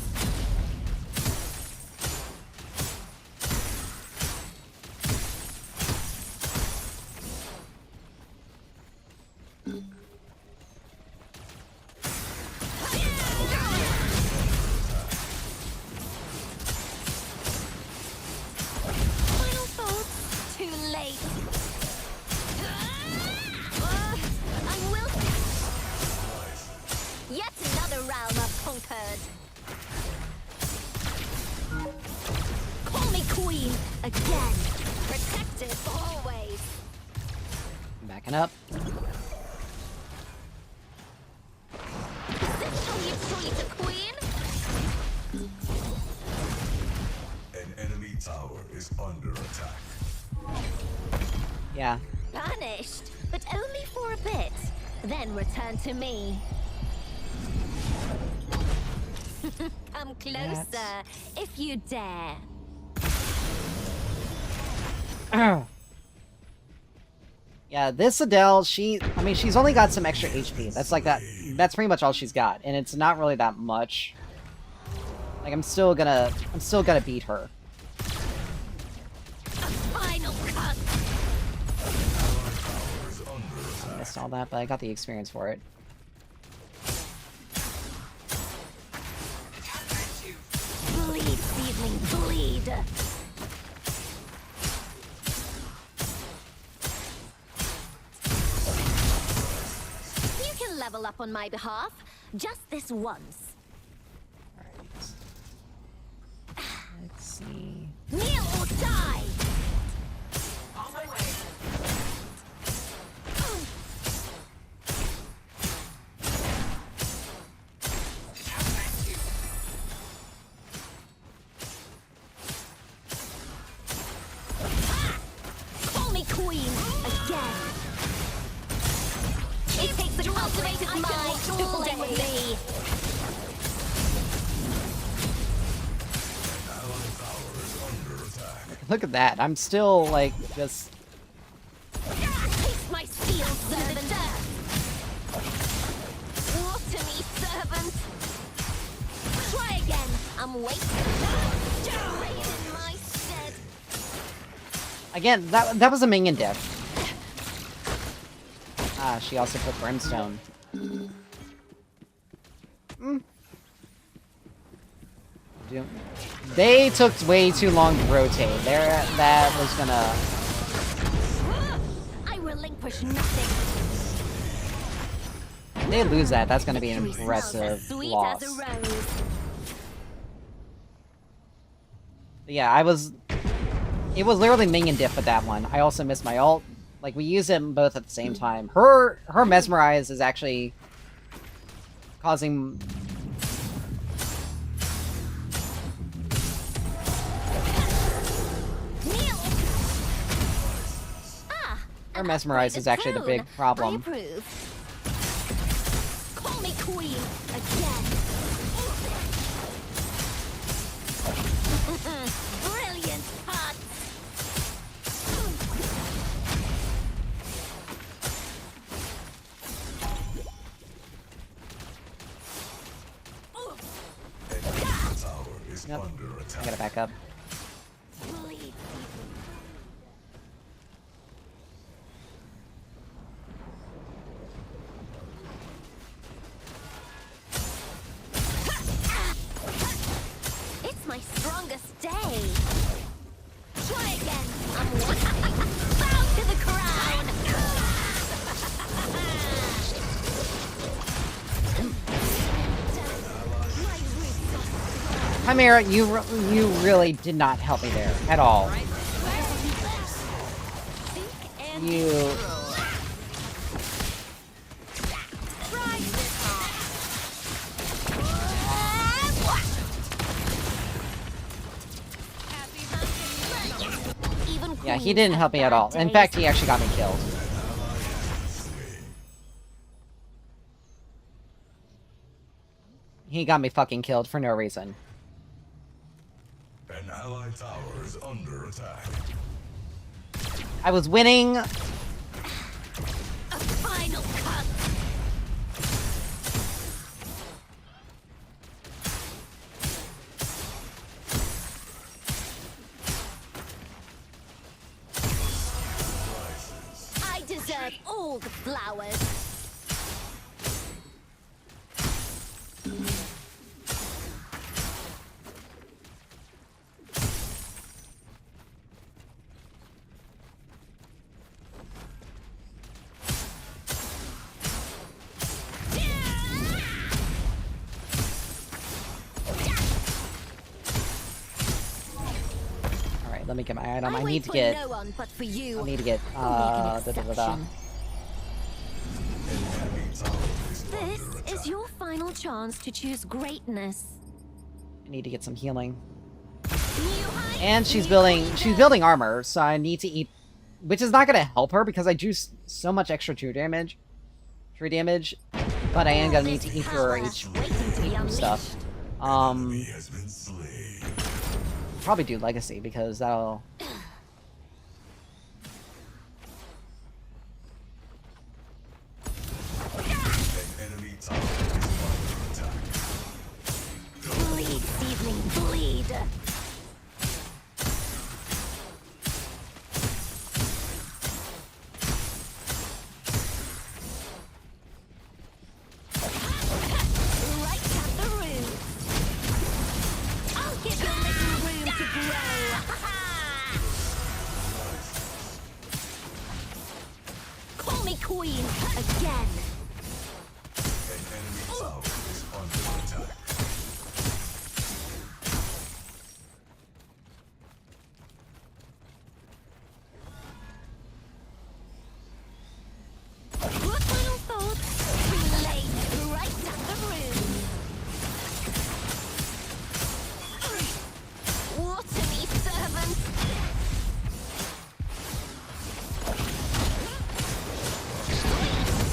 Final thoughts. Too late. I will. Yet another realm I've conquered. Call me queen again. Protected always. Backing up. Is this how you treat a queen? An enemy tower is under attack. Yeah. Banished, but only for a bit. Then return to me. Come closer, if you dare. Yeah, this Adele, I mean, she's only got some extra HP. That's like that. That's pretty much all she's got, and it's not really that much. Like, I'm still gonna beat her. Final cut. I missed all that, but I got the experience for it. Bleed, seedling, bleed. You can level up on my behalf, just this once. Let's see. Kneel or die. On my way. Thank you. Call me queen again. It takes a cultivated mind to play with me. Allied tower is under attack. Look at that. I'm still, like, just... Taste my steel, servant. Water me, servant. Try again. I'm waiting. Trade in my stead. Again, that was a minion diff. Ah, she also put Brimstone. They took way too long to rotate. That was gonna... I relinquish nothing. If they lose that, that's gonna be an Victory impressive smells as sweet loss. as a rose. But yeah, it was literally minion diff with that one. I also missed my ult. Like, we use them both at the same time. Her Mesmerize is actually causing... Kneel. Ah, Her an Mesmerize is upgraded actually the big throne. I problem. approve. Call me queen again. Brilliant heart. Enemy tower is Yep. under I attack. gotta back up. Bleed. It's my strongest day. Try again. I'm waiting. Bow to the crown. My roots are Chimera, you really did not help me there at all. Think and You... try. he didn't help me at all. In fact, he actually got me killed. He got me fucking killed for no reason. An allied tower is under attack. I was winning. A final cut. I deserve all the flowers. Alright, let me get my item. I wait need to for get... no one but for you. I need to get, I'll make an da-da-da-da. This is your final chance to choose greatness. I need to get some healing. New heights, And she's new building armor, so I need to eat... Which is not gonna help her, because I do so much extra true damage. But I am gonna need to eat her stuff. Enemy has been slain. Probably do Legacy, because that'll... An enemy tower is under attack. Bleed, seedling, bleed. Right at the root. I'll give your little room to grow. Call me queen again. An enemy tower is under attack. What final thoughts? Too late. Right at the root. Water me, servant.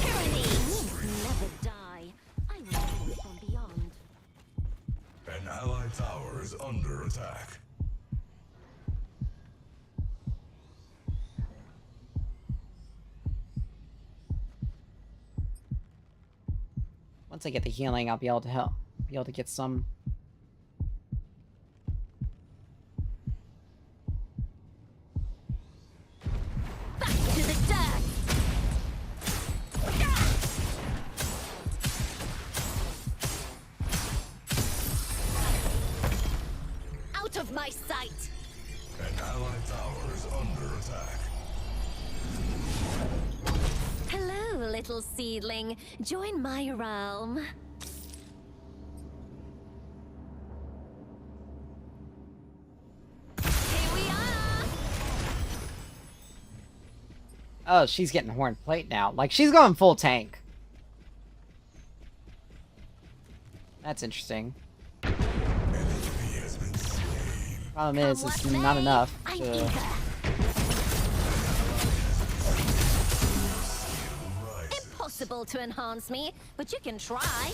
Tyranny will never die. I will come from beyond. An allied tower is under attack. Once I get the healing, I'll be able to help. Be able to get some... Back to the dirt. Out of my sight. An allied tower is under attack. Hello, little seedling. Join my realm. Here we are. Oh, she's getting horn plate now. Like, she's going full tank. That's interesting. An enemy has been slain. Problem is, it's not enough I'm to... eager. Rises. Impossible to enhance me, but you can try.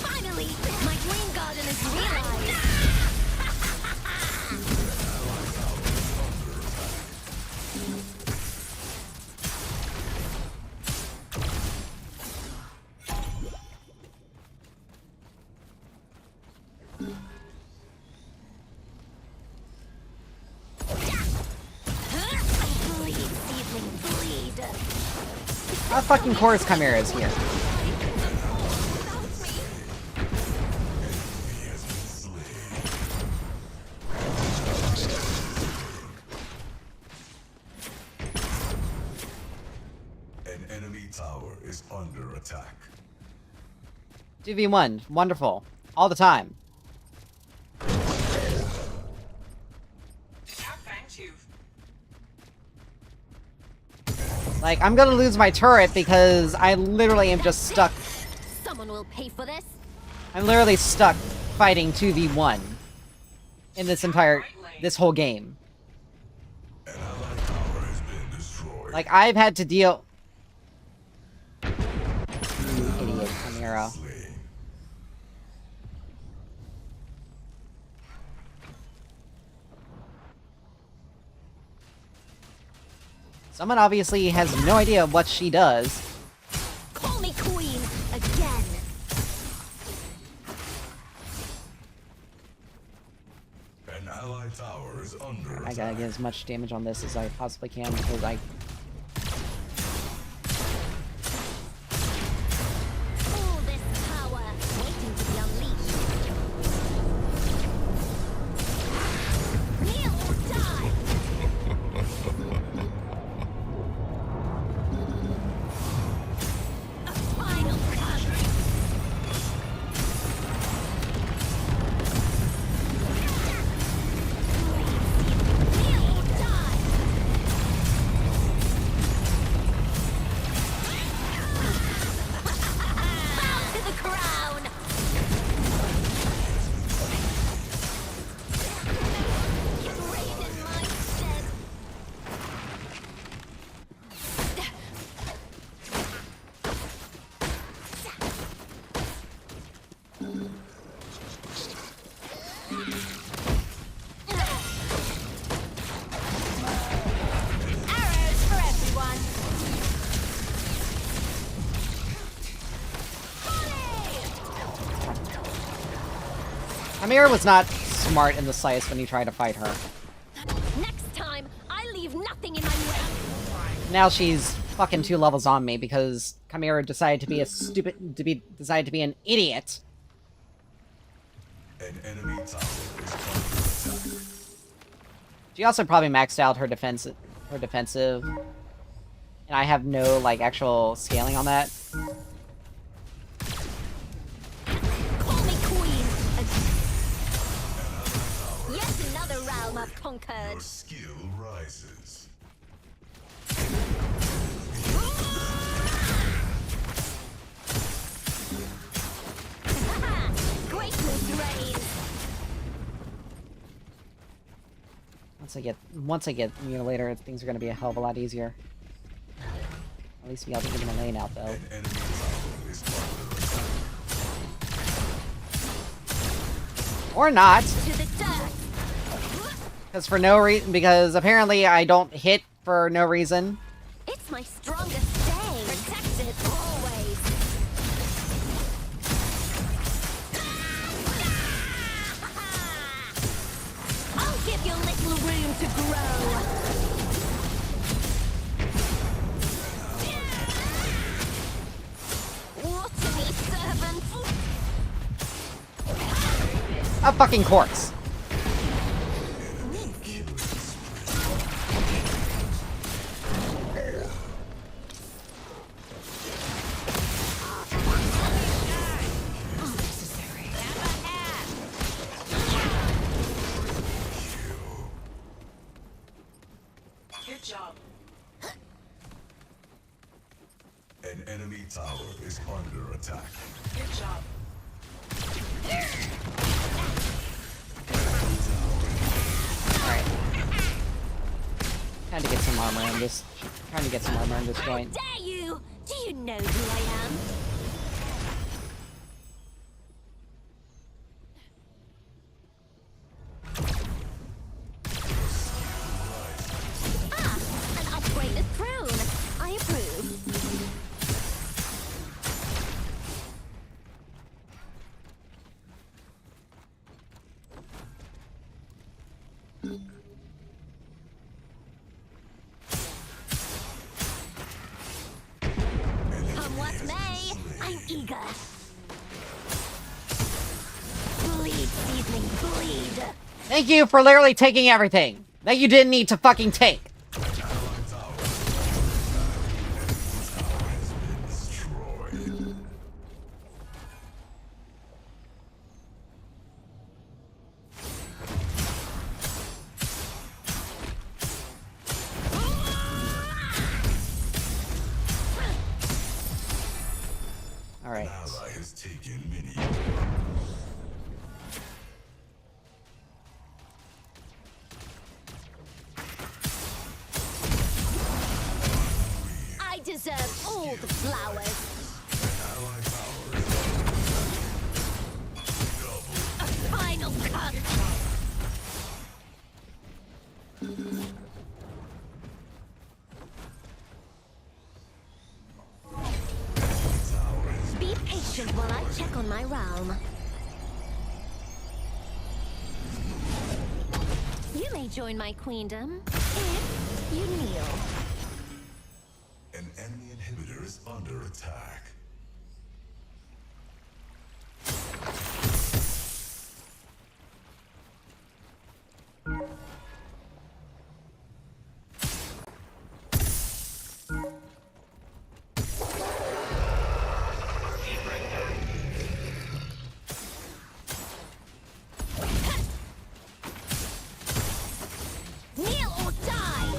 Finally, my dream garden is realized. Bleed, seedling, bleed. Our fucking chorus chimera is here. He has been slain. An enemy tower is under attack. 2v1. Wonderful. All the time. Thank you. Like, I'm gonna lose my turret because I literally am just stuck. Someone will pay for this. I'm literally stuck fighting 2v1. in this whole game. An allied tower has been destroyed. Like, I've had to deal... You idiot, Chimera. Slain. Someone obviously has no idea what she does. Call me queen again. An allied tower is under I attack. gotta get as much damage on this as I possibly can because I... All this power waiting to be unleashed. Kneel or die. A final cut. Kneel or die. Bow to the crown. Reign in my stead. Arrows for everyone. Chimera was not smart in the slightest when you tried to fight her. Next time, I leave nothing in my way. Now she's fucking 2 levels on me because Chimera decided to be decided to be an idiot. An enemy tower is under attack. She also probably maxed out her defensive, and I have no like actual scaling on that. Call me queen. Yet another realm I've conquered. Your skill rises. Greatness reigns. Once I get Mutilator, things are gonna be a hell of a lot easier. At least be able to get him a lane out though. An enemy tower is under attack. Or not, To the dirt. because apparently I don't hit for no reason. It's my strongest day. Protected always. I'll give you little room to grow. Water me, servant. A fucking corpse. Good job. An enemy tower is under attack. Good job. Alright. Trying to get some armor in this. Trying to get some armor in this joint. Dare you? Do you know who I am? Ah, an upgraded throne. I approve. Come what may, I'm eager. Bleed, seasoning, bleed. Thank you for literally taking everything that you didn't need to fucking take. An allied tower is under attack. An enemy tower has been destroyed. Alright. An ally has taken mini. all the flowers. Allied towers A final cut. Be patient while I check on my realm. You may join my queendom if you kneel. An enemy inhibitor is under attack. Kneel or die!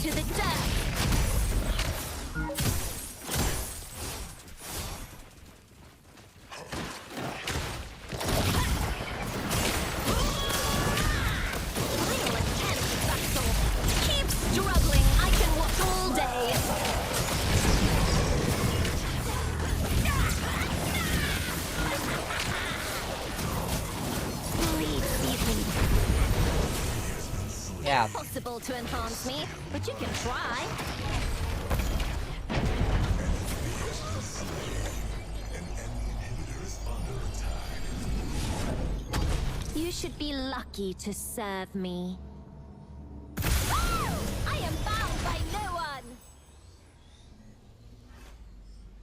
To the death! Real attempt, Vassal. Keep struggling. I can watch all day. Bleed season. Yeah. Possible to enhance me, but you can try. An enemy inhibitor is under attack. You should be lucky to serve me. I am bound by no one.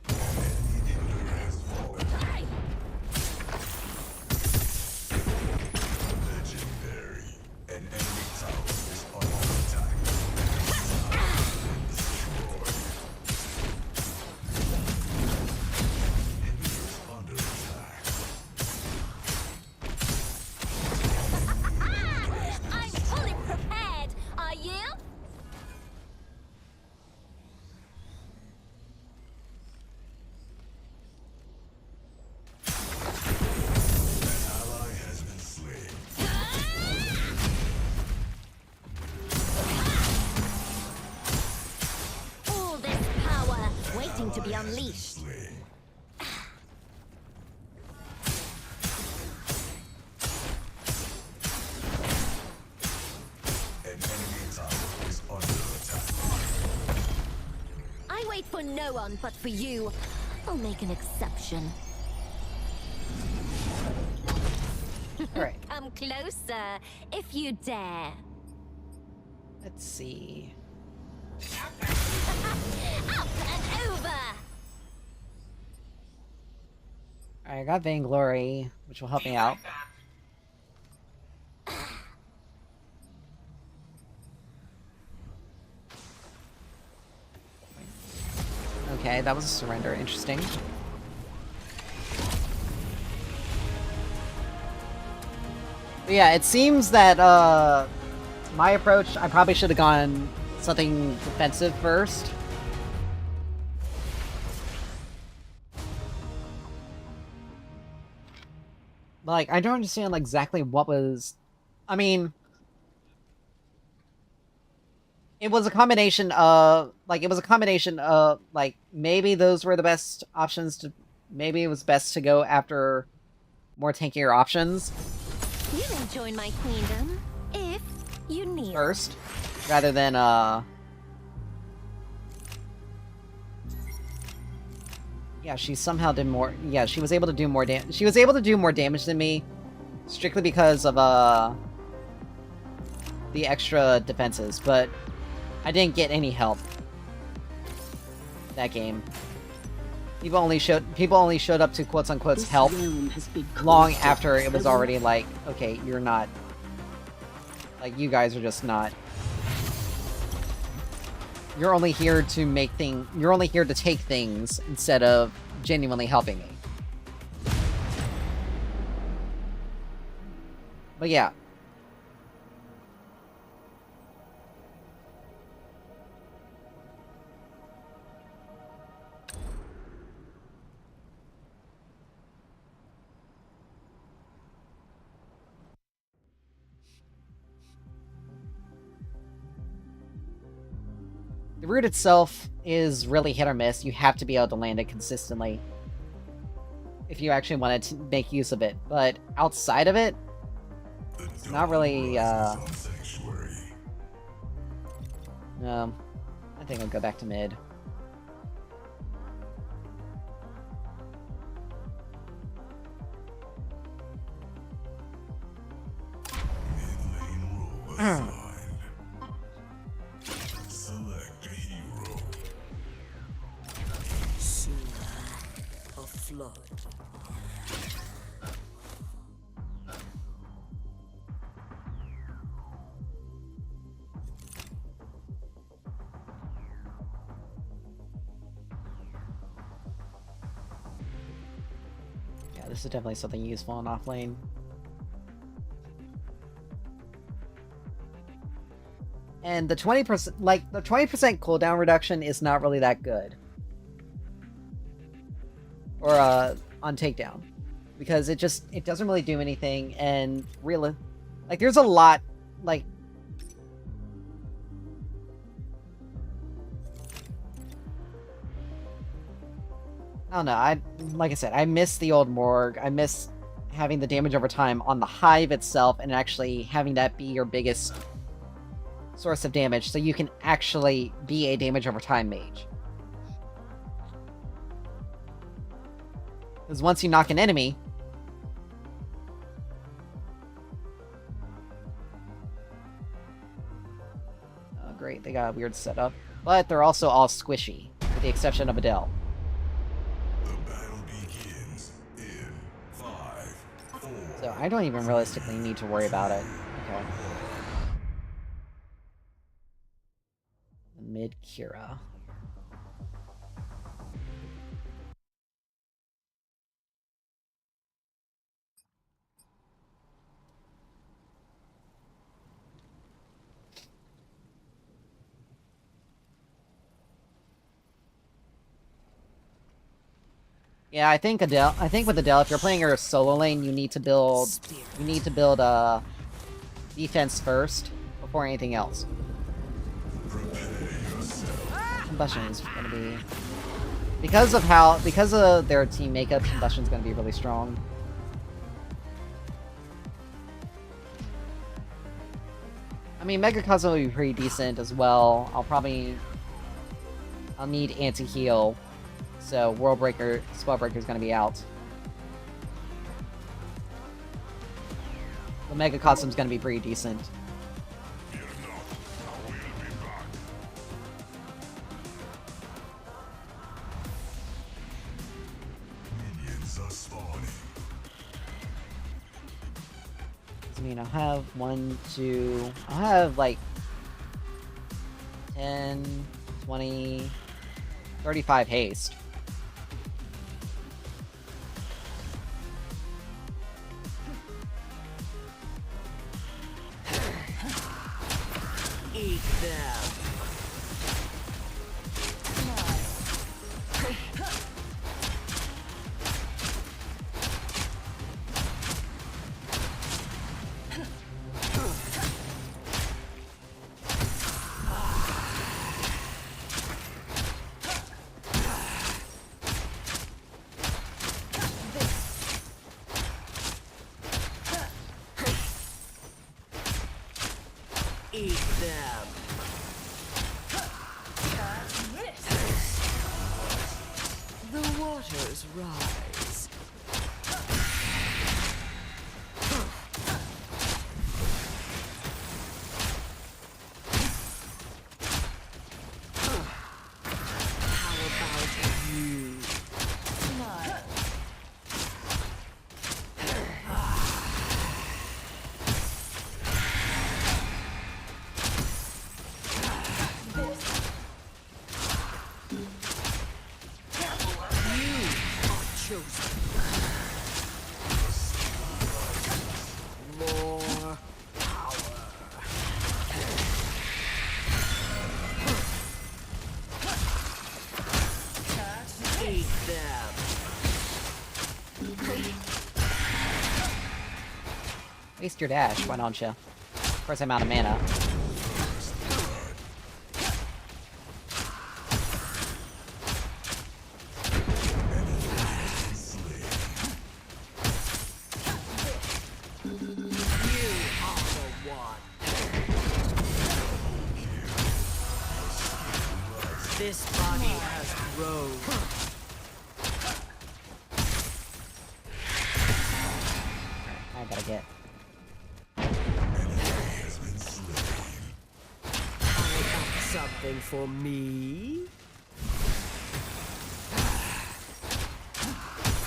Enemy inhibitor has fallen. Legendary. An enemy tower is under attack. Destroyed. Inhibitor is under attack. I'm fully prepared. Are you? Ally has been slain. All this power waiting to be Ally has been unleashed. slain. An enemy tower is under attack. I wait for no one but for you. I'll make an exception. Alright, Come closer, if you dare. let's see. Up and over! Alright, I got Vainglory, which will help me out. Okay, that was a surrender. Interesting. But yeah, it seems that, my approach, I probably should have gone something defensive first. Like, I don't understand like, exactly what was... I mean... It was a combination of... Like, maybe those were the best options to... Maybe it was best to go after more tankier options You may join my queendom if you kneel. first, rather than, Yeah, she somehow did more... Yeah, she was able to do more damage. She was able to do more damage than me, strictly because of, the extra defenses, but I didn't get any help that game. People only showed up to quotes-unquote This help realm has been long corrupted. after it was I will already like, okay, you're not... Like, you guys are just not... You're only here to make things... You're only here to take things instead of genuinely helping me. But yeah. The root itself is really hit or miss. You have to be able to land it consistently if you actually wanted to make use of it. But outside of it, it's not really, I think I'll go back to mid. Select a hero. A flood. Yeah, this is definitely something useful in off lane. And the 20%, like, the 20% cooldown reduction is not really that good. Or, on takedown. Because it doesn't really do anything, and really, like, there's a lot, like... I don't know, like I said, I miss the old Morgue, I miss having the damage over time on the Hive itself, and actually having that be your biggest source of damage, so you can actually be a damage over time mage. Because once you knock an enemy... Oh, great, they got a weird setup. But they're also all squishy, with the exception of Adele. The battle begins in 5, 4. So I don't even realistically need to worry about it. Okay. Mid Kira. Yeah, I think with Adele, if you're playing her solo lane, you need to build defense first before anything else. Combustion is gonna be, because of their team makeup, Combustion's gonna be really strong. I mean, Mega Cosmo will be pretty decent as well. I'll need anti-heal, so Spellbreaker's gonna be out. The Mega Cosm's gonna be pretty decent. I mean, I'll have I'll have like 10, 20, 35 haste. Eat them. Eat them. The waters rise. How about you? Chosen. More power. Eat them. Waste your dash, why don't you? Of course, I'm out of mana. This body has grown. I gotta get. How about something for me?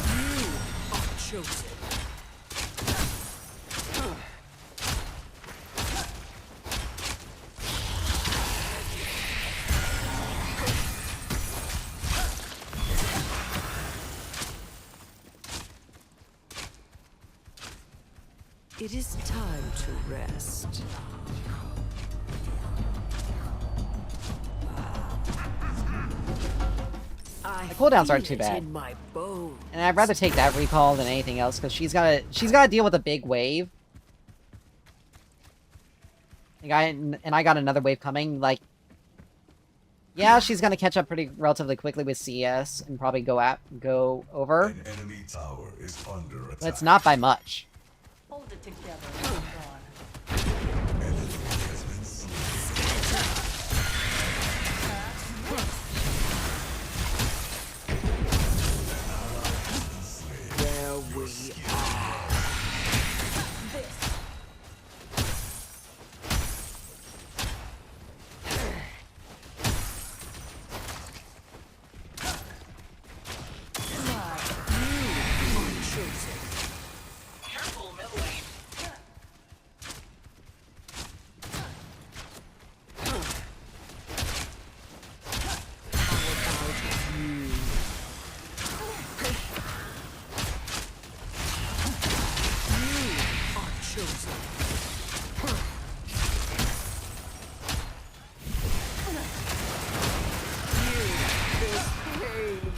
You are chosen. It is time to rest. The cooldowns aren't too feel it bad. in my bones. And I'd rather take that recall than anything else, because she's gotta deal with a big wave. And I got another wave coming, like... Yeah, she's gonna catch up relatively quickly with CS and probably go over. An enemy tower is under attack. But it's not by much. Hold it together. An enemy has been slain. There we are.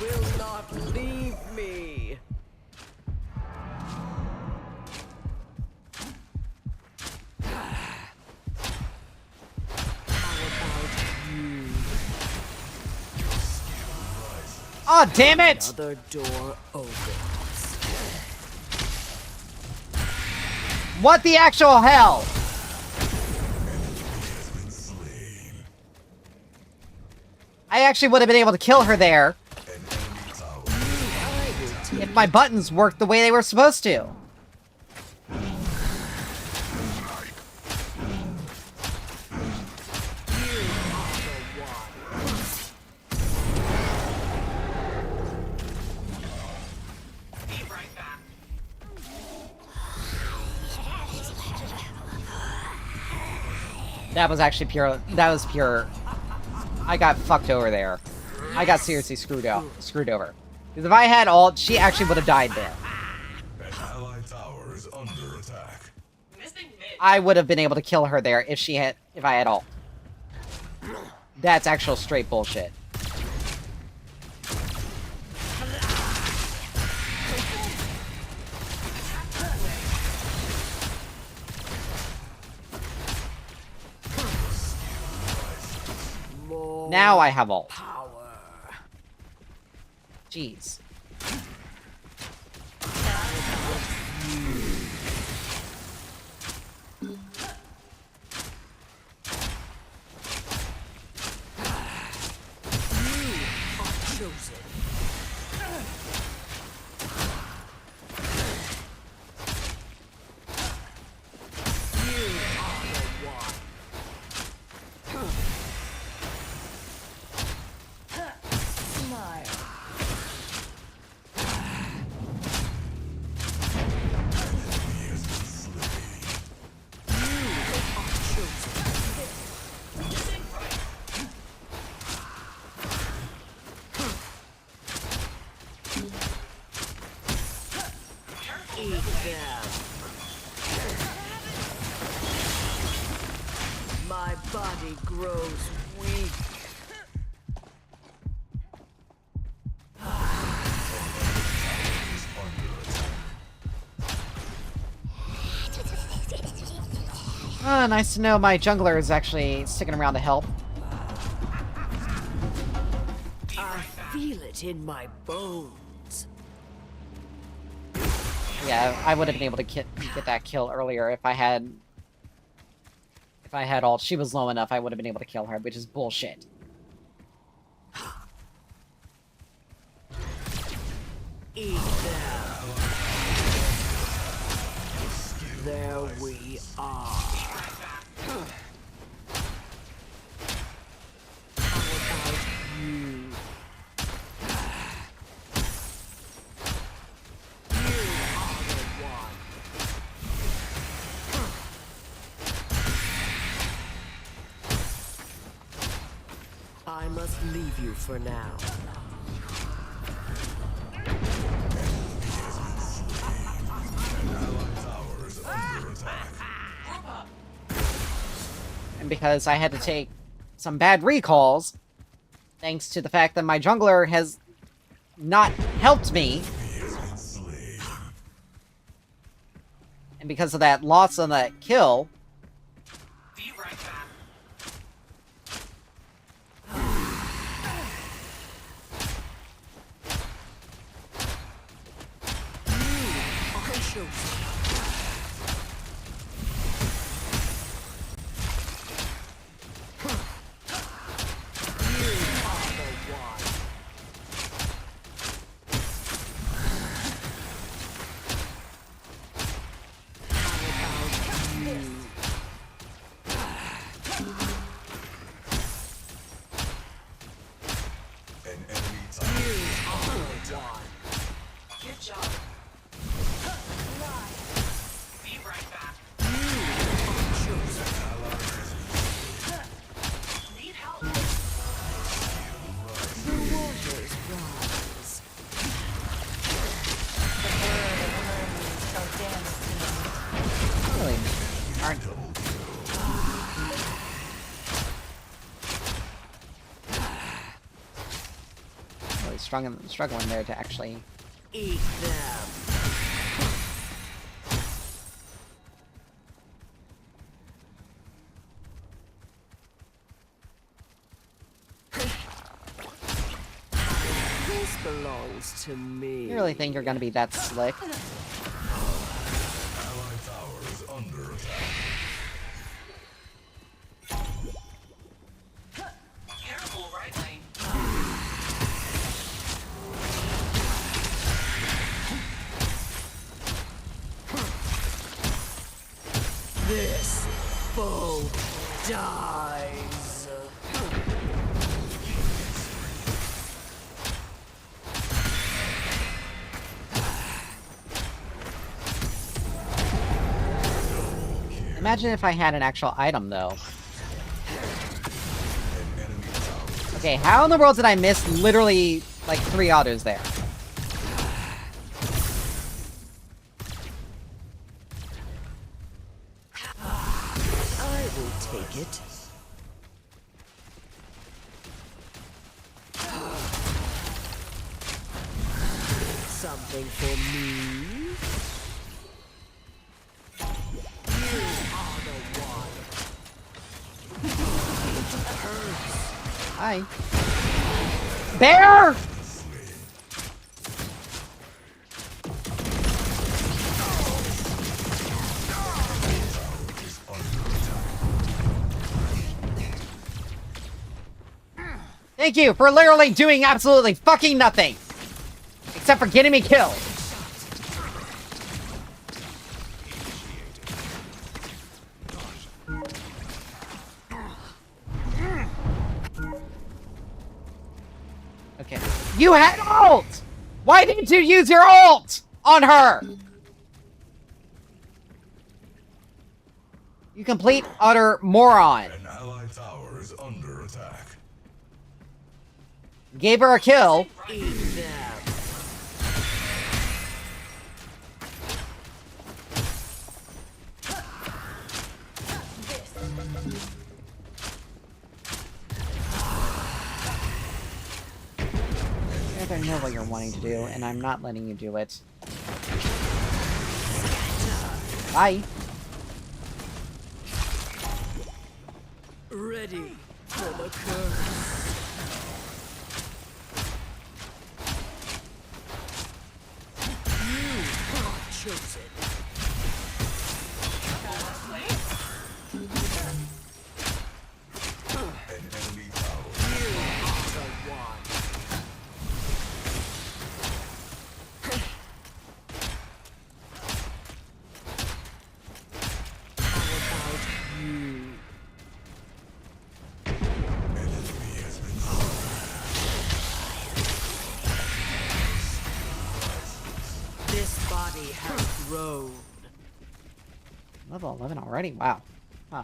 Will not leave me. How about you? Oh, damn it! Another door opens. What the actual hell? Has been slain. I actually would have been able to kill her there An enemy tower. if my buttons worked the way they were supposed to. That was actually pure. That was pure. I got fucked over there. I got seriously screwed over. Because if I had ult, she actually would have died there. An allied tower is under attack. I would have been able to kill her there if I had ult. That's actual straight bullshit. More Now I have ult. power. Jeez. Chosen. You are the one. Smile. He has been slain. Eat them. My body grows weak. Nice to know my jungler is actually sticking around to help. I feel it in my bones. Yeah, I would have been able to get that kill earlier if I had ult. She was low enough, I would have been able to kill her, which is bullshit. Eat them. There we are. How about you? You are the one. I must leave you for now. Towers under attack. And because I had to take some bad recalls, thanks to the fact that my jungler has not helped me, He has been slain. and because of that loss on that kill, I shall An enemy tower. Good job. Be right back. Need help. The waters rise. really aren't. Really struggling there to actually. Eat them. This belongs to me. You really think you're gonna be that slick? Allied towers under attack. Careful, right lane. This foe dies. Imagine if I had an actual item, though. Okay, how in the world did I miss literally, like, 3 autos there? I will take it. Something for me? You are the one. Hi. Bear! Thank you for literally doing absolutely fucking nothing! Except for getting me killed. Okay. You had ult! Why didn't you use your ult on her? You complete utter moron. An allied tower is under attack. Gave her a kill. Eat them. I know what you're wanting to do, and I'm not letting you do it. Bye. Ready for the curse. You are chosen. An enemy tower. You are the one. enemy has grown. Level 11 already? Wow. Huh.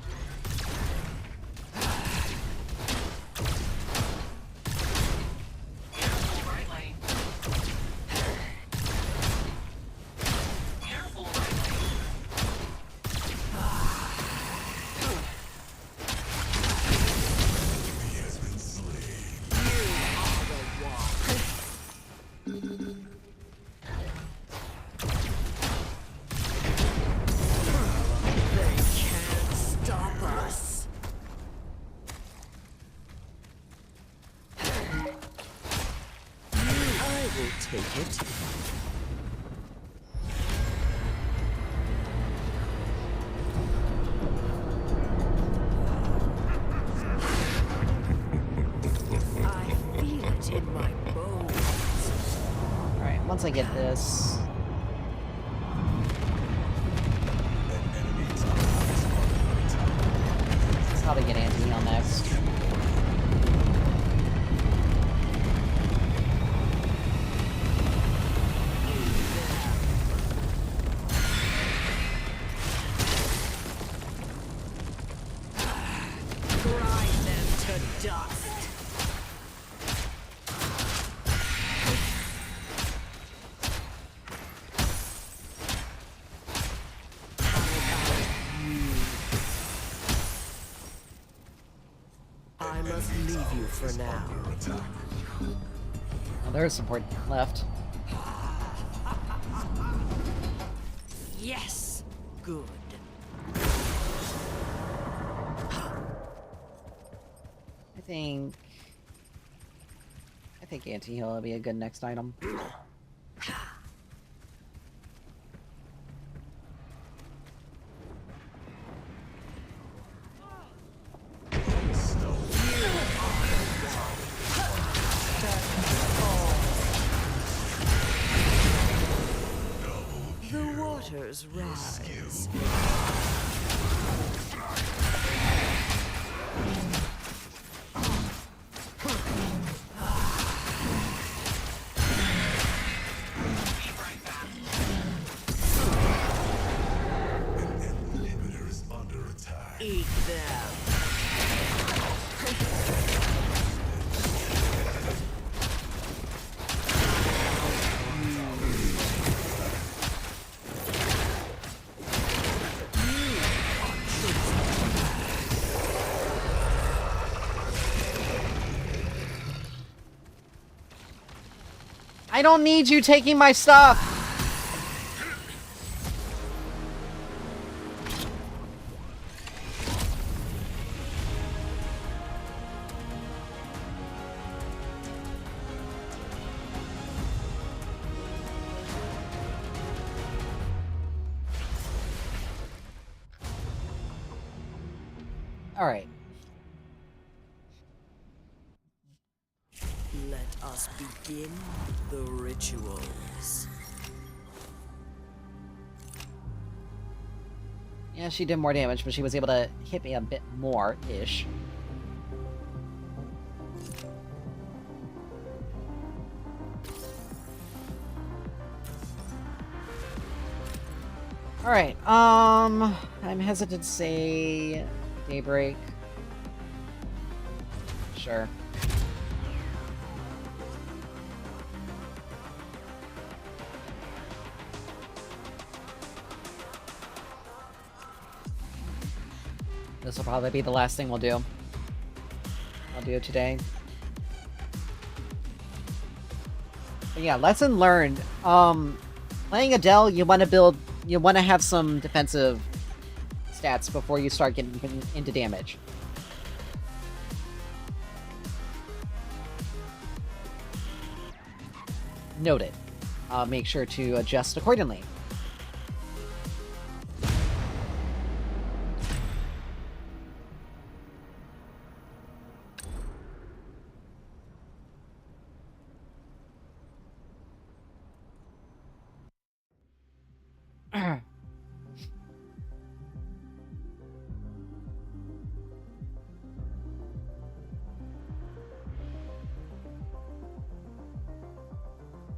He has been slain. They can't stop us. I will take it. I feel it in my bones. Alright, once I get this. An enemy tower is under attack. That's how to get anti-heal next. Grind them to dust. I must leave you for now. Under attack. Oh, there's support left. Yes! Good. I think anti-heal will be a good next item. The waters rise. An inhibitor is under attack. Eat them. I don't need you taking my stuff! Alright. Let us begin the rituals. Yeah, she did more damage, but she was able to hit me a bit more-ish. Alright, I'm hesitant to say Daybreak. Sure. This will probably be the last thing we'll do. I'll do today. But yeah, lesson learned. Playing Adele, you want to have some defensive stats before you start getting into damage. Noted. Make sure to adjust accordingly.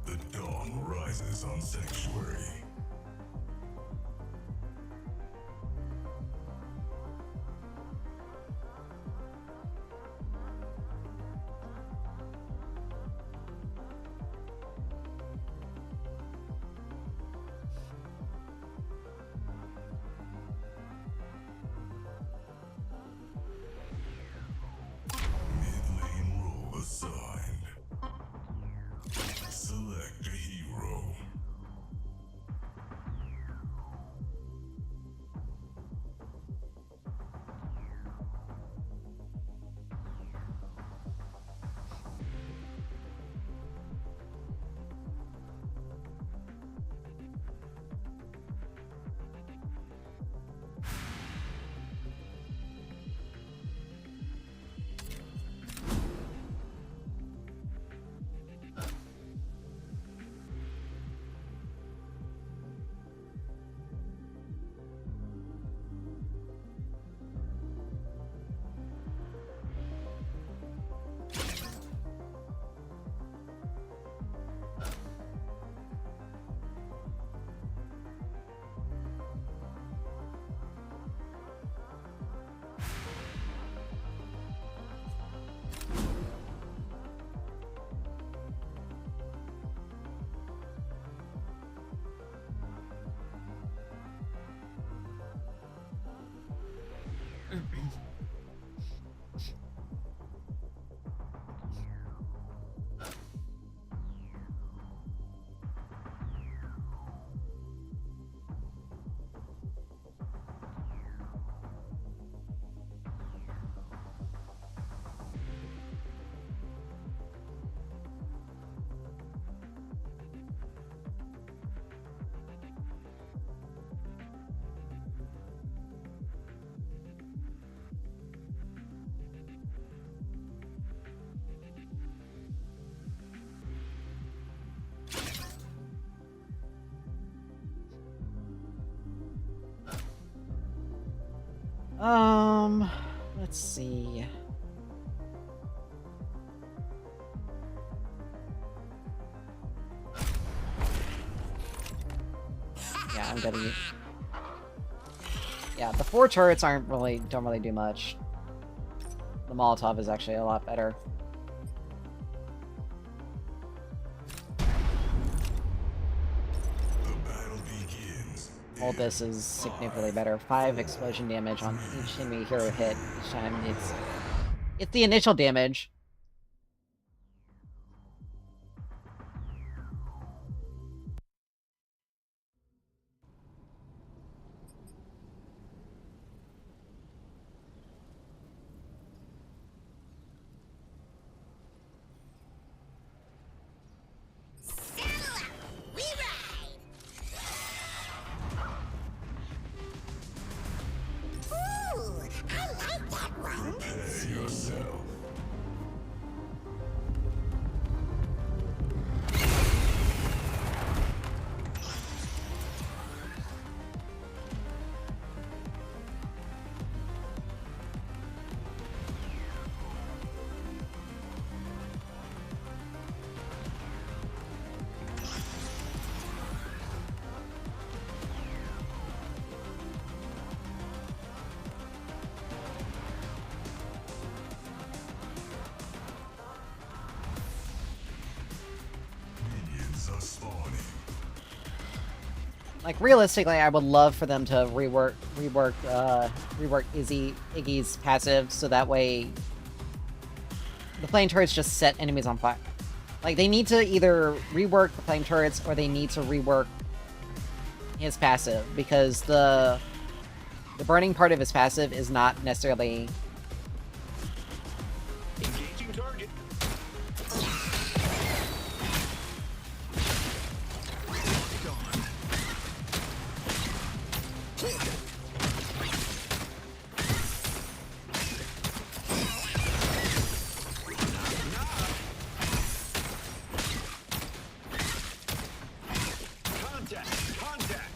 The dawn rises on Sanctuary. Let's see. Yeah, I'm gonna. Yeah, the 4 turrets don't really do much. The Molotov is actually a lot better. The battle begins. All this is significantly better. 5 explosion damage on each enemy hero hit each time. It's the initial damage. We ride. Ooh, I like that one. Prepare yourself. Minions are spawning. Like, realistically, I would love for them to rework Iggy's passive, so that way the flame turrets just set enemies on fire. Like, they need to either rework the flame turrets, or they need to rework his passive, because the burning part of his passive is not necessarily... Engaging target. Contact! Contact!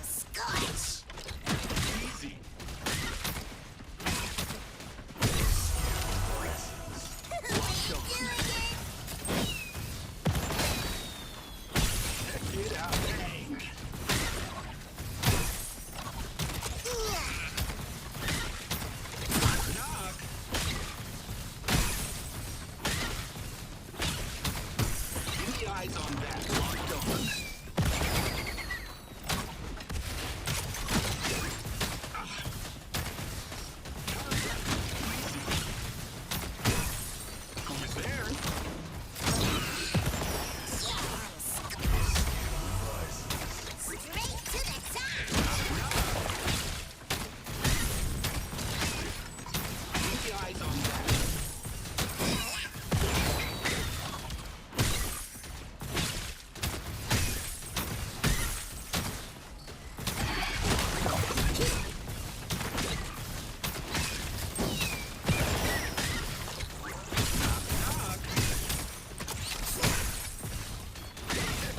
Scorch. Easy. Get out. Bang. Knock. Keep the eyes on that. Locked on. Who's there? Straight to the top. Keep the eyes on that.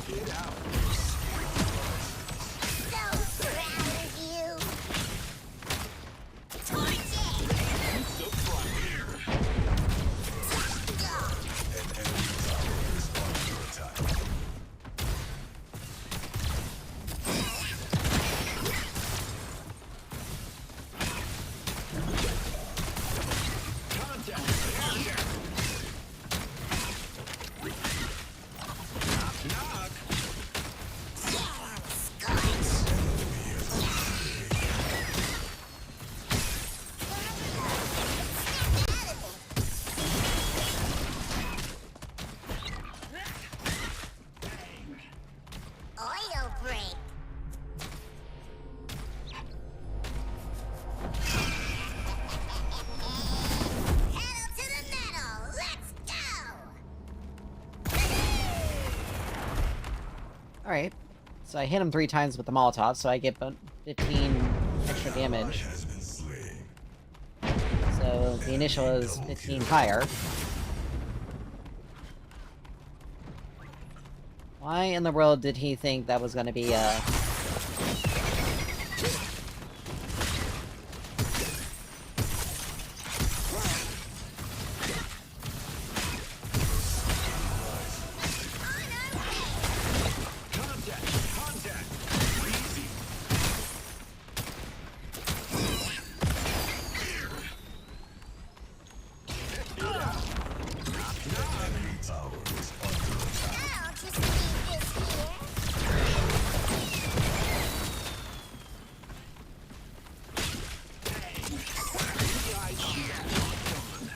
Get out. So proud of you. Torch it. The front here. An enemy tower is under attack. Contact. There. Knock. Oil break. Pedal to the metal. Let's go. Alright. So I hit him 3 times with the Molotov, so I get 15 extra Ally damage. has been slain. So the initial is 15 higher. Why in the world did he think that was gonna be, Contact! Contact! Easy! Enemy tower is under attack. I'll just leave this here. Keep your eyes on that. Locked on.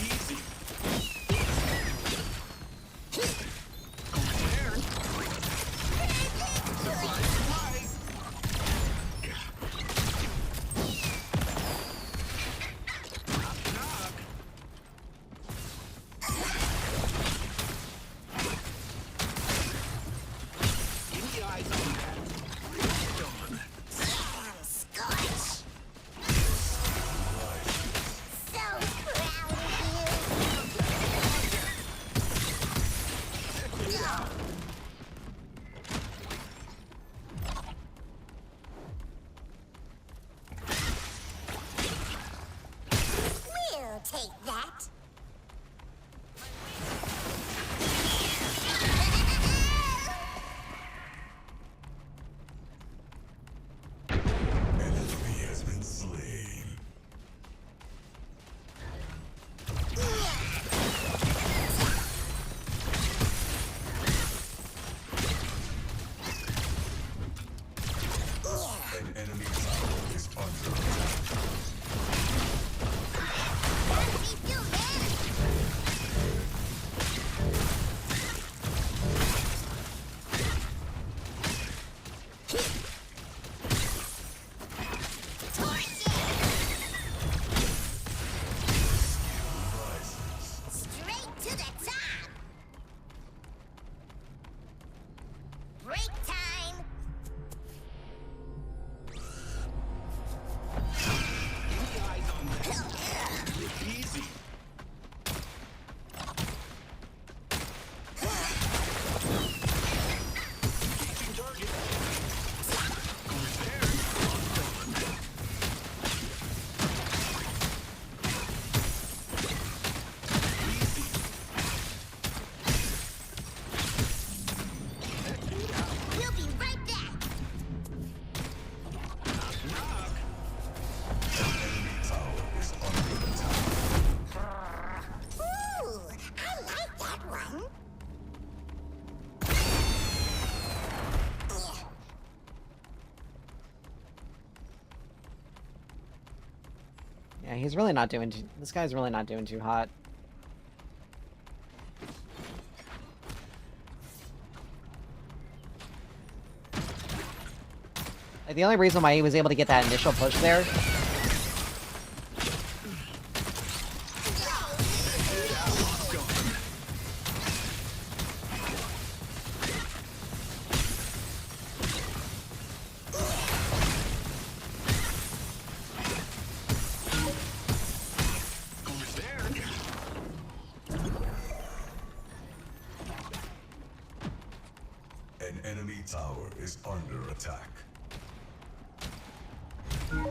Easy! There! Surprise, surprise! Knock, knock! Keep your eyes on that. Locked on. Damn, Scorch! So proud of you. We'll take that. An enemy has been slain. An enemy tower is under attack. Be still there. Torch it! Straight to the top! Break time! Keep your eyes on that. Easy! Engaging target. Goes there. Locked on. Easy! We'll be right back! Knock, knock! Enemy tower is under attack. Ooh, I like that one. yeah, he's really not doing too... This guy's really not doing too hot. Like, the only reason why he was able to get that initial push there... Goes there. An enemy tower is under attack. Clear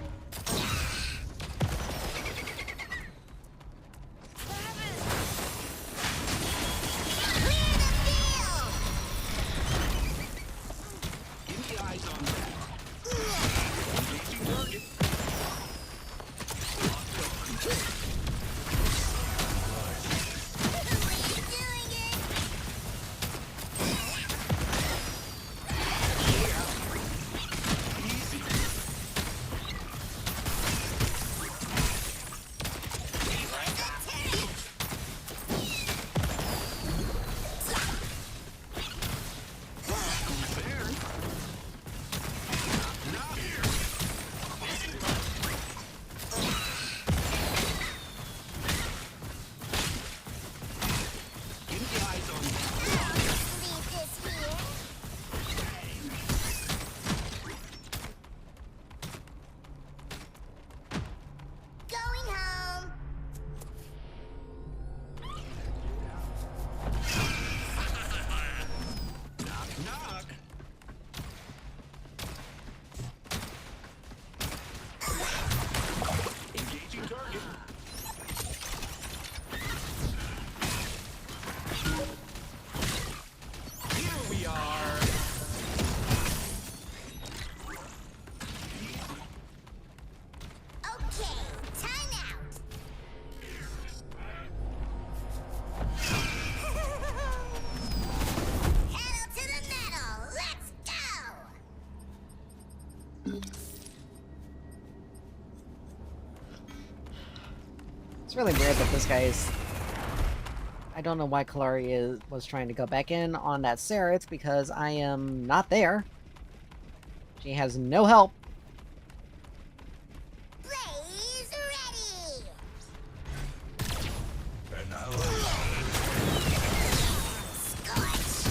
the field! Keep your eyes on that. Engaging target. Locked on. We're doing it! Easy! It's really weird that this guy's... I don't know why Kalari was trying to go back in on that Sereth, because I am not there. She has no help. Blaze ready! An ally Scorch!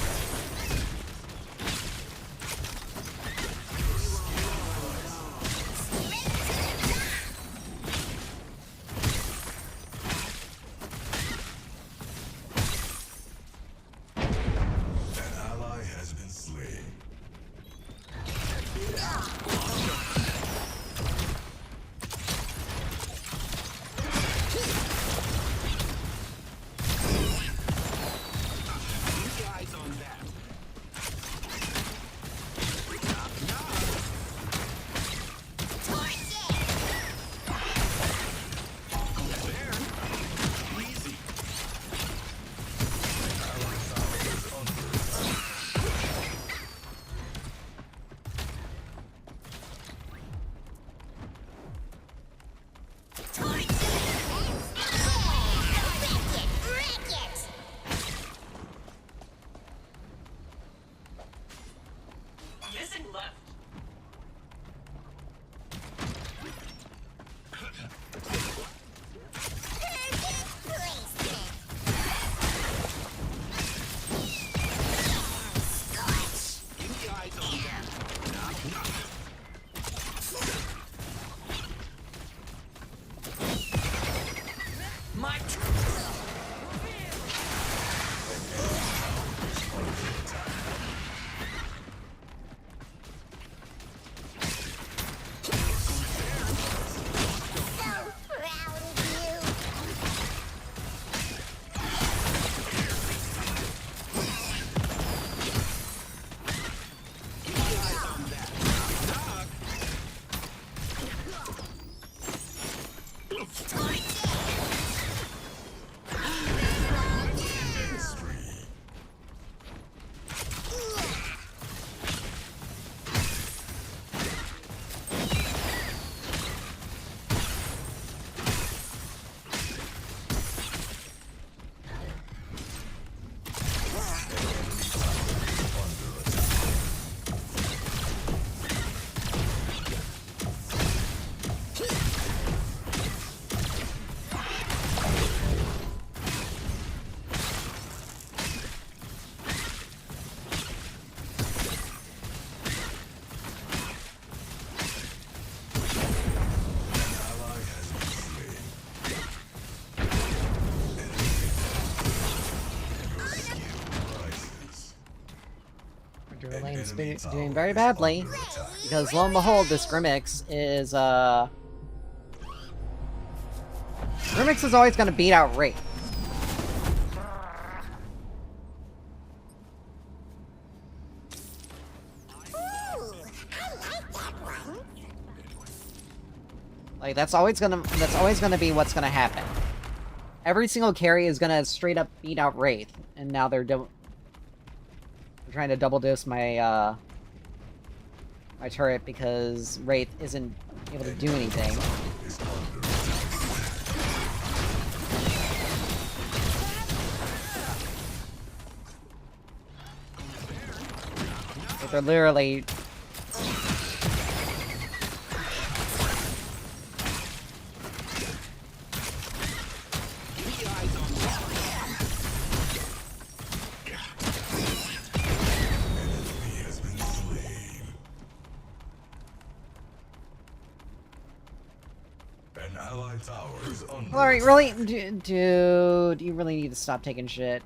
An ally has been slain. Keep eyes on that. Torch it! There. Easy. Ally tower is under attack. Torch it! Wreck it! Missing left. Perfect placement! Scorch! Keep the eyes on that. Knock, knock. My So proud of you! Keep the eyes on that. Knock, knock. Torch it! Extreme. Ally has been slain. Your skill rises. Durlane's Enemy doing tower very is badly. under attack. Because lo and behold, this Grimmix is, Grimmix is always gonna beat out Wraith. Ooh, I like that one. Like, that's always gonna be what's gonna happen. Every single carry is gonna straight up beat out Wraith, and now they're trying to double dose my, my turret because Wraith isn't able to do anything. Is under attack. Like, they're literally... Keep the eyes on that. Enemy has been slain. An ally tower is under Alright, attack. really? Dude, you really need to stop taking shit.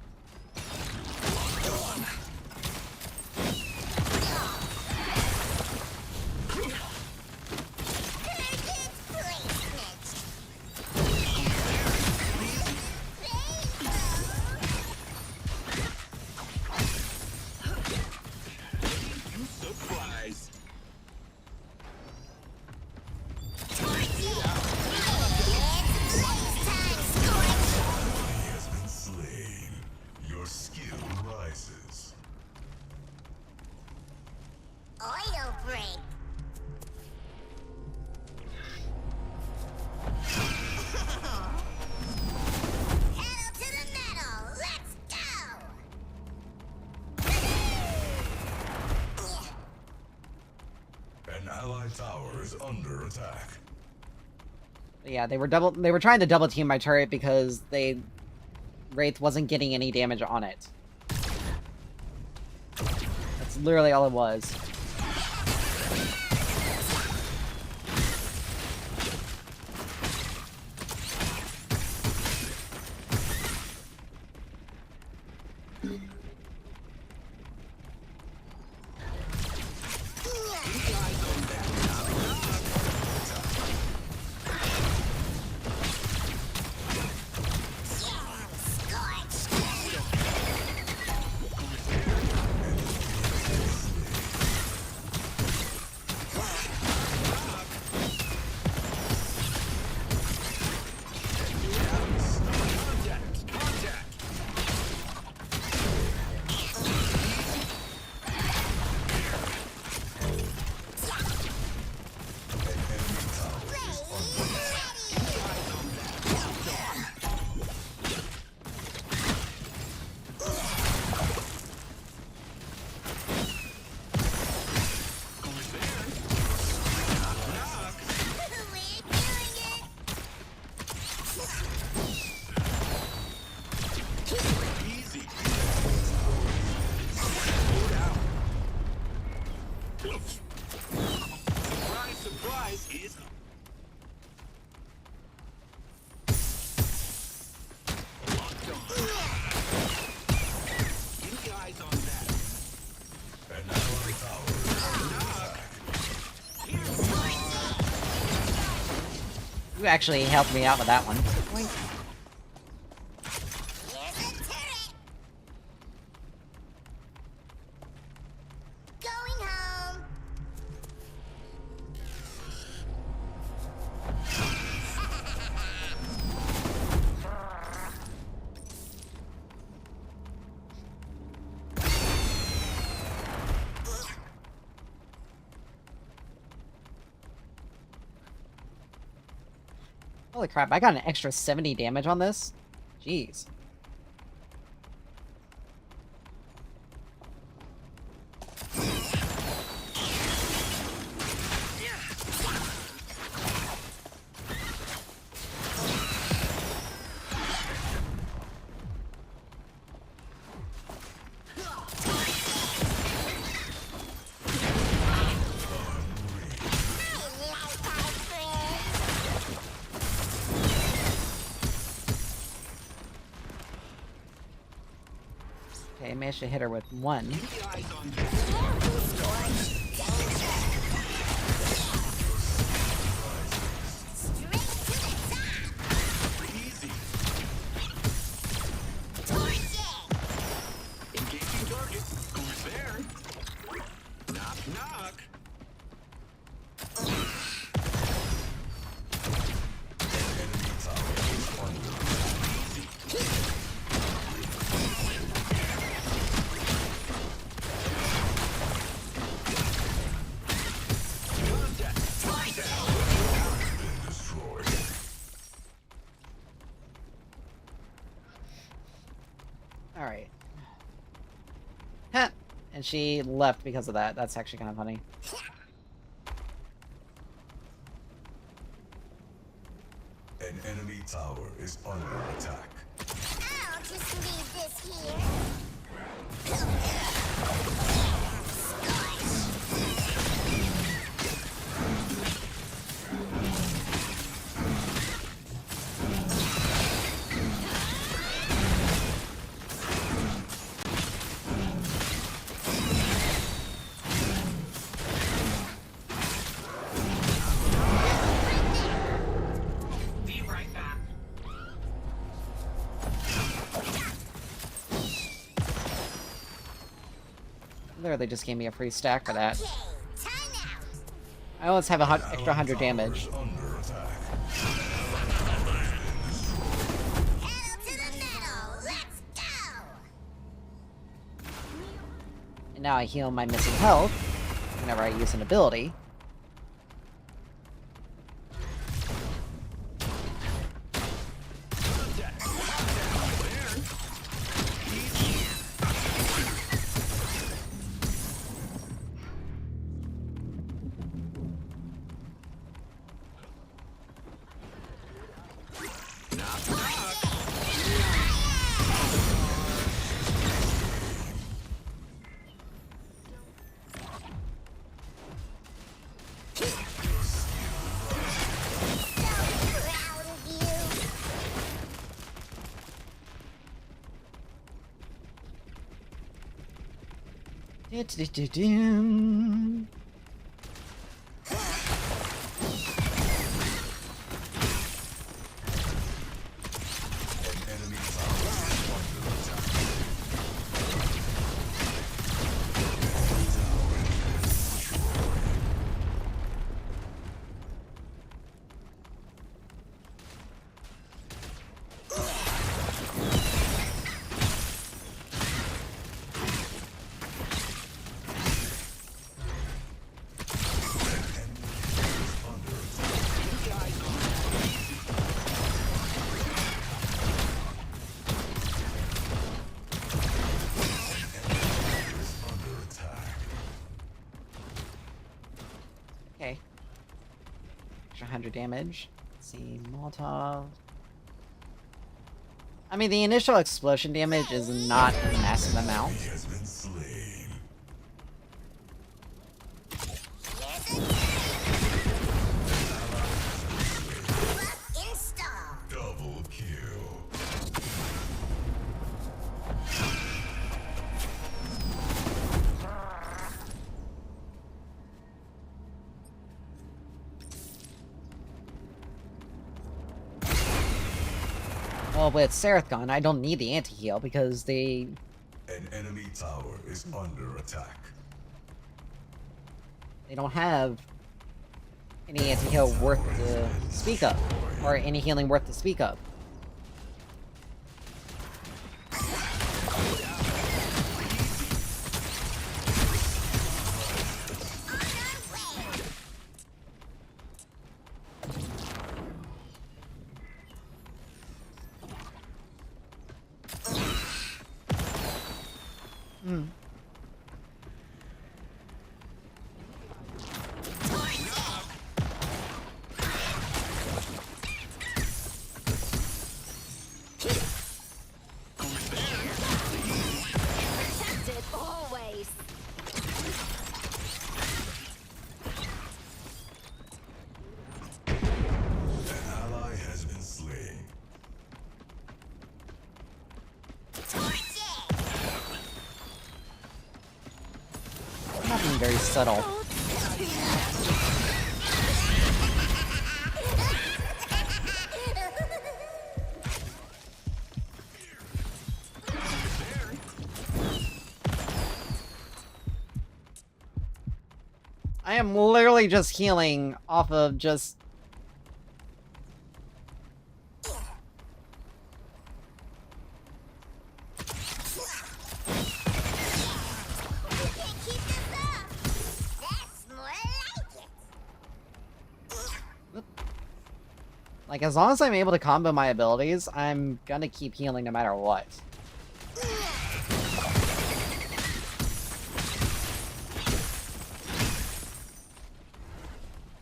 Perfect placement! Surprise. Enemy has been slain. allied tower is under attack. Yeah, they were trying to double team my turret because Wraith wasn't getting any damage on it. That's literally all it was. Surprise, surprise, is locked on. Keep your eyes on that. An allied tower is under attack. You actually helped me out with that one. Boink. Here's a turret. Going home. Holy crap, I got an extra 70 damage on this? Jeez. Okay, I managed to hit her with one. Keep your eyes on that. Straight to the top. Easy. Torching. Engaging target. Who's there? Knock, knock. Enemy tower is under attack. Been destroyed. Alright. Huh. And she left because of that. That's actually kind of funny. An enemy tower is under attack. I'll just leave this here. Be right back. Literally just gave me a free stack for that. Okay, time out. I almost have extra Allied 100 tower damage. is under attack. Pedal to the metal. Let's go. And now I heal my missing health whenever I use an ability. Du-du-du-du-dum. An enemy tower is under attack. Under attack. Okay. Extra 100 damage. Let's see, Molotov. I mean, the initial explosion damage is not a massive amount. He has been slain. Install. Double kill. Well, with Seraph gone, I don't need the anti-heal because they... An enemy tower is under attack. They don't have any anti-heal worth to speak of. Or any healing worth to speak of. Protected always. An ally has been slain. I'm not being very subtle. I am literally just healing off of just... Can't keep this up. That's more like it. Like, as long as I'm able to combo my abilities, I'm gonna keep healing no matter what.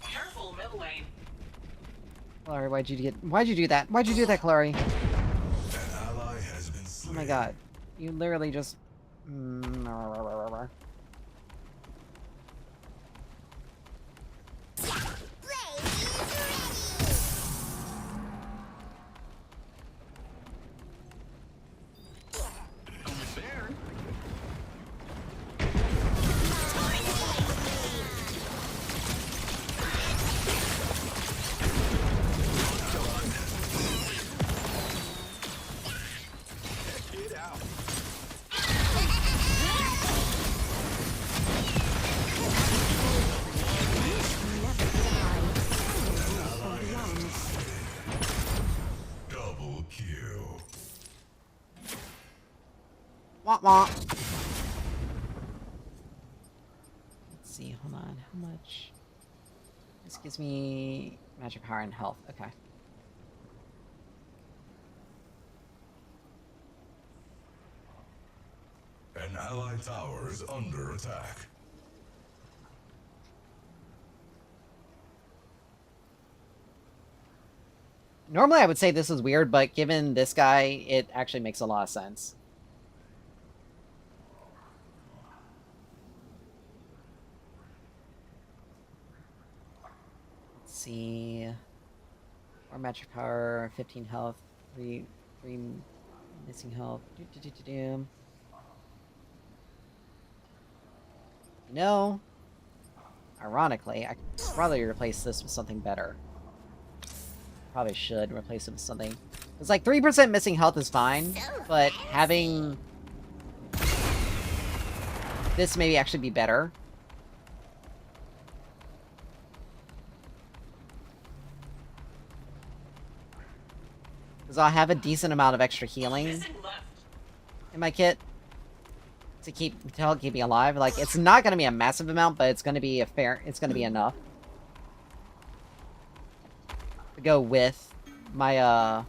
Careful, middle lane. Clary, why'd you do that? Why'd you do that, Clary? An ally has been Oh slain. my god. You literally just... Blaze ready. Almost there. Get out. Double kill. Wah wah. Let's see, hold on. How much? This gives me magic power and health. Okay. An ally tower is under attack. Normally I would say this is weird, but given this guy, it actually makes a lot of sense. Let's see. More magic power, 15 health, 3 missing health. Do. No. Ironically, I could probably replace this with something better. Probably should replace it with something. It's like 3% missing health is fine, but having this maybe actually be better. Because I'll have a decent amount of extra healing in my kit to help keep me alive. Like, it's not going to be a massive amount, but it's going to be it's going to be enough to go with my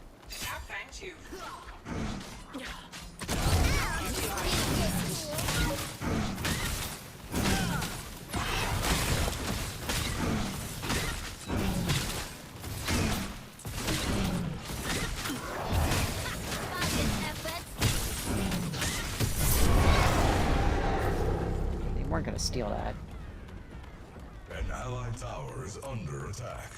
they weren't going to steal that. An allied tower is under attack.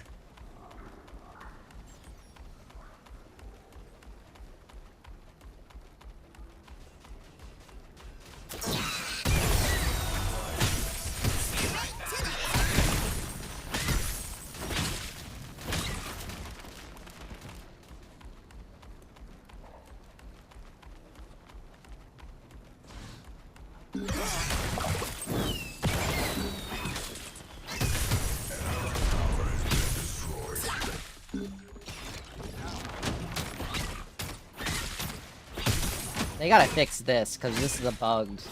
They gotta fix this, because this is a bugged.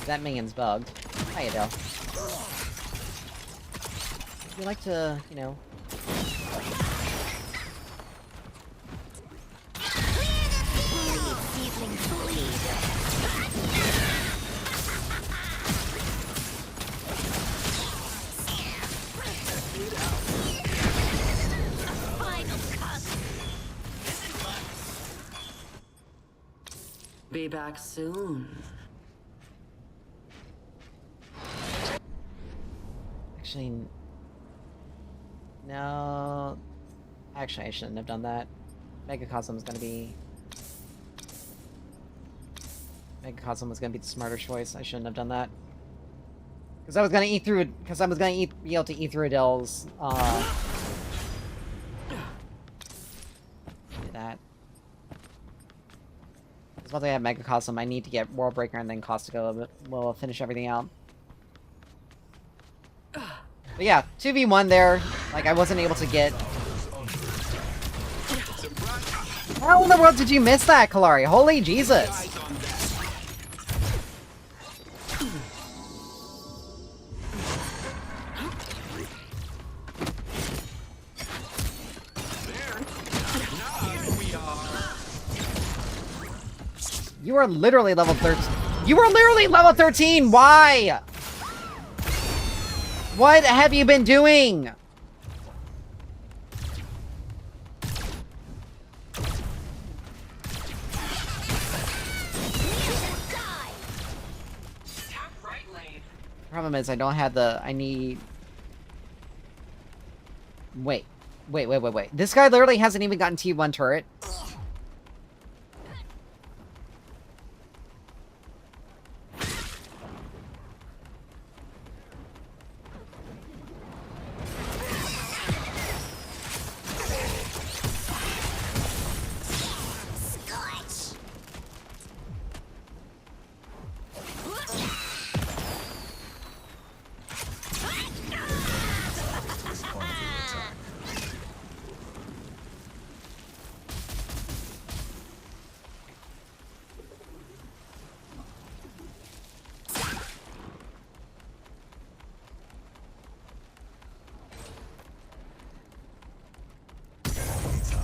That minion's bugged. Hiya, Dell. You like to, you know... Be back soon. Actually... No... Actually, I shouldn't have done that. Megacosm's gonna be... Megacosm was gonna be the smarter choice. I shouldn't have done that. Because I was gonna eat through it. Because I was gonna be able to eat through Adele's, do that. Because once I have Megacosm, I need to get World Breaker and then Costico, but we'll finish everything out. But yeah, 2v1 there. Like, I wasn't able to get... How in the world did you miss that, Kalari? Holy Jesus! You are literally level 13. You are literally level 13! Why? What have you been doing? Problem is, I don't have the... I need... Wait. This guy literally hasn't even gotten T1 turret.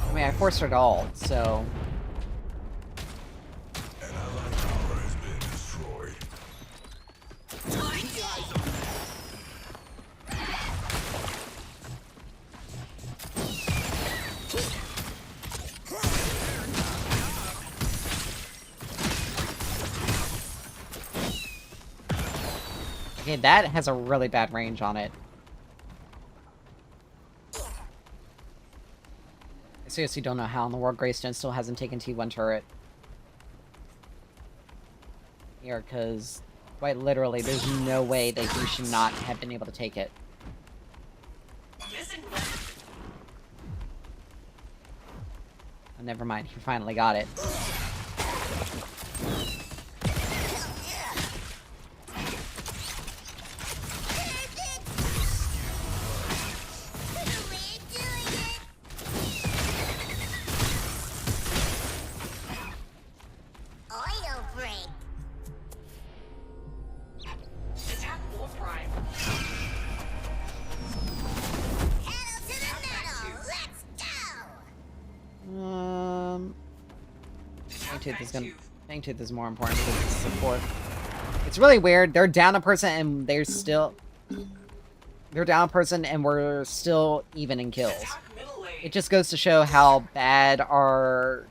I mean, I forced her to ult, so... An allied tower has been destroyed. Okay, that has a really bad range on it. I seriously don't know how in the world Greystone still hasn't taken T1 turret. here, because quite literally, there's no way that he should not have been able to take it. Oh, never mind, he finally got it. Oil break. Attack Wolf Prime. Pedal to the metal. Let's go. Fangtooth is gonna. Fangtooth is more important because it's support. It's really weird. They're down a person and they're still. They're down a person and we're still even in kills. Attack middle lane. It just goes to show how bad our.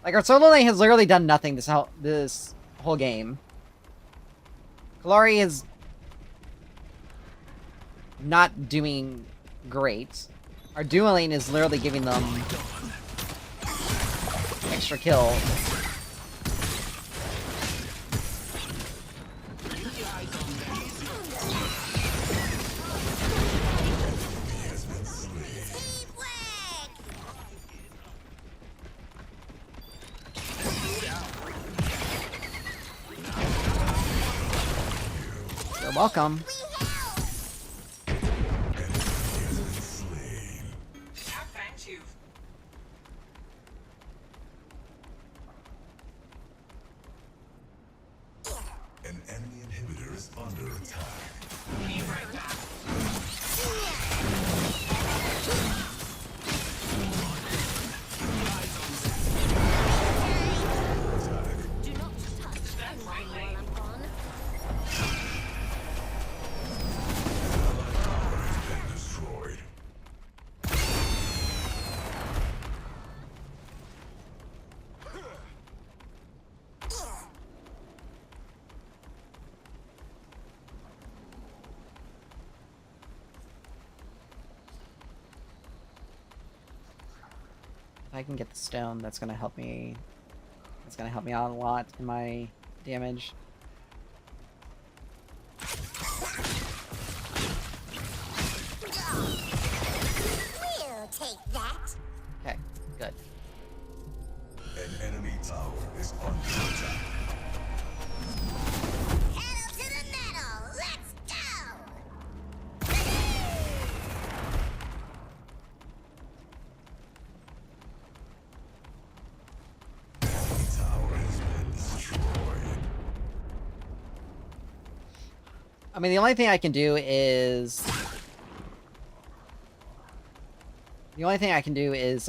Like, our solo lane has literally done nothing this whole game. Kalari is not doing great. Our duo lane is literally giving them extra kill. Teamwork. You're welcome. We help. Attack Fangtooth. An enemy inhibitor is under attack. Be right back. Do not touch anyone while I'm gone. Been destroyed. If I can get the stone, that's gonna help me. That's gonna help me out a lot in my damage. We'll take that. Okay, good. An enemy tower is under attack. Pedal to the metal. Let's go. Enemy tower has been destroyed. I mean, the only thing I can do is... The only thing I can do is,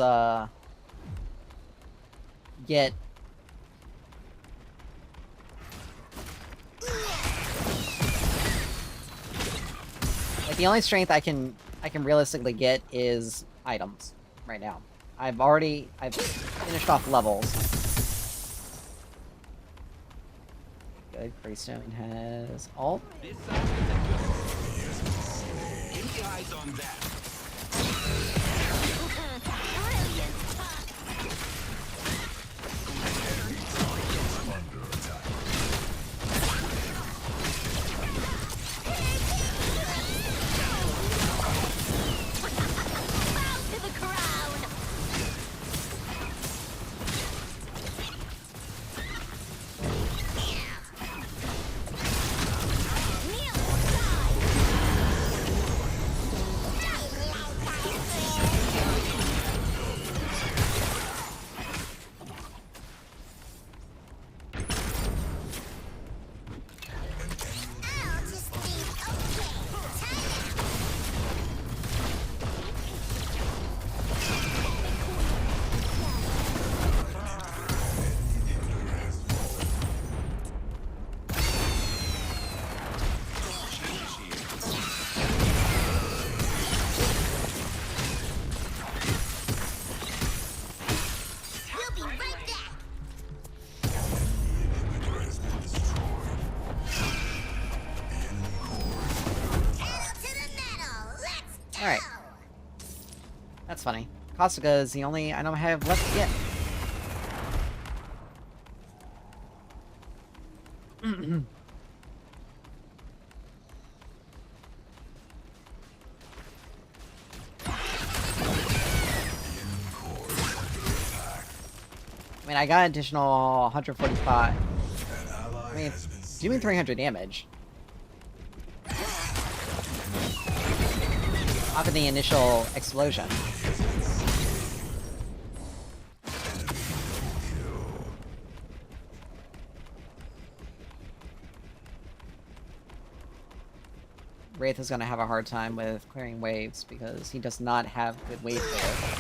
get... Like, the only strength I can realistically get is items right now. I've finished off levels. Good, Greystone has ult. This side is a good. Any eyes on that? Brilliant. Under attack. Bow to the crown. Kneel aside. I'll just be okay. We'll be right back. Inhibitor has been destroyed. The enemy core is Pedal to the metal. Let's go. Alright. That's funny. Kasuga is the only item I have left to get. I mean, I got additional 145. An ally I mean, has been doing slain. 300 damage. Off of the initial explosion. Wraith is gonna have a hard time with clearing waves because he does not have good wave clear.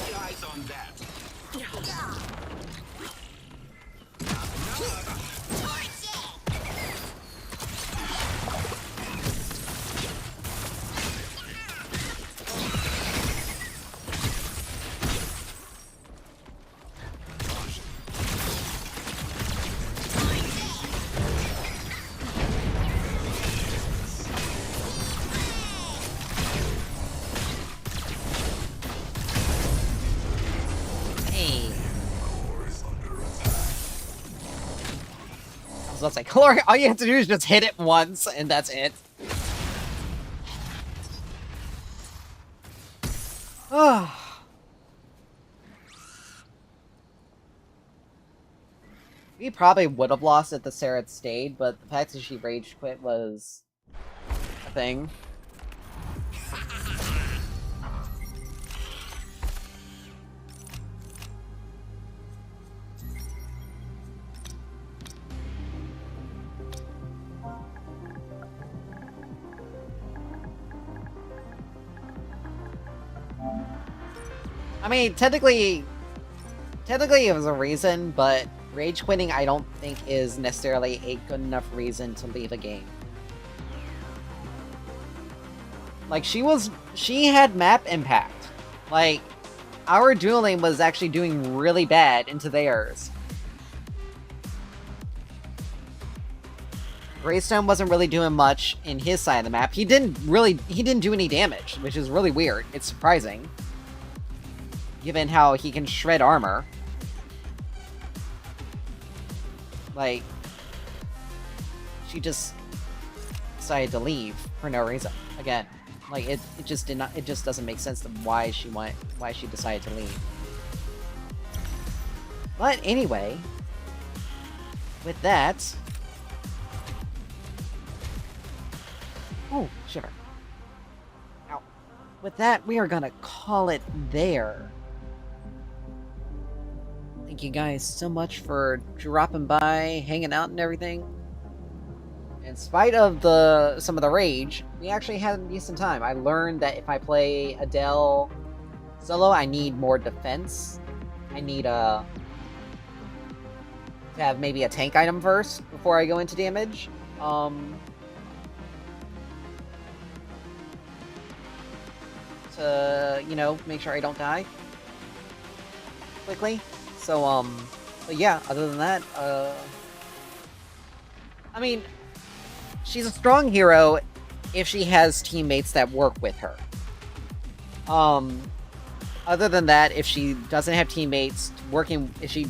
Keep eyes on that. Hey. Core is under attack. I was about to say, Caloric, all you have to do is just hit it once, and that's it. We probably would have lost if the Sarah had stayed, but the fact that she rage quit was a thing. I mean, technically it was a reason, but rage quitting I don't think is necessarily a good enough reason to leave a game. Like, she had map impact. Like, our dueling was actually doing really bad into theirs. Greystone wasn't really doing much in his side of the map. He didn't do any damage, which is really weird. It's surprising. Given how he can shred armor. Like, she just decided to leave for no reason. Again, like, it just doesn't make sense to why she decided to leave. But anyway, with that, oh, shiver. Ow. With that, we are gonna call it there. Thank you guys so much for dropping by, hanging out and everything. In spite of some of the rage, we actually had a decent time. I learned that if I play Adele solo, I need more defense. I need to have maybe a tank item first before I go into damage. To, you know, make sure I don't die quickly. So, but yeah, other than that, I mean, she's a strong hero if she has teammates that work with her. Other than that, if she doesn't have teammates working, if she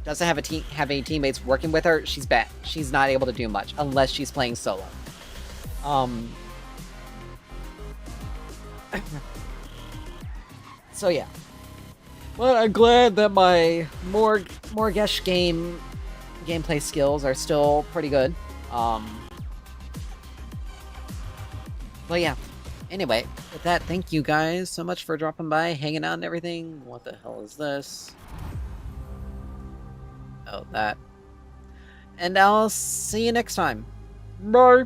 doesn't have any teammates working with her, she's bad. She's not able to do much unless she's playing solo. So yeah. But I'm glad that my Morgesh gameplay skills are still pretty good. But yeah. Anyway, with that, thank you guys so much for dropping by, hanging out and everything. What the hell is this? Oh, that. And I'll see you next time. Bye!